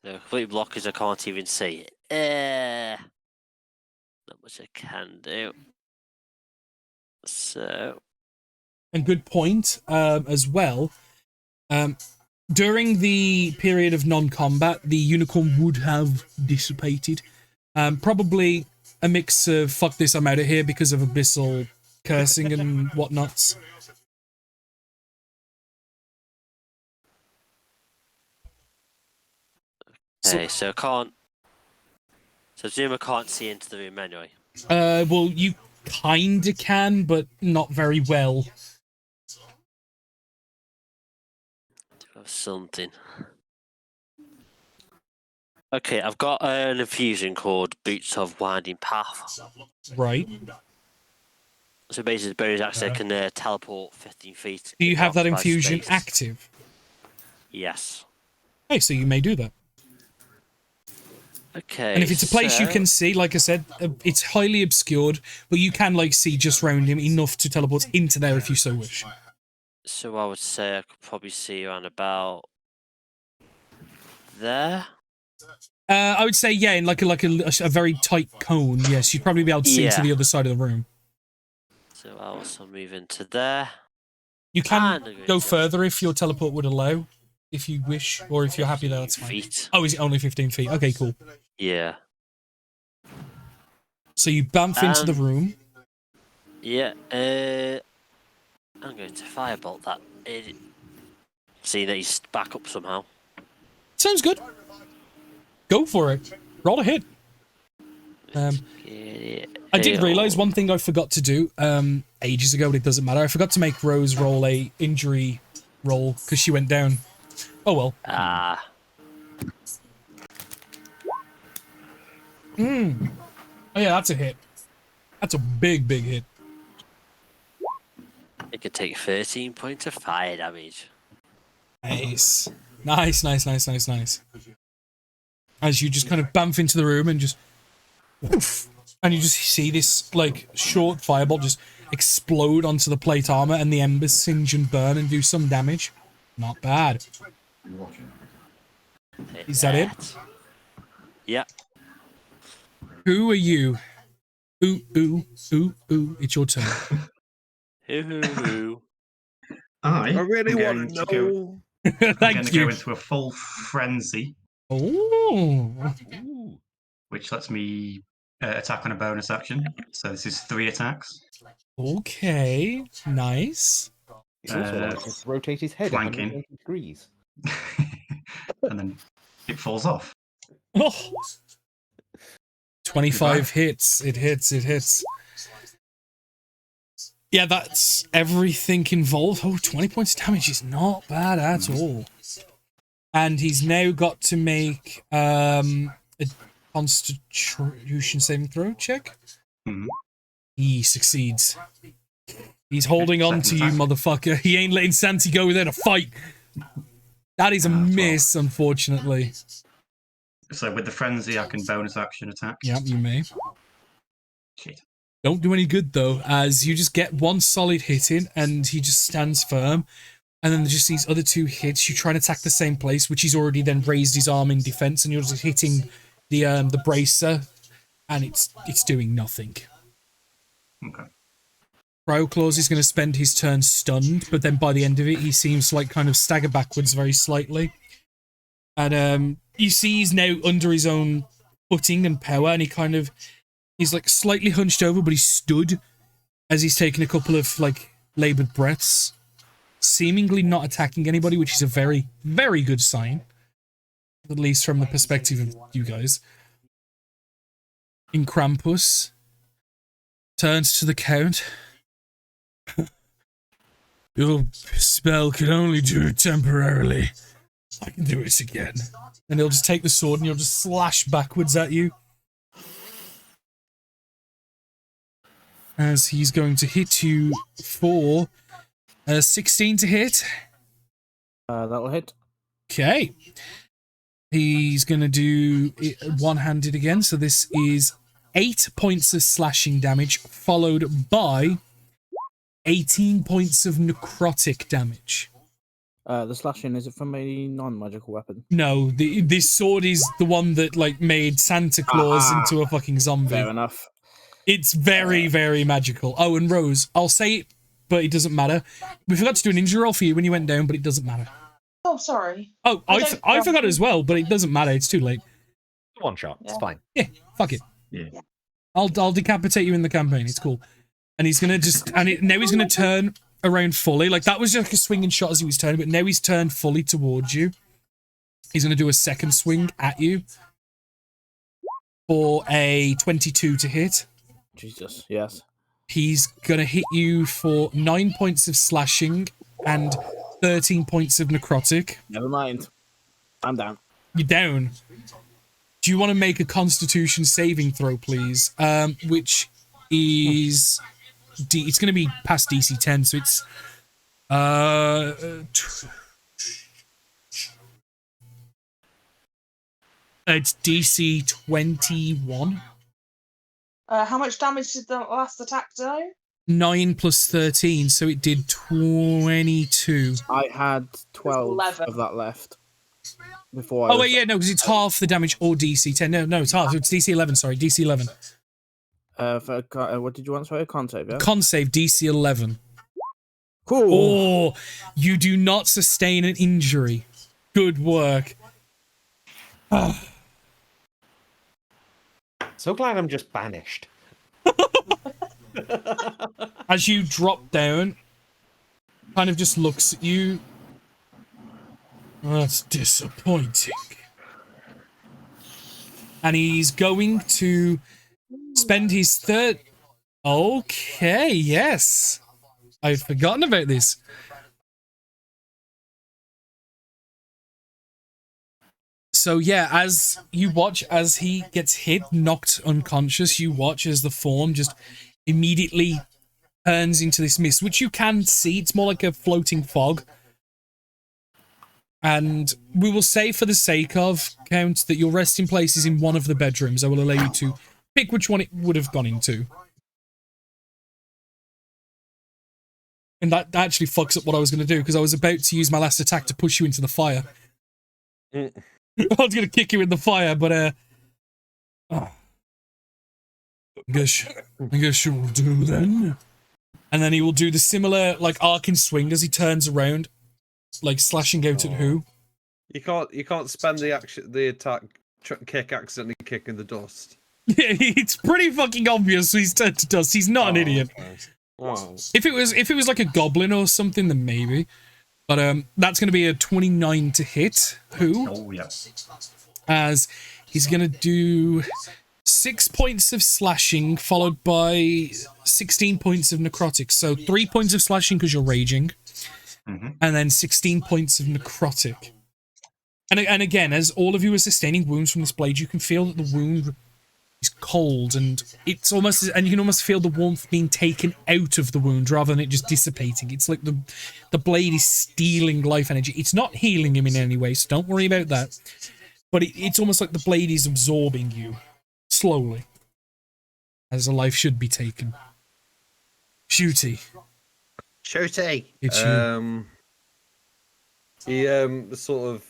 No, complete blockers, I can't even see it. Not much I can do. So. And good point as well. During the period of non-combat, the unicorn would have dissipated. Probably a mix of fuck this, I'm out of here because of abyssal cursing and whatnots. Okay, so I can't. So Zuma can't see into the room anyway. Well, you kinda can, but not very well. Have something. Okay, I've got an infusion called Boots of Winding Path. Right. So basically, bonus action can teleport 15 feet. Do you have that occupied infusion space. active? Yes. Hey, so you may do that. Okay. And if it's a place you can see, like I said, it's highly obscured, but you can like see just round him enough to teleport into there if you so wish. So I would say I could probably see around about there. I would say yeah, in like a very tight cone. Yes, you'd probably be able to see to the other side of the room. So I'll also move into there. You can go further if your teleport would allow, if you wish, or if you're happy there, that's fine. Feet. Oh, is it only 15 feet? Okay, cool. Yeah. So you bamf into the room. Yeah. I'm going to firebolt that. See that he's back up somehow. Sounds good. Go for it. Roll a hit. I did realise one thing I forgot to do ages ago, but it doesn't matter. I forgot to make Rose roll a injury roll because she went down. Oh well. Ah. Oh yeah, that's a hit. That's a big hit. It could take 13 points of fire damage. Nice. Nice. As you just kind of bamf into the room and just... Woof, and you just see this, like, short firebolt just explode onto the plate armor and the embers singe and burn and do some damage. Not bad. Is that it? Yeah. Who are you? Ooh. It's your turn. I really am want to going know. I'm going Thank to you. go into a full frenzy. Oh. Which lets me attack on a bonus action. So this is 3 attacks. Okay. Nice. It's also like just rotate his head flanking. 180 degrees. And then it falls off. Oh. 25 hits. It hits. Yeah, that's everything involved. Oh, 20 points of damage is not bad at all. And he's now got to make a Constitution saving throw check. He succeeds. He's holding on to you, motherfucker. He ain't letting Santi go without a fight. That is a miss, unfortunately. So with the frenzy, I can bonus action attack. Yep, you may. Shit. Don't do any good, though, as you just get one solid hit in, and he just stands firm. And then just these other 2 hits, you try and attack the same place, which he's already then raised his arm in defense, and you're just hitting the bracer, and it's doing nothing. Okay. Cryoclaws is going to spend his turn stunned, but then by the end of it, he seems to like kind of stagger backwards very slightly. And you see he's now under his own footing and power, and he's like slightly hunched over, but he's stood as he's taking a couple of like labored breaths, seemingly not attacking anybody, which is a very, very good sign, at least from the perspective of you guys. In Krampus turns to the Count. Your spell can only do it temporarily. I can do it again. And he'll just take the sword and he'll just slash backwards at you. As he's going to hit you for 16 to hit. That'll hit. Okay. He's going to do it one-handed again. So this is 8 points of slashing damage, followed by 18 points of necrotic damage. The slashing, is it from a non-magical weapon? No, this sword is the one that like made Santa Claus into a fucking zombie. Fair enough. It's very, very magical. Oh, and Rose, I'll say it, but it doesn't matter. We forgot to do an injury roll for you when you went down, but it doesn't matter. Oh, sorry. Oh, I forgot as well, but it doesn't matter. It's too late. One shot. It's fine. Yeah, fuck it. Yeah. I'll decapitate you in the campaign. It's cool. And he's gonna now he's gonna turn around fully. Like that was just like a swinging shot as he was turning, but now he's turned fully towards you. He's gonna do a second swing at you for a 22 to hit. Jesus, yes. He's gonna hit you for 9 points of slashing and 13 points of necrotic. Never mind. I'm down. You're down. Do you want to make a Constitution saving throw, please? Which is it's going to be past DC 10, so it's it's DC 21. How much damage did the last attack do? 9 plus 13, so it did 22. I had 12 of that left. Before. Oh wait, yeah, no, because it's half the damage or DC 10. No, it's half. It's DC 11. Sorry, DC 11. What did you want? Sorry, con save. Yeah. Con save DC 11. Cool. Oh, you do not sustain an injury. Good work. So glad I'm just banished. As you drop down, kind of just looks at you. That's disappointing. And he's going to spend his third... Okay, yes. I've forgotten about this. So yeah, as you watch as he gets hit, knocked unconscious, you watch as the form just immediately turns into this mist, which you can see. It's more like a floating fog. And we will say, for the sake of count, that your resting place is in one of the bedrooms. I will allow you to pick which one it would have gone into. And that actually fucks up what I was going to do, because I was about to use my last attack to push you into the fire. I was going to kick you in the fire, but I guess you will do then. And then he will do the similar, like, arcing swing as he turns around, like slashing out at who? You can't spend the attack kick accidentally kicking the dust. Yeah, it's pretty fucking obvious he's turned to dust. He's not an idiot. Okay. Wow. If it was like a goblin or something, then maybe. But that's going to be a 29 to hit. Who? Oh yeah. As he's going to do 6 points of slashing, followed by 16 points of necrotic. So 3 points of slashing because you're raging, and then 16 points of necrotic. And again, as all of you are sustaining wounds from this blade, you can feel that the wound is cold, and it's almost, and you can almost feel the warmth being taken out of the wound rather than it just dissipating. It's like the blade is stealing life energy. It's not healing him in any way, so don't worry about that. But it's almost like the blade is absorbing you slowly, as a life should be taken. Shooty. It's you. He sort of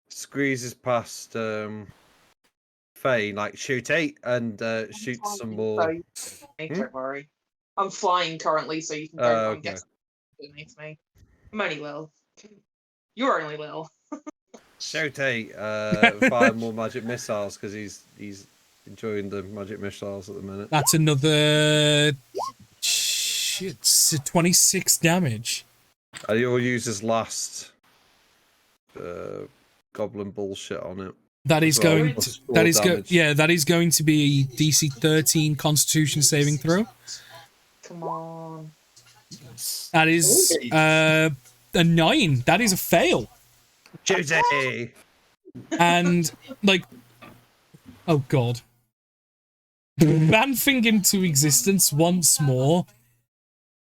squeezes past Faye, like Shooty, and shoots some more. Don't worry. I'm flying currently, so you can go and get underneath me. I'm only little. You're only little. Shooty, fire more magic missiles because he's enjoying the magic missiles at the minute. That's another 26 damage. And he'll use his last goblin bullshit on it. That is going to, that is going to be a DC 13 Constitution saving throw. Come on. That is a 9. That is a fail. Shooty. And like, oh god, banfing into existence once more.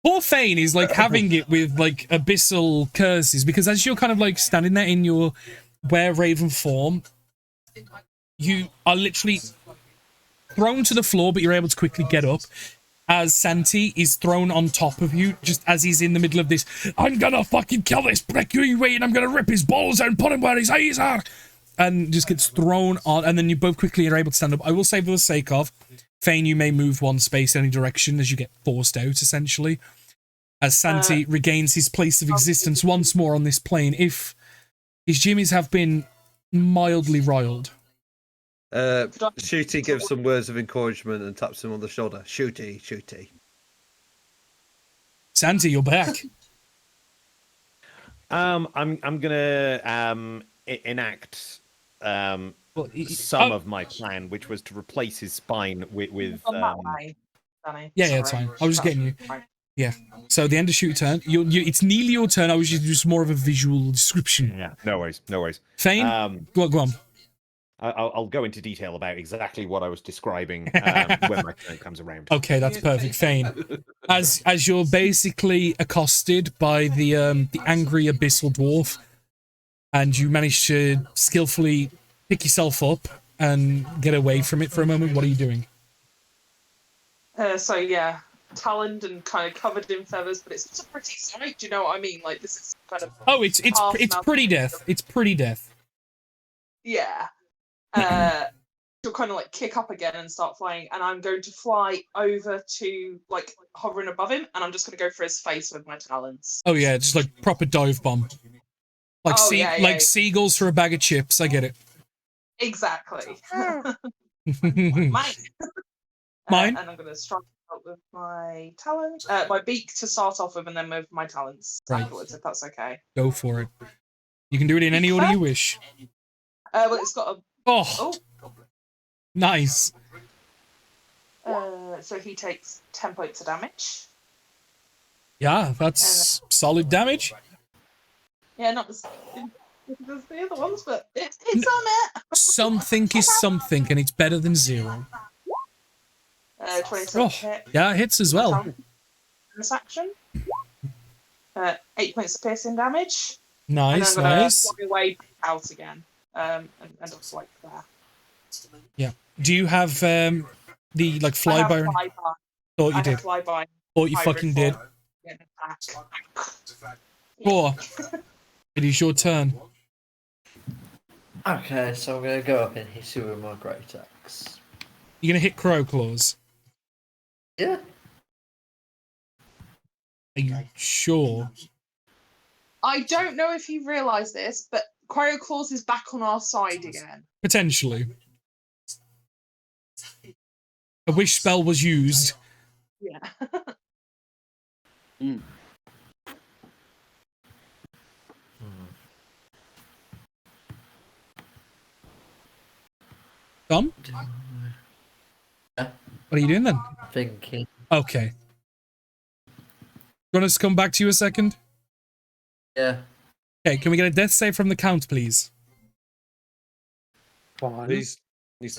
Poor Fane is like having it with like abyssal curses, because as you're kind of like standing there in your were-raven form, you are literally thrown to the floor, but you're able to quickly get up as Santi is thrown on top of you, just as he's in the middle of this, I'm gonna fucking kill this prick, you wait, and I'm gonna rip his balls out and put him where his eyes are, and just gets thrown on, and then you both quickly are able to stand up. I will say, for the sake of Fane, you may move one space any direction as you get forced out, essentially, as Santi regains his place of existence once more on this plane, if his jimmies have been mildly riled. Shooty gives some words of encouragement and taps him on the shoulder. Shooty. Santi, you're back. I'm gonna enact some of my plan, which was to replace his spine with Yeah, it's fine. I was just getting you. Yeah. So the end of shoot turn. It's nearly your turn. I was just more of a visual description. Yeah. No worries. Fane, go on. I'll go into detail about exactly what I was describing when my turn comes around. Okay, that's perfect. Fane, as you're basically accosted by the angry abyssal dwarf, and you manage to skillfully pick yourself up and get away from it for a moment, what are you doing? So yeah, taloned and kind of covered in feathers, but it's a pretty sight. Do you know what I mean? Like this is kind of It's pretty death. It's pretty death. Yeah. She'll kind of like kick up again and start flying, and I'm going to fly over to like hovering above him, and I'm just going to go for his face with my talons. Oh yeah, just like proper dive bomb. Like seagulls for a bag of chips. I get it. Exactly. Mine. And I'm going to strike out with my talons, my beak to start off with, and then move my talons afterwards, if that's okay. Go for it. You can do it in any order you wish. Well, it's got a. Oh. Nice. So he takes 10 points of damage. Yeah, that's solid damage. Yeah, not as the other ones, but it's on it. Something is something, and it's better than 0. 27 hit. Yeah, it hits as well. This action. 8 points of piercing damage. Nice, and I'm gonna nice. fly away out again. And just like there. Yeah. Do you have the like flyby? Thought you did. Flyby. Thought you fucking did. Four. It is your turn. Okay, so I'm going to go up and hit you with my great axe. You're gonna hit Crow Claws. Yeah. Are you sure? I don't know if you realise this, but Cryo Claws is back on our side again. Potentially. A wish spell was used. Yeah. Tom? What are you doing then? Thinking. Okay. You want us to come back to you a second? Yeah. Okay, can we get a death save from the count, please? He's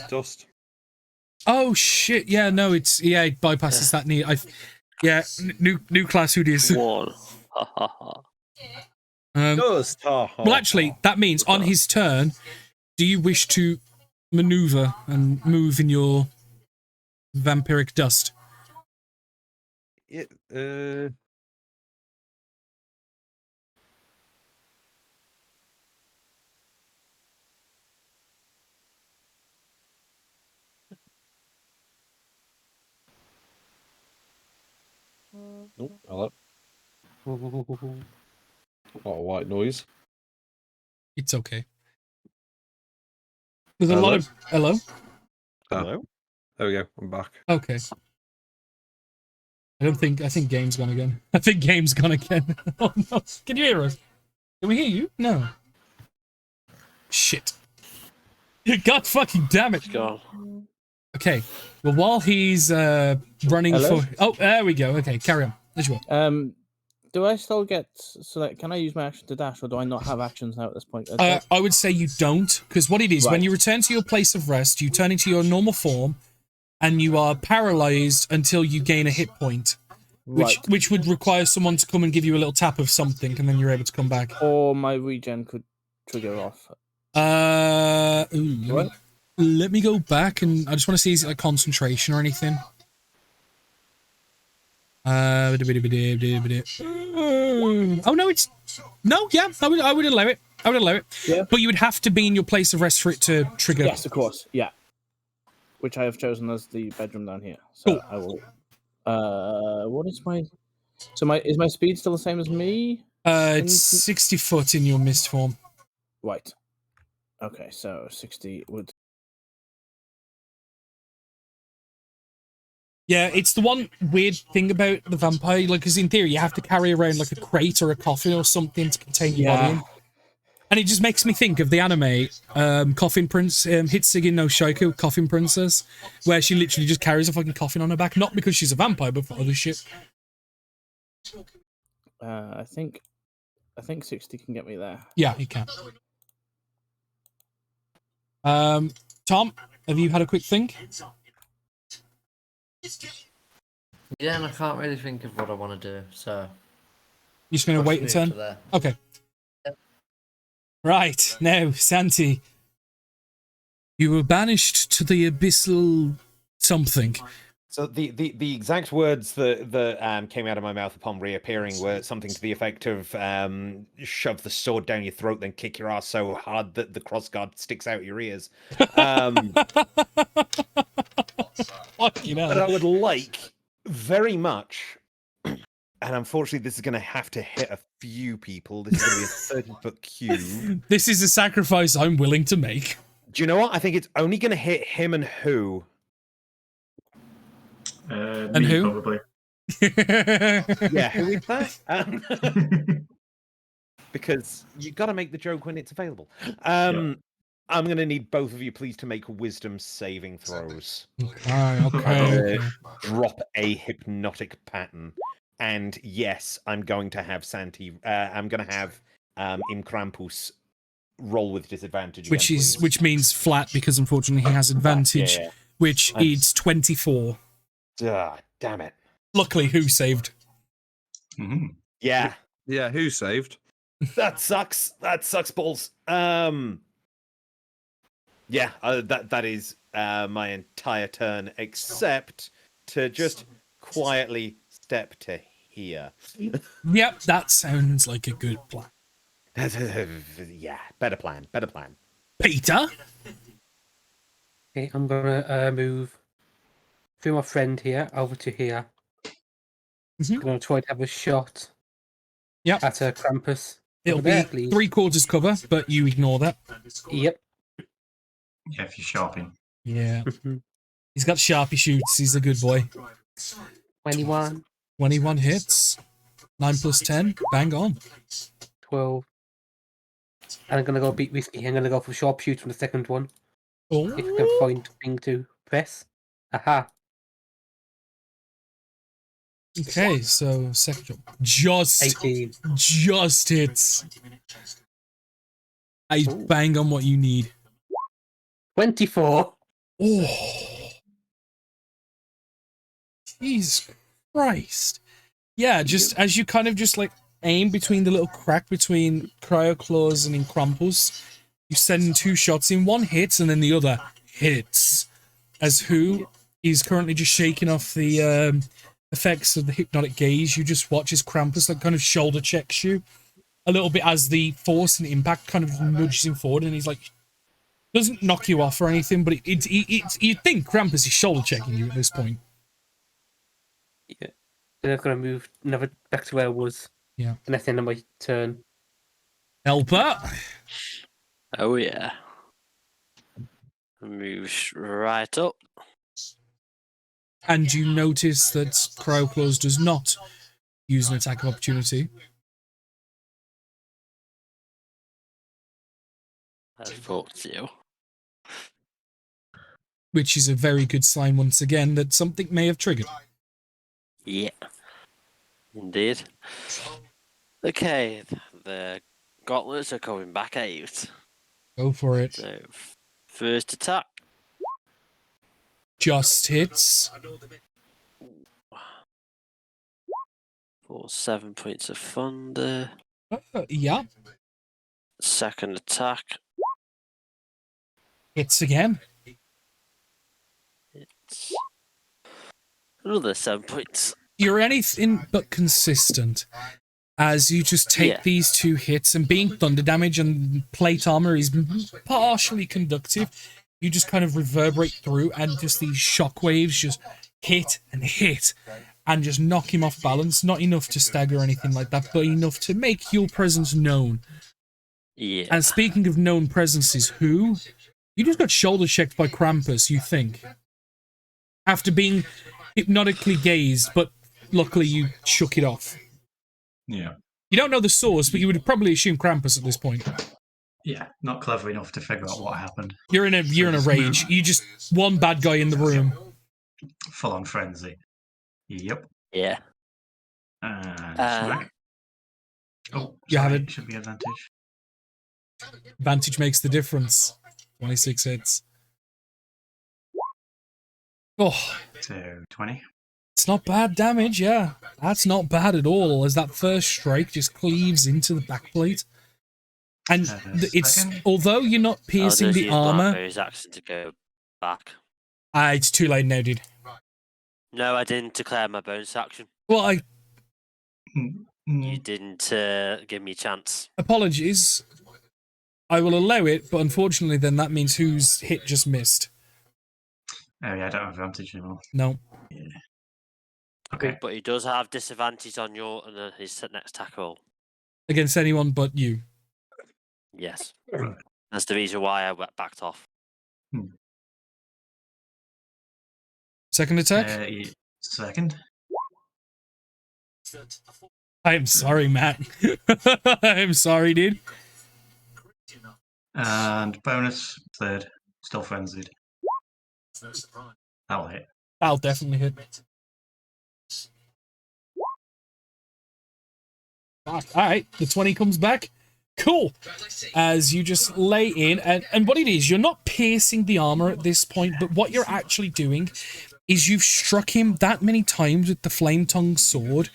dust. Oh shit! Yeah, no, it bypasses that need. New class who dis. One. Dust. Well, actually, that means on his turn, do you wish to maneuver and move in your vampiric dust? Yeah. Oh, hello. What a white noise. It's okay. There's a lot of hello. Hello. There we go. I'm back. Okay. I think game's gone again. I think game's gone again. Oh no! Can you hear us? Can we hear you? No. Shit. God fucking damn it! Gone. Okay. Well, while he's running Hello? for there we go. Okay, carry on. As you will. Do I still get select? Can I use my action to dash, or do I not have actions now at this point? I would say you don't, because what it is, when Right. you return to your place of rest, you turn into your normal form, and you are paralyzed until you gain a hit point, which would require someone to come and give you a little tap of something, and then you're able to come back. Or my regen could trigger off. Let me go back, and I just want to see is it like concentration or anything. Oh no, it's no, yeah, I would allow it. I would allow it. Yeah. But you would have to be in your place of rest for it to trigger. Yes, of course. Yeah. Which I have chosen as the bedroom down here. So I will. What is my? So is my speed still the same as me? It's 60 foot in your mist form. Right. Okay, so 60 would. Yeah, it's the one weird thing about the vampire, like, because in theory you have to carry around like a crate or a coffin or something to contain your body in. And it just makes me think of the anime Coffin Prince, Hitsugi no Shouku, Coffin Princess, where she literally just carries a fucking coffin on her back, not because she's a vampire, but for other shit. I think 60 can get me there. Yeah, you can. Tom, have you had a quick think? Yeah, and I can't really think of what I want to do, so. You're just going to push wait a me up turn? to there. Okay. Yep. Right, now, Santi. You were banished to the abyssal something. So the exact words that came out of my mouth upon reappearing were something to the effect of shove the sword down your throat, then kick your ass so hard that the crossguard sticks out your ears. Fucking But I hell. would like very much, and unfortunately this is going to have to hit a few people. This is going to be a 30-foot cube. This is a sacrifice I'm willing to make. Do you know what? I think it's only going to hit him and who? And me, who? probably. Yeah, who is that? Because you got to make the joke when it's available. I'm going to need both of you, please, to make wisdom saving throws. Okay. Drop a hypnotic pattern. And yes, I'm going to have Santi. I'm going to have Imkrampus roll with disadvantage. Which again, is please. which means flat because unfortunately he has advantage, yeah. which is 24. Ah, damn it. Luckily, who saved? Yeah. Yeah, who saved? That sucks. That sucks balls. Yeah, that is my entire turn, except to just quietly step to here. Yep, that sounds like a good plan. Yeah, better plan. Better plan. Peter? Okay, I'm gonna move through my friend here over to here. I'm gonna try to have a shot. Yep. At Krampus. It'll Over there, be please. 3/4 cover, but you ignore that. Yep. Yeah, if you're sharping. Yeah. He's got sharpie shoots. He's a good boy. 21. 21 hits. 9 plus 10. Bang on. 12. And I'm gonna go beat risky. I'm gonna go for sharpshoots from the second one. Oh. If you can find thing to press. Aha. Okay, so second job. Just 18. Just hits. I bang on what you need. 24. Oh. Jesus Christ. Yeah, just as you kind of just like aim between the little crack between Cryo Claws and Incrampus, you send 2 shots in. One hits and then the other hits. As who is currently just shaking off the effects of the hypnotic gaze. You just watch as Krampus like kind of shoulder checks you a little bit as the force and impact kind of nudges him forward, and he's like doesn't knock you off or anything, but it's you'd think Krampus is shoulder checking you at this point. Yeah. Then I'm gonna move another back to where I was. Yeah. And that's the end of my turn. Helper. Oh yeah. Moves right up. And you notice that Cryo Claws does not use an attack of opportunity. I thought you. Which is a very good sign once again that something may have triggered. Yeah. Indeed. Okay, the gauntlets are coming back out. Go for it. So, first attack. Just hits. For 7 points of thunder. Yeah. Second attack. Hits again. It's another 7 points. You're anything but consistent. As you just take these 2 hits, and being thunder damage and plate armor is partially conductive, you just kind of reverberate through, and just these shockwaves just hit and hit and just knock him off balance. Not enough to stagger or anything like that, but enough to make your presence known. Yeah. And speaking of known presences, who? You just got shoulder checked by Krampus, you think. After being hypnotically gazed, but luckily you shook it off. Yeah. You don't know the source, but you would probably assume Krampus at this point. Yeah, not clever enough to figure out what happened. You're in a rage. You just one bad guy in the room. Full on frenzy. Yep. Yeah. And smack. Oh, You have sorry, it. should be advantage. Advantage makes the difference. 26 hits. Oh, So 20. it's not bad damage, yeah. That's not bad at all, as that first strike just cleaves into the backplate. And it's, second. although you're not piercing does the use armor, Blackberry's action to go back. it's too late now, dude. No, I didn't declare my bonus action. Well, You didn't give me a chance. apologies. I will allow it, but unfortunately then that means whose hit just missed. Oh yeah, I don't have advantage anymore. No. Yeah. Okay. But he does have disadvantage on your his next attack roll. Against anyone but you. Yes. That's the reason why I backed off. Second attack? Second. I'm sorry, Matt. I'm sorry, dude. And bonus, third. Still frenzied. That'll hit. That'll definitely hit. Alright, the 20 comes back. Cool. As you just lay in, and what it is, you're not piercing the armor at this point, but what you're actually doing is you've struck him that many times with the flame tongue sword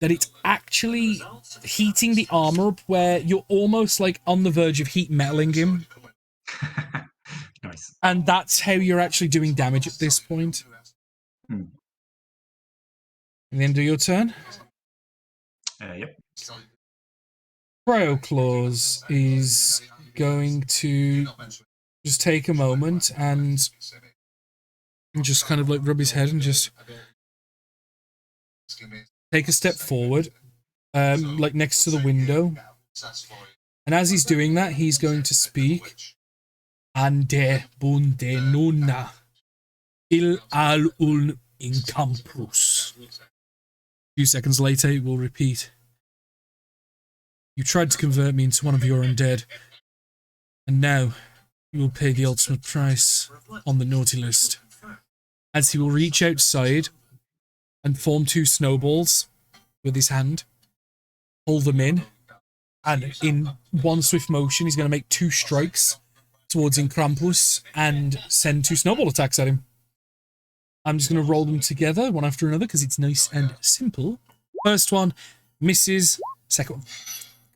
that it's actually heating the armor up where you're almost like on the verge of heat metaling him. Nice. And that's how you're actually doing damage at this point. Hmm. And the end of your turn? Yep. Cryo-Claws is going to just take a moment and just kind of like rub his head and just take a step forward, like next to the window. And as he's doing that, he's going to speak. Ande bunde nunna il al un in campus. A few seconds later, it will repeat. You tried to convert me into one of your undead, and now you will pay the ultimate price on the naughty list. As he will reach outside and form two snowballs with his hand, hold them in, and in one swift motion, he's going to make two strikes towards Krampus and send two snowball attacks at him. I'm just going to roll them together, one after another, because it's nice and simple. First one misses. Second one.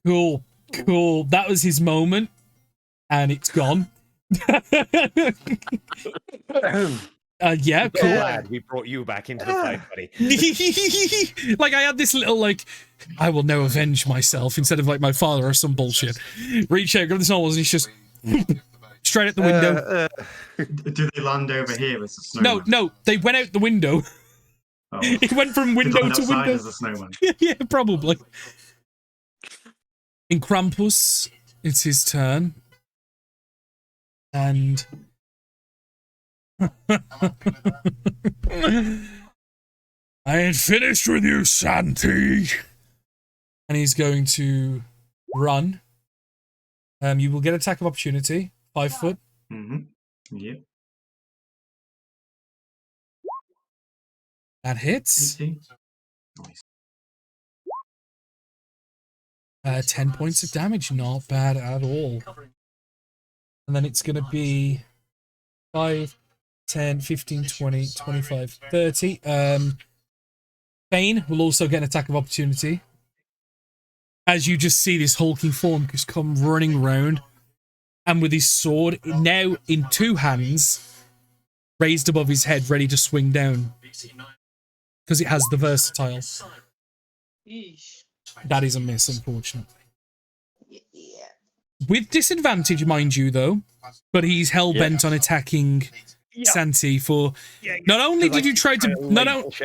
Cool. Cool. That was his moment. And it's gone. Yeah, cool. Glad we brought you back into the fight, buddy. Like, I had this little, like, I will now avenge myself instead of, like, my father or some bullshit. Reach out, grab the snowballs, and he's just straight out the window. Do they land over here as a snowman? No, they went out the window. Oh. It went from window to window. As a snowman. Yeah, probably. In Krampus, it's his turn. And I ain't finished with you, Santi. And he's going to run. You will get attack of opportunity. 5 foot. Mm-hmm. Yep. That hits. 18. Nice. 10 points of damage. Not bad at all. And then it's going to be 5, 10, 15, 20, 25, 30. Bane will also get an attack of opportunity. As you just see this hulking form just come running round. And with his sword, now in 2 hands, raised above his head, ready to swing down. Because it has the versatile. Yeesh. That is a miss, unfortunately. Yeah. With disadvantage, mind you, though. But he's hell-bent on attacking Santi for... Not only did you try to... I was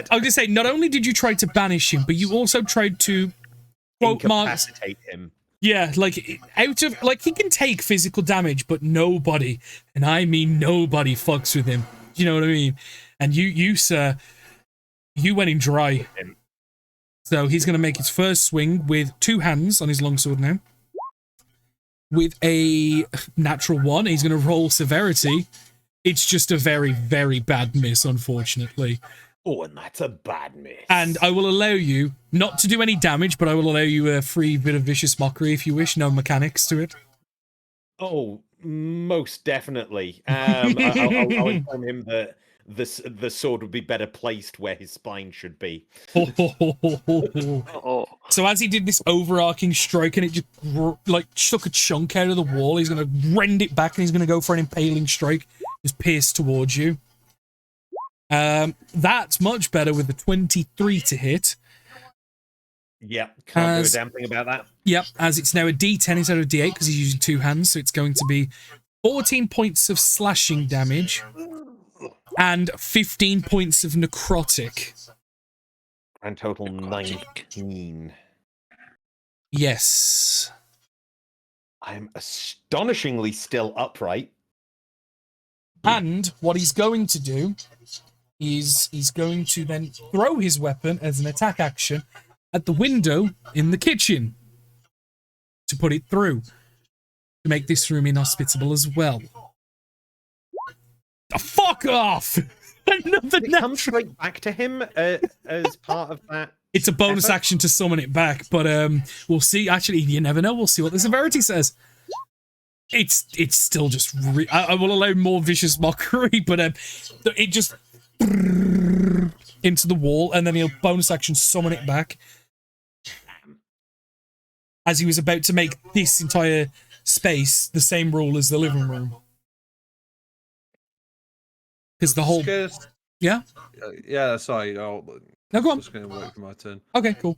going to say, not only did you try to banish him, but you also tried to... quote mark... Incapacitate him. Yeah, like, out of... Like, he can take physical damage, but nobody, and I mean nobody, fucks with him. Do you know what I mean? And you, sir, you went in dry. So he's going to make his first swing with 2 hands on his longsword now. With a natural 1, he's going to roll severity. It's just a very, very bad miss, unfortunately. Oh, and that's a bad miss. And I will allow you, not to do any damage, but I will allow you a free bit of vicious mockery if you wish. No mechanics to it. Oh, Most definitely. I'll inform him that the sword would be better placed where his spine should be. Oh. So as he did this overarching stroke and it just like took a chunk out of the wall, he's going to rend it back and he's going to go for an impaling strike, just pierce towards you. That's much better with the 23 to hit. Yeah, can't do a damn thing about that. Yep, as it's now a D10 instead of a D8 because he's using two hands, so it's going to be 14 points of slashing damage and 15 points of necrotic. And total 19. Yes. I'm astonishingly still upright. And what he's going to do is he's going to then throw his weapon as an attack action at the window in the kitchen to put it through, to make this room inhospitable as well. Oh, fuck off! Another It comes straight back to him as part of that. It's a bonus action to summon it back, but we'll see. Actually, you never know. We'll see what the severity says. It's still just... I will allow more vicious mockery, but it just... into the wall, and then he'll bonus action summon it back. As he was about to make this entire space the same rule as the living room. Because the whole... Yeah? Yeah, sorry. No, go on. Just going to wait for my turn. Okay, cool.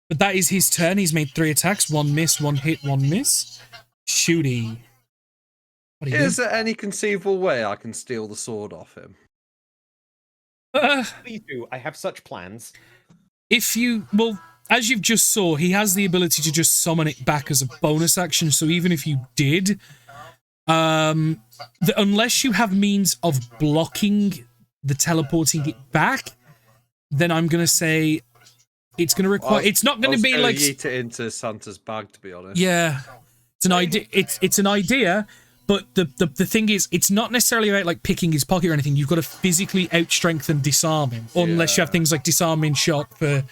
But that is his turn. He's made 3 attacks. 1 miss, 1 hit, 1 miss. Shooty. Is there any conceivable way I can steal the sword off him? Please do. I have such plans. If you... Well, as you've just saw, he has the ability to just summon it back as a bonus action. So even if you did... unless you have means of blocking the teleporting it back, then I'm going to say it's going to require... It's not going to be like... Yeet it into Santa's bag, to be honest. Yeah. It's an idea. It's an idea, but the thing is, it's not necessarily about like picking his pocket or anything. You've got to physically outstrength and disarm him, unless you have things like disarming shot for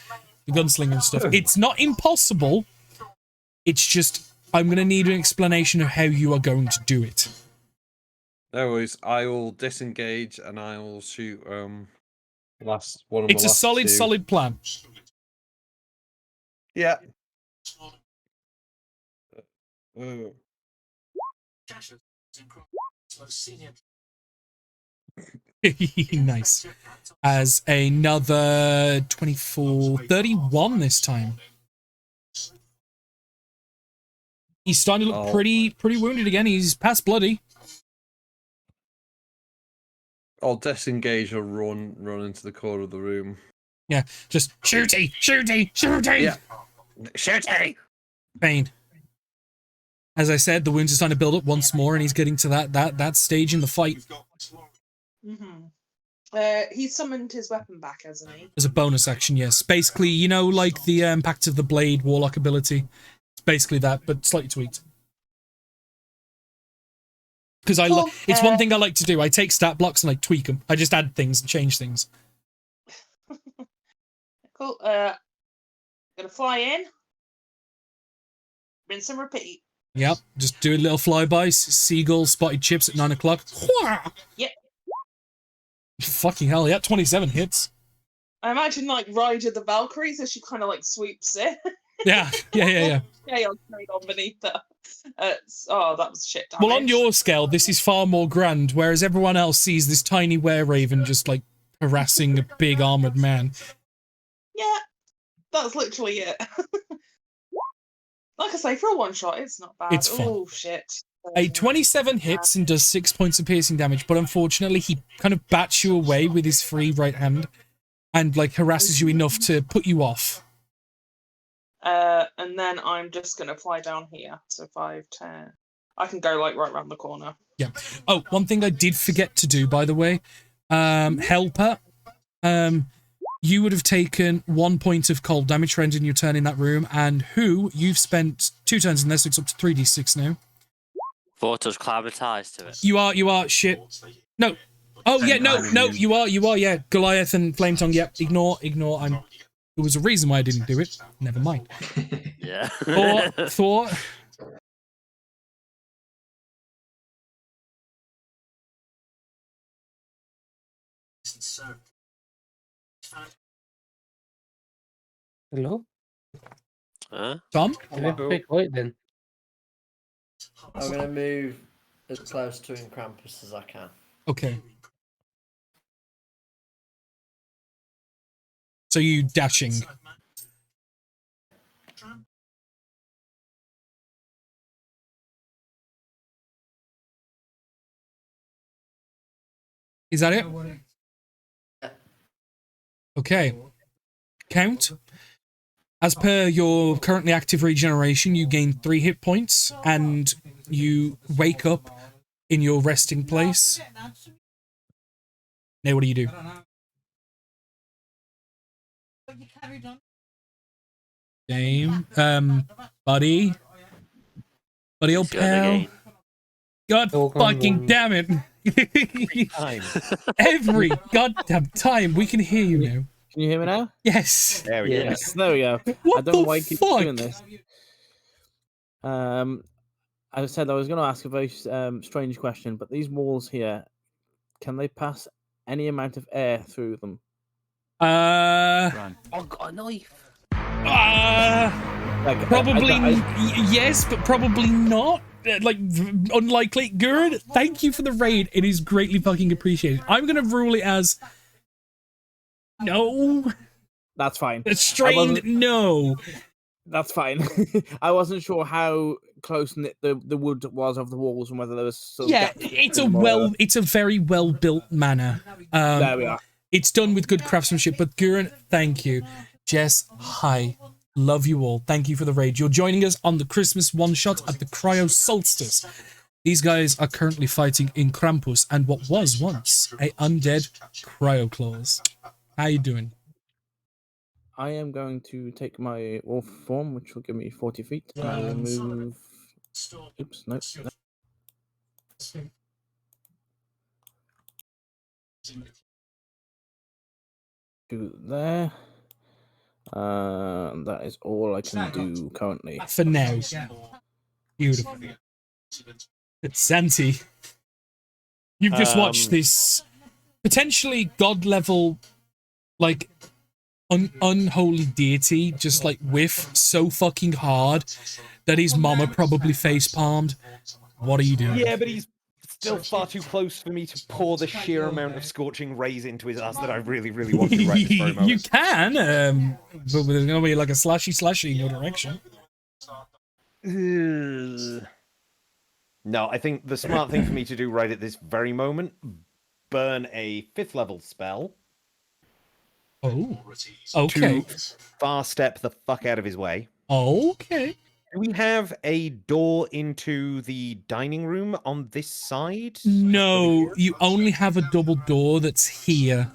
the gunslinger and stuff. It's not impossible. It's just I'm going to need an explanation of how you are going to do it. No worries. I will disengage and I will shoot last one of It's a solid plan. Yeah. Nice. As another 24, 31 this time. He's starting to look pretty wounded again. He's past bloody. I'll disengage or run into the corner of the room. Yeah, just shooty. Yeah. Shooty! Bane. As I said, the wounds are starting to build up once more, and he's getting to that stage in the fight. He summoned his weapon back, hasn't he? As a bonus action, yes. Basically, you know, like the Pact of the Blade Warlock ability. It's basically that, but slightly tweaked. Because it's one thing I like to do. I take stat blocks and I tweak them. I just add things and change things. Cool. Gonna fly in. Rinse and repeat. Yep. Just do a little flybys. Seagull spotted chips at 9 o'clock. Yep. Fucking hell, yeah. 27 hits. I imagine like Ride of the Valkyries as she kind of like sweeps it. Yeah. Chaos going on beneath her. That was shit damage. Well, on your scale, this is far more grand, whereas everyone else sees this tiny were-raven just, like, harassing a big armoured man. Yeah, that's literally it. Like I say, for a one-shot, it's not bad. It's fun. Oh, shit. A 27 hits and does 6 points of piercing damage, but unfortunately, he kind of bats you away with his free right hand and, like, harasses you enough to put you off. And then I'm just going to fly down here. So 5, 10. I can go, like, right around the corner. Yeah. Oh, one thing I did forget to do, by the way. Helper. You would have taken 1 point of cold damage for ending your turn in that room, and you've spent 2 turns in there, so it's up to 3d6 now. Vorto's climatized to it. You are, shit. No. Oh, yeah, no, you are, yeah. Goliath and Flametongue, yep. Ignore, there was a reason why I didn't do it. Never mind. Yeah. Thor. Hello? Tom? Quick, wait then. I'm going to move as close to Krampus as I can. Okay. So you dashing. Is that it? Okay. Count. As per your currently active regeneration, you gain 3 hit points and you wake up in your resting place. Now, what do you do? Game. Buddy, old pal. God fucking damn it. Every goddamn time. We can hear you now. Can you hear me now? Yes. There we go. Yes, there we go. What I don't know the why you keep fuck? doing this. I said I was going to ask a very strange question, but these walls here, can they pass any amount of air through them? I've got a knife. Probably yes, but probably not. Like, unlikely. Gurd, thank you for the raid. It is greatly fucking appreciated. I'm gonna rule it as no. That's fine. A strained no. That's fine. I wasn't sure how close knit the wood was of the walls and whether there was some Yeah, it's a very well built manor. There we are. It's done with good craftsmanship. But Gurren, thank you. Jess, hi. Love you all. Thank you for the raid. You're joining us on the Christmas one-shot at the cryo-solstice. These guys are currently fighting in Krampus and what was once a undead cryo-claws. How you doing? I am going to take my wolf form, which will give me 40 feet. And I will move... Oops, no. To there. That is all I can do currently. For now. Beautiful. It's Santi. You've just watched this potentially god level, like, unholy deity just like whiff so fucking hard that his mama probably face palmed. What are you doing? Yeah, but he's still far too close for me to pour the sheer amount of scorching rays into his ass that I really, really want to right this very moment. You can, but there's gonna be like a slashy in your direction. No, I think the smart thing for me to do right at this very moment, burn a 5th level spell. Oh, okay. To far step the fuck out of his way. Okay. Do we have a door into the dining room on this side? No, you only have a double door that's here.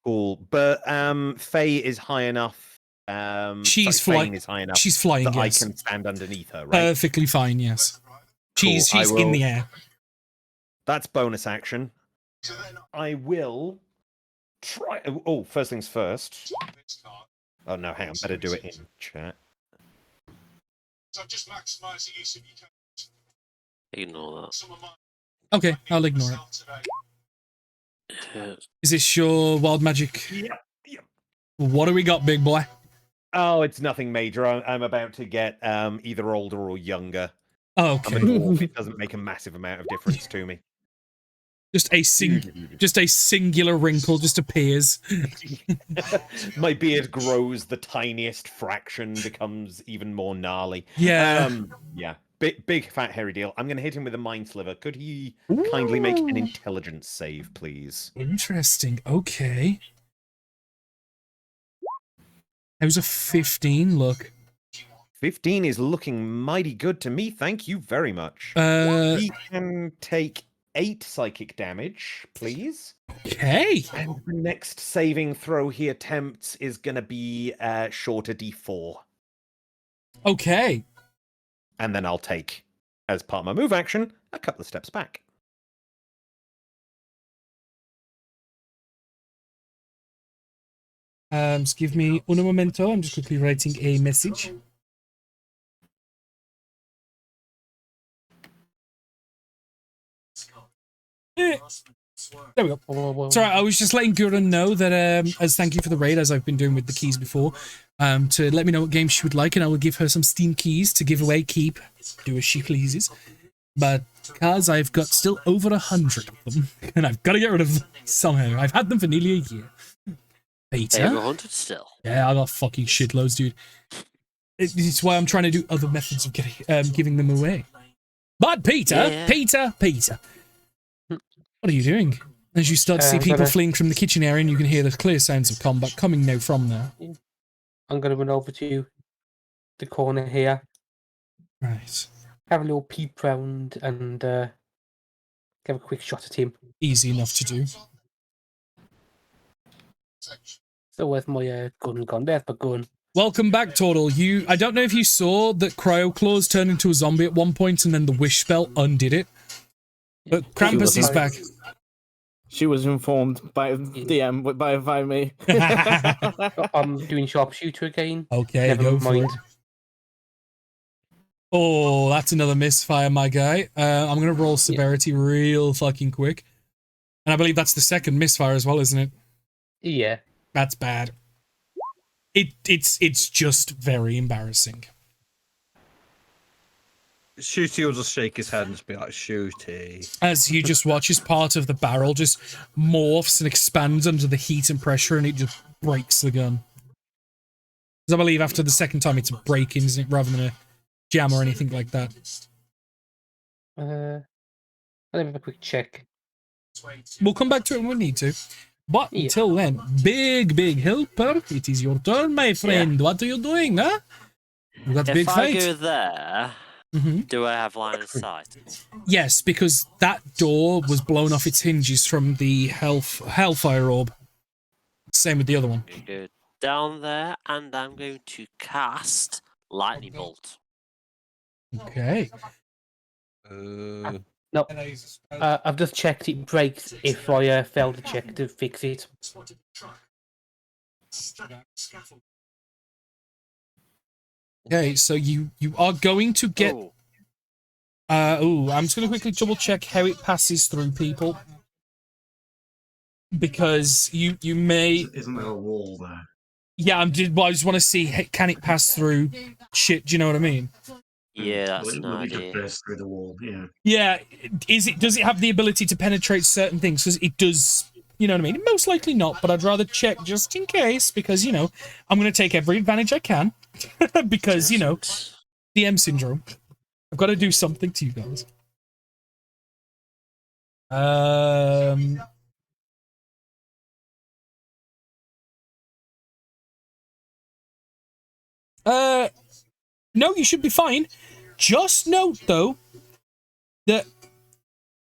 Cool, but Faye is high enough. She's flying. Is high enough. She's flying. That Yes. I can stand underneath her. Right. Perfectly fine. Yes. Cool. She's in the air. That's bonus action. I will try. Oh, first things first. Oh no, hang on. Better do it in chat. So just maximise the use of your character. Ignore that. Okay, I'll ignore it. Is this your wild magic? Yep. What do we got, big boy? Oh, it's nothing major. I'm about to get either older or younger. Oh, okay. I'm a dwarf. It doesn't make a massive amount of difference to me. Just a singular wrinkle just appears. My beard grows the tiniest fraction, becomes even more gnarly. Yeah. Yeah. Big fat hairy deal. I'm gonna hit him with a mind sliver. Could he kindly make an intelligence save, please? Interesting. Okay. How's a 15 look? 15 is looking mighty good to me. Thank you very much. He can take 8 psychic damage, please. Okay. And the next saving throw he attempts is going to be shorter D4. Okay. And then I'll take, as part of my move action, a couple of steps back. Just give me un momento. I'm just quickly writing a message. There we go. Sorry, I was just letting Gurren know that as thank you for the raid, as I've been doing with the keys before, to let me know what games she would like, and I will give her some Steam keys to give away, keep, do as she pleases. But because I've got still over 100 of them, and I've got to get rid of them somehow. I've had them for nearly a year. Peter? Over 100 still? Yeah, I got fucking shitloads, dude. It's why I'm trying to do other methods of giving them away. But Peter, Peter, what are you doing? As you start to see people fleeing from the kitchen area, and you can hear the clear sounds of combat coming now from there. I'm going to run over to the corner here. Right. Have a little peep round and give a quick shot at him. Easy enough to do. So where's my gun gone? There's my gun. Welcome back, Total. I don't know if you saw that Cryo Claws turned into a zombie at one point, and then the wish spell undid it. But Krampus is back. She was informed by DM by me. I'm doing sharpshooter again. Okay, Never go for mind. it. Oh, that's another misfire, my guy. I'm going to roll severity real fucking quick. And I believe that's the second misfire as well, isn't it? Yeah. That's bad. It's just very embarrassing. Shooty will just shake his head and just be like, Shooty. As you just watch as part of the barrel just morphs and expands under the heat and pressure, and it just breaks the gun. Because I believe after the second time it's a break-in, isn't it, rather than a jam or anything like that. I'll have a quick check. We'll come back to it when we need to. But until then, big helper, it is your turn, my friend. Yeah. What are you doing, huh? You got a big If I fight. go there, do I have line of sight? Yes, because that door was blown off its hinges from the Hellfire Orb. Same with the other one. I'm going to go down there, and I'm going to cast Lightning Bolt. Okay. No, I've just checked it breaks if I fail to check to fix it. Okay, so you are going to get... I'm just going to quickly double check how it passes through people. Because you may... Isn't there a wall there? Yeah, I just want to see, can it pass through shit, do you know what I mean? Yeah, that's an Will it just idea. burst through the wall? Yeah. Yeah, does it have the ability to penetrate certain things? Because it does, you know what I mean? Most likely not, but I'd rather check just in case, because, you know, I'm going to take every advantage I can. Because, you know, DM syndrome. I've got to do something to you guys. No, you should be fine. Just note, though, that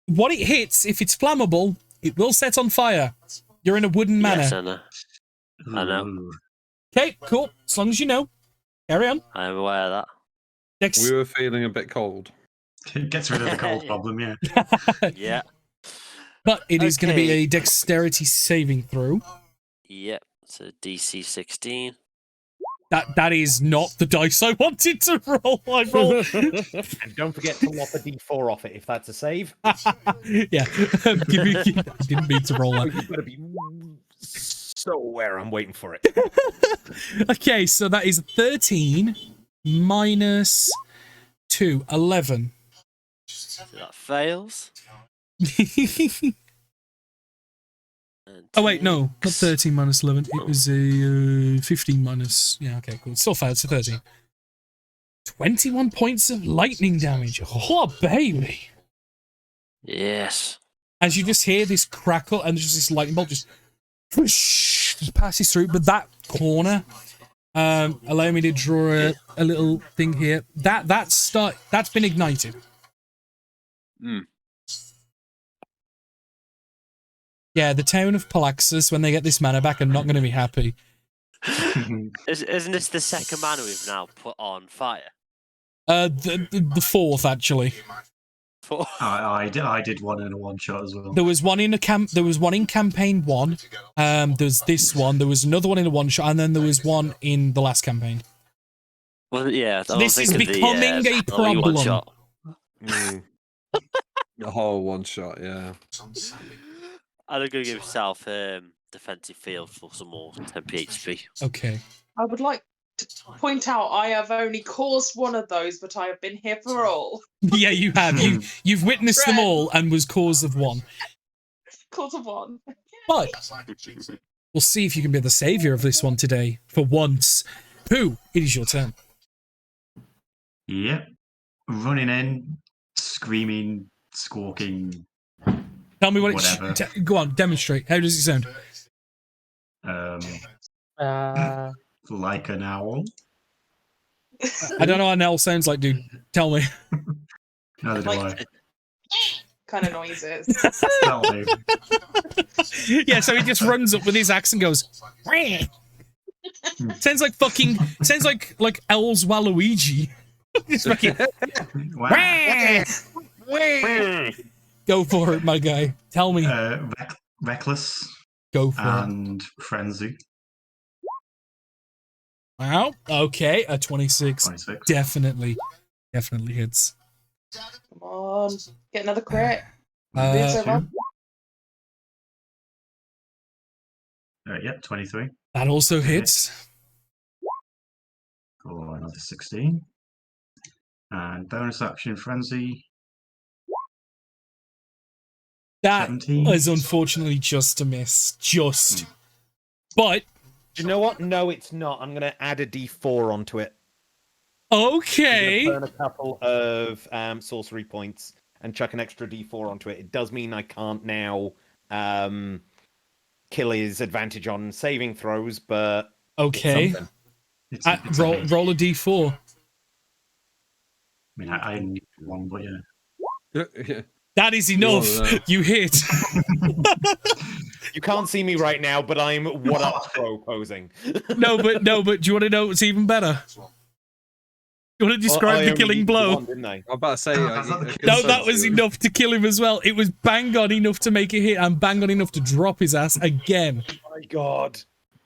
what it hits, if it's flammable, it will set on fire. You're in a wooden manor. Yes, I know. I know. Okay, cool. As long as you know. Carry on. I'm aware of that. We were feeling a bit cold. It gets rid of the cold problem, yeah. Yeah. But it is going to be a dexterity saving throw. Yep. So DC 16. That is not the dice I wanted to roll. I rolled. And don't forget to lop a d4 off it if that's a save. Yeah. I didn't mean to roll that. You've got to be so aware. I'm waiting for it. Okay, so that is 13 minus 2, 11. So that fails. Oh wait, no, not 13 minus 11. It was a 15 minus. Yeah, okay, cool. It still failed, so 13. 21 points of lightning damage. Oh, baby. Yes. As you just hear this crackle and just this lightning bolt just passes through, but that corner, allow me to draw a little thing here. That's been ignited. Yeah, the town of Palaxus, when they get this mana back, are not going to be happy. Isn't this the second mana we've now put on fire? The fourth, actually. I did one in a one shot as well. There was one in There was one in campaign 1. There's this one. There was another one in a one shot, and then there was one in the last campaign. Well, yeah. This is becoming a problem. The whole one shot, yeah. I'll go give himself defensive field for some more 10 HP. Okay. I would like to point out I have only caused one of those, but I have been here for all. Yeah, you have. You've witnessed them all and was cause of one. Cause of one. But we'll see if you can be the savior of this one today. For once. Pooh, it is your turn. Yep. Running in, screaming, squawking. Tell me what whatever. Go on, demonstrate. How does it sound? Like an owl. I don't know what an owl sounds like, dude. Tell me. Neither do I. Kind of noises. That'll do. Yeah, so he just runs up with his axe and goes. Wah! Sounds like fucking. Sounds like Elves Waluigi. Just fucking. Wow. Wah! Go for it, my guy. Tell me. Reckless. Go for it. And Frenzy. Wow. Okay, a 26. Definitely hits. Come on, get another crit. Yep, 23. That also hits. For another 16. And bonus action Frenzy. That 17. is unfortunately just a miss. Just. But. Do you know what? No, it's not. I'm going to add a D4 onto it. Okay. I'm gonna burn a couple of sorcery points and chuck an extra D4 onto it. It does mean I can't now kill his advantage on saving throws, but okay. Roll a D4. I mean, I need one, but yeah. That is enough. You hit. You can't see me right now, but I'm what up throw posing. No, but do you want to know what's even better? You want to describe the killing blow? I'm about to say. No, that was enough to kill him as well. It was bang on enough to make a hit and bang on enough to drop his ass again. Oh my god.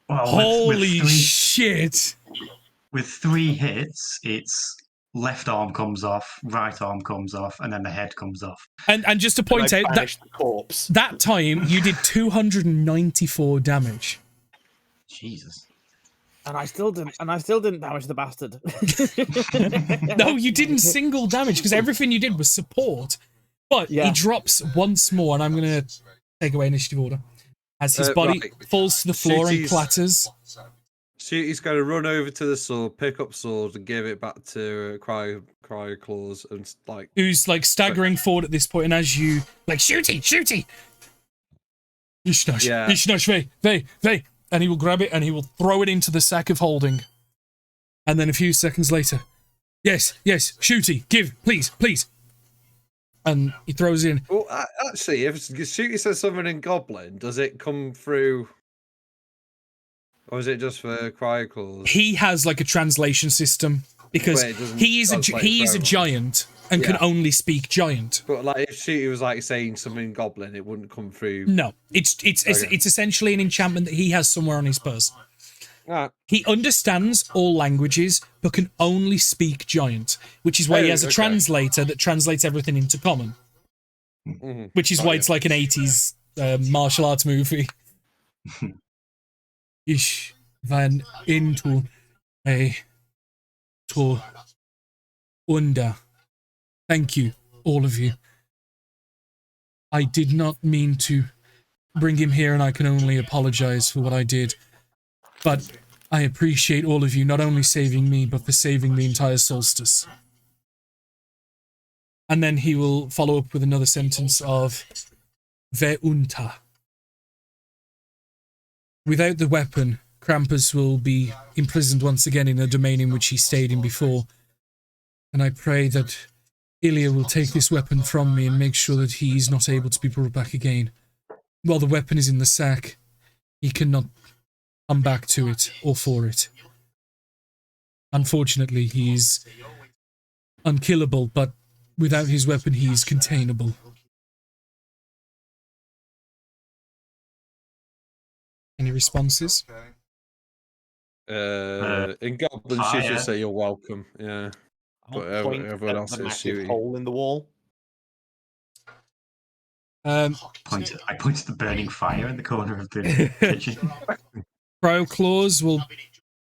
Well, holy shit. With 3 hits, it's left arm comes off, right arm comes off, and then the head comes off. And just to point out that the corpse. That time you did 294 damage. Jesus. And I still didn't damage the bastard. No, you didn't single damage because everything you did was support. But he drops once more, and I'm gonna take away initiative order. As his body falls to the floor and clatters. Shooty's going to run over to the sword, pick up sword, and give it back to Cryo Claws, and like. Who's like staggering forward at this point, and as you like, Shooty! Ishnash, Vey, and he will grab it and he will throw it into the sack of holding. And then a few seconds later, yes, Shooty, give, please. And he throws in. Well, actually, if Shooty says something in Goblin, does it come through? Or is it just for Cryoclaws? He has like a translation system because he is a giant and can only speak giant. But like, if Shooty was like saying something in Goblin, it wouldn't come through. No, it's essentially an enchantment that he has somewhere on his person. He understands all languages, but can only speak giant, which is why he has a translator that translates everything into common. Which is why it's like an 80s martial arts movie. Ich van into a to under. Thank you, all of you. I did not mean to bring him here, and I can only apologize for what I did. But I appreciate all of you not only saving me, but for saving the entire solstice. And then he will follow up with another sentence of Ve unta. Without the weapon, Krampus will be imprisoned once again in a domain in which he stayed in before. And I pray that Ilya will take this weapon from me and make sure that he is not able to be brought back again. While the weapon is in the sack, he cannot come back to it or for it. Unfortunately, he is unkillable, but without his weapon, he is containable. Any responses? In Goblin, she should say you're welcome. Yeah. But everyone else the is massive Shooty. hole in the wall. I pointed the burning fire in the corner of the kitchen. Cryo Claws will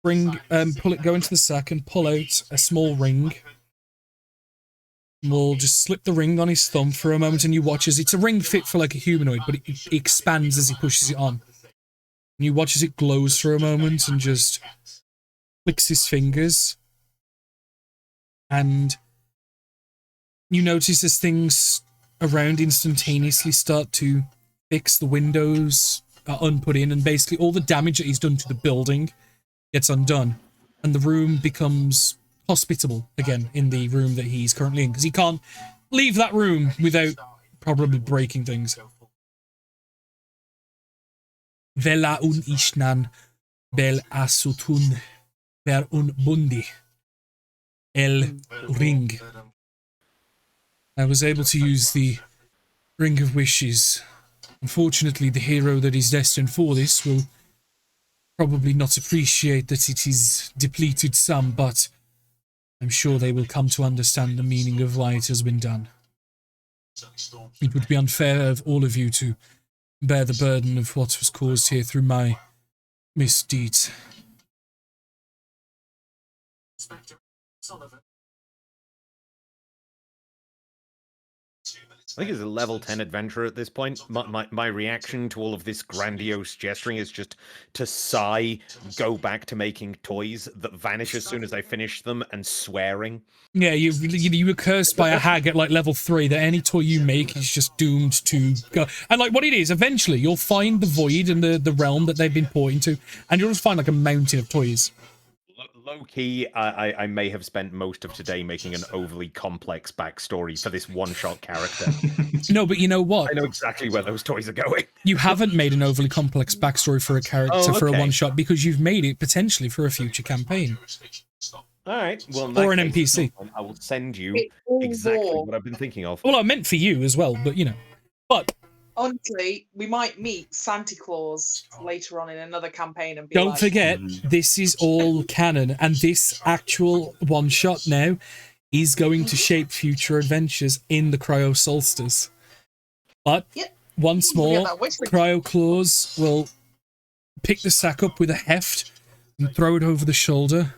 go into the sack and pull out a small ring. We'll just slip the ring on his thumb for a moment, and you watch as it's a ring fit for like a humanoid, but it expands as he pushes it on. And you watch as it glows for a moment and just clicks his fingers. And you notice as things around instantaneously start to fix, the windows are unput in, and basically all the damage that he's done to the building gets undone. And the room becomes hospitable again in the room that he's currently in, because he can't leave that room without probably breaking things. Vela un ishnan bel asutun per un bundi el ring. I was able to use the Ring of Wishes. Unfortunately, the hero that is destined for this will probably not appreciate that it is depleted some, but I'm sure they will come to understand the meaning of why it has been done. It would be unfair of all of you to bear the burden of what was caused here through my misdeeds. I think as a level 10 adventurer at this point, my reaction to all of this grandiose gesturing is just to sigh, go back to making toys that vanish as soon as I finish them, and swearing. Yeah, you were cursed by a hag at like level 3 that any toy you make is just doomed to go. And like what it is, eventually you'll find the void and the realm that they've been pointing to, and you'll just find like a mountain of toys. Low-key, I may have spent most of today making an overly complex backstory for this one-shot character. No, but you know what? I know exactly where those toys are going. You haven't made an overly complex backstory for a character for a one-shot, because you've made it potentially for a future campaign. Alright, well, or an NPC. I will send you exactly what I've been thinking of. Well, I meant for you as well, but you know. But honestly, we might meet Santa Claus later on in another campaign and be don't like, forget, this is all canon, and this actual one-shot now is going to shape future adventures in the cryo-solstice. But once more, Cryo Claws will pick the sack up with a heft and throw it over the shoulder.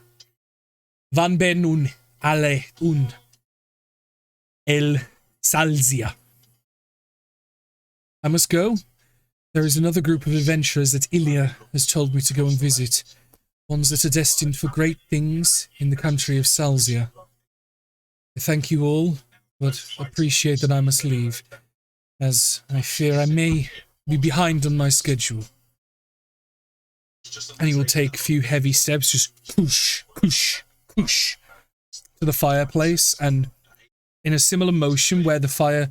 Van ben un ale un el salzia. I must go. There is another group of adventurers that Ilya has told me to go and visit. Ones that are destined for great things in the country of Salzia. I thank you all, but appreciate that I must leave, as I fear I may be behind on my schedule. And he will take a few heavy steps, just push, push, push, to the fireplace, and in a similar motion where the fire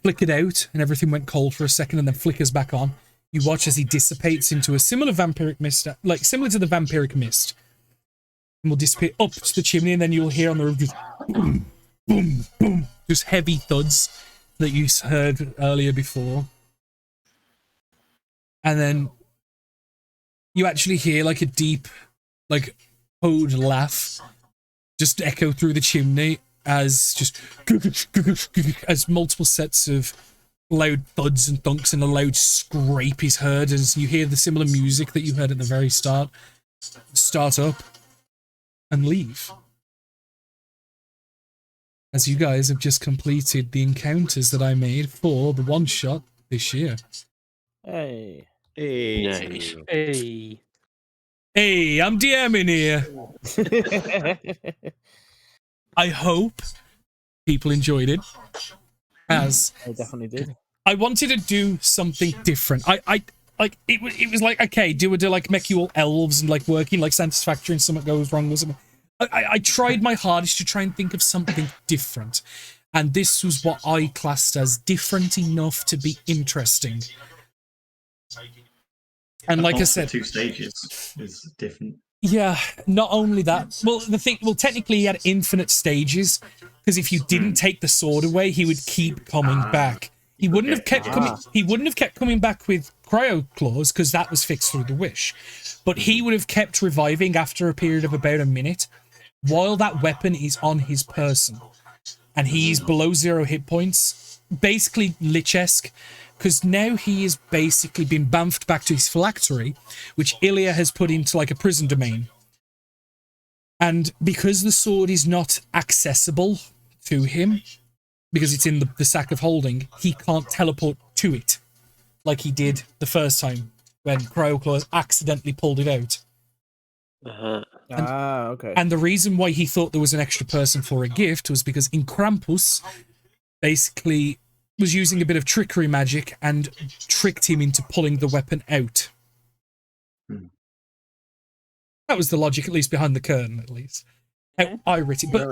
flickered out and everything went cold for a second and then flickers back on, you watch as he dissipates into a similar vampiric mist, like similar to the vampiric mist, and will dissipate up to the chimney, and then you'll hear on the roof just boom, boom, boom, just heavy thuds that you heard earlier before. And then you actually hear like a deep, like, hoed laugh just echo through the chimney as just as multiple sets of loud thuds and thunks and a loud scrape is heard as you hear the similar music that you heard at the very start start up and leave. As you guys have just completed the encounters that I made for the one-shot this year. Hey. Hey. Nice. Hey. Hey, I'm DMing here. I hope people enjoyed it. As I definitely did. I wanted to do something different. I like it was like, okay, do like make you all elves and like working like Satisfactory and something goes wrong or something. I tried my hardest to try and think of something different. And this was what I classed as different enough to be interesting. And like I said, 2 stages is different. Yeah, not only that. Well, technically he had infinite stages, because if you didn't take the sword away, he would keep coming back. He wouldn't have kept coming. He wouldn't have kept coming back with cryo claws, because that was fixed through the wish. But he would have kept reviving after a period of about a minute, while that weapon is on his person, and he's below 0 hit points, basically Lich-esque. because now he has basically been bamfed back to his phylactery, which Ilya has put into like a prison domain. And because the sword is not accessible to him, because it's in the sack of holding, he can't teleport to it like he did the first time when Cryo-Claws accidentally pulled it out. Okay. And the reason why he thought there was an extra person for a gift was because in Krampus basically was using a bit of trickery magic and tricked him into pulling the weapon out. That was the logic, at least behind the curtain, at least. How I writ it. But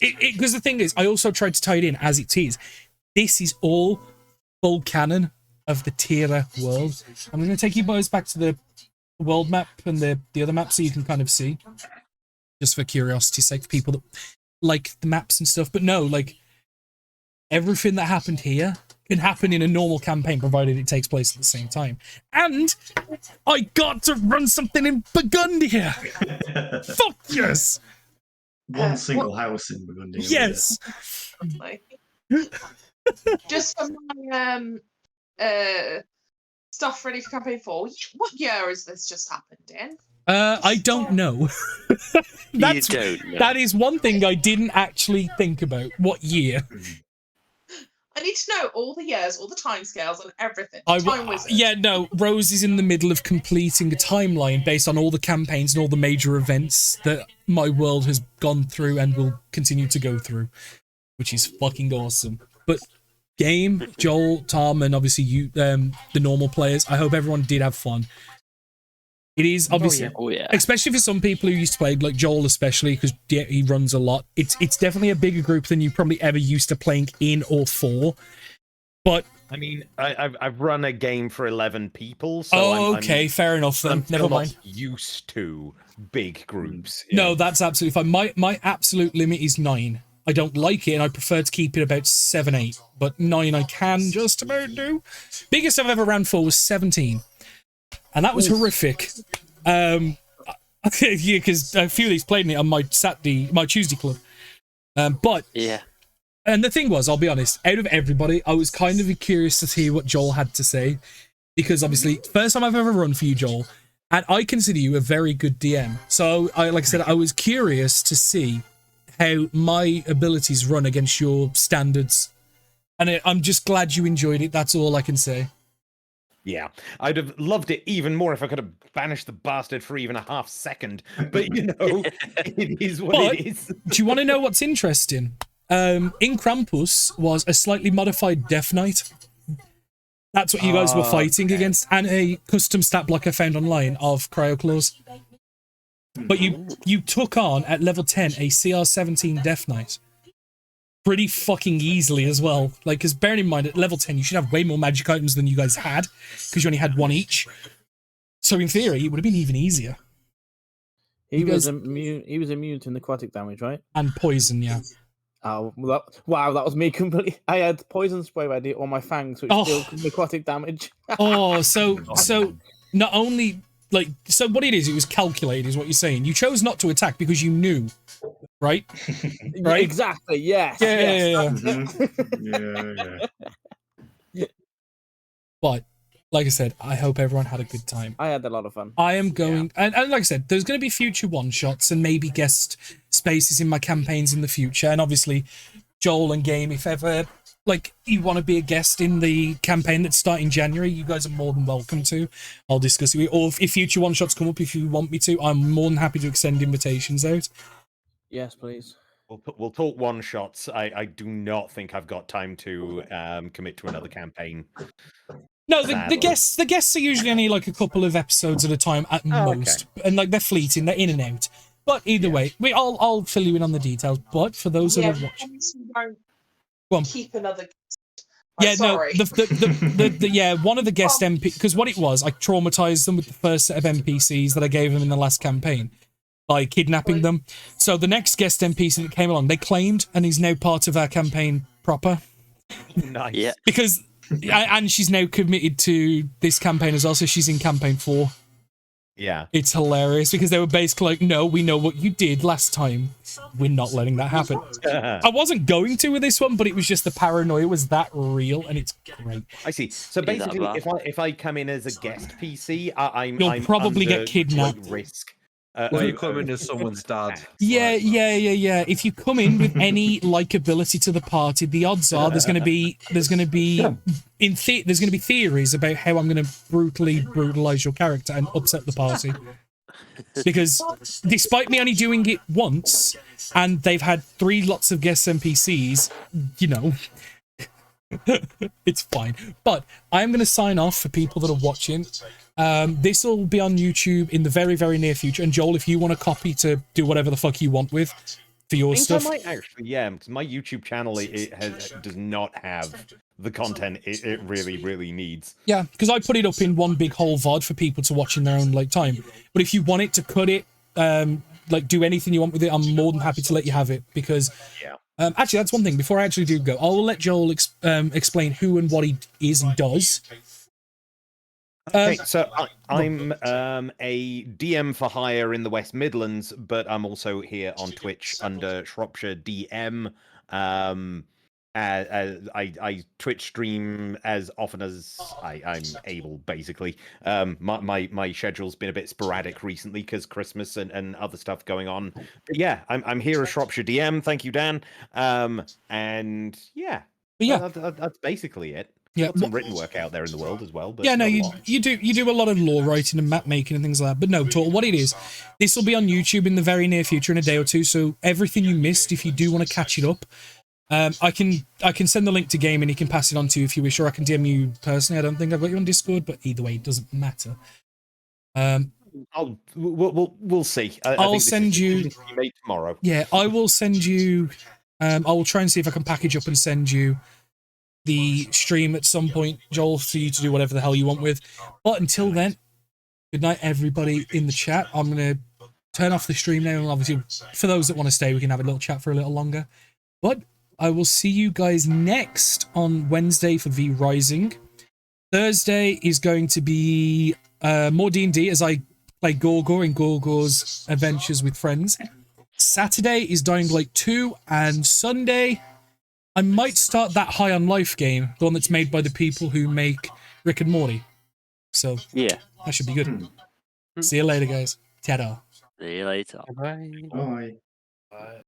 because the thing is, I also tried to tie it in as it is. This is all full canon of the Tira world. I'm going to take you boys back to the world map and the other map so you can kind of see. Just for curiosity's sake, for people that like the maps and stuff. But no, like, everything that happened here can happen in a normal campaign, provided it takes place at the same time. And I got to run something in Burgundia! Fuck yes! One single house in Burgundy. Yes! Just for my stuff ready for campaign 4, what year has this just happened in? I don't know. You don't know. That is one thing I didn't actually think about. What year? I need to know all the years, all the timescales, and everything. Yeah, no, Rose is in the middle of completing a timeline based on all the campaigns and all the major events that my world has gone through and will continue to go through, which is fucking awesome. But game, Joel, Tom, and obviously you, the normal players, I hope everyone did have fun. It is obviously, especially for some people who used to play, like Joel especially, because he runs a lot. It's definitely a bigger group than you probably ever used to playing in or for. But I mean, I've run a game for 11 people, so okay, fair enough then. I'm Never mind. not used to big groups. No, that's absolutely fine. My absolute limit is 9. I don't like it, and I prefer to keep it about 7, 8. But 9 I can just about do. Biggest I've ever ran for was 17. And that was horrific. Yeah, because a few of these played it on my Tuesday club. But yeah. And the thing was, I'll be honest, out of everybody, I was kind of curious to hear what Joel had to say. Because obviously, first time I've ever run for you, Joel, and I consider you a very good DM. So, like I said, I was curious to see how my abilities run against your standards. And I'm just glad you enjoyed it. That's all I can say. Yeah, I'd have loved it even more if I could have banished the bastard for even a half second. But, you know, it is what it is. Do you want to know what's interesting? In Krampus was a slightly modified Death Knight. That's what you guys were fighting against. And a custom stat block I found online of Cryo-Claws. But you took on, at level 10, a CR17 Death Knight. Pretty fucking easily as well. Like, because bearing in mind, at level 10, you should have way more magic items than you guys had, because you only had 1 each. So in theory, it would have been even easier. He was immune to necrotic damage, right? And poison, yeah. Oh, wow, that was me completely. I had poison spray ready on my fangs, which still necrotic damage. So not only, like, so what it was calculated, is what you're saying. You chose not to attack because you knew, right? Right? Exactly, yes. Yeah. But, like I said, I hope everyone had a good time. I had a lot of fun. I am going, and like I said, there's going to be future one-shots and maybe guest spaces in my campaigns in the future. And obviously, Joel and Game, if ever, like, you want to be a guest in the campaign that's starting January, you guys are more than welcome to. I'll discuss it with you. Or if future one-shots come up, if you want me to, I'm more than happy to extend invitations out. Yes, please. We'll talk one-shots. I do not think I've got time to commit to another campaign. No, the guests are usually only like a couple of episodes at a time at most, and like they're fleeting, they're in and out. But either way, I'll fill you in on the details. But for those that are watching, keep another. Sorry. One of the guest MP, because what it was, I traumatized them with the first set of NPCs that I gave them in the last campaign by kidnapping them. So the next guest NPC that came along, they claimed, and he's now part of our campaign proper. Nice. Yeah. Because. And she's now committed to this campaign as well, so she's in campaign 4. Yeah. It's hilarious because they were basically like, no, we know what you did last time. We're not letting that happen. I wasn't going to with this one, but it was just the paranoia was that real, and it's great. I see. So basically, if I come in as a guest PC, You'll probably under get kidnapped. great risk. Well, you come in as someone's dad. Yeah. If you come in with any likability to the party, the odds are there's going to be theories about how I'm going to brutally brutalize your character and upset the party. Because despite me only doing it once, and they've had 3 lots of guest NPCs, you know, it's fine. But I'm going to sign off for people that are watching. This will be on YouTube in the very, very near future. And Joel, if you want a copy to do whatever the fuck you want with for your stuff, I might actually, yeah, because my YouTube channel does not have the content it really, really needs. yeah, because I put it up in one big whole VOD for people to watch in their own like time. But if you want it to cut it, like do anything you want with it, I'm more than happy to let you have it. Because actually, that's one thing. Before I actually do go, I'll let Joel explain who and what he is and does. Okay, so I'm a DM for hire in the West Midlands, but I'm also here on Twitch under Shropshire DM. I Twitch stream as often as I'm able, basically. My schedule's been a bit sporadic recently because Christmas and other stuff going on. But yeah, I'm here as Shropshire DM. Thank you, Dan. And yeah, that's basically it. Yeah, got some written work out there in the world as well. But yeah, no, not a lot. you do a lot of lore writing and map making and things like that. But no, Tortle, what it is, this will be on YouTube in the very near future, in a day or two. So everything you missed, if you do want to catch it up, I can send the link to Game and he can pass it on to you if you wish, or I can DM you personally. I don't think I've got you on Discord, but either way, it doesn't matter. We'll see. I'll send you tomorrow. Yeah, I will send you. I will try and see if I can package up and send you the stream at some point, Joel, for you to do whatever the hell you want with. But until then, good night, everybody in the chat. I'm going to turn off the stream now, and obviously, for those that want to stay, we can have a little chat for a little longer. But I will see you guys next on Wednesday for V Rising. Thursday is going to be more D&D as I play Gorgor in Gorgor's Adventures with Friends. Saturday is Dying Light 2, and Sunday I might start that High on Life game, the one that's made by the people who make Rick and Morty. So yeah, that should be good. See you later, guys. Ta-da. See you later. Bye. Bye. Bye.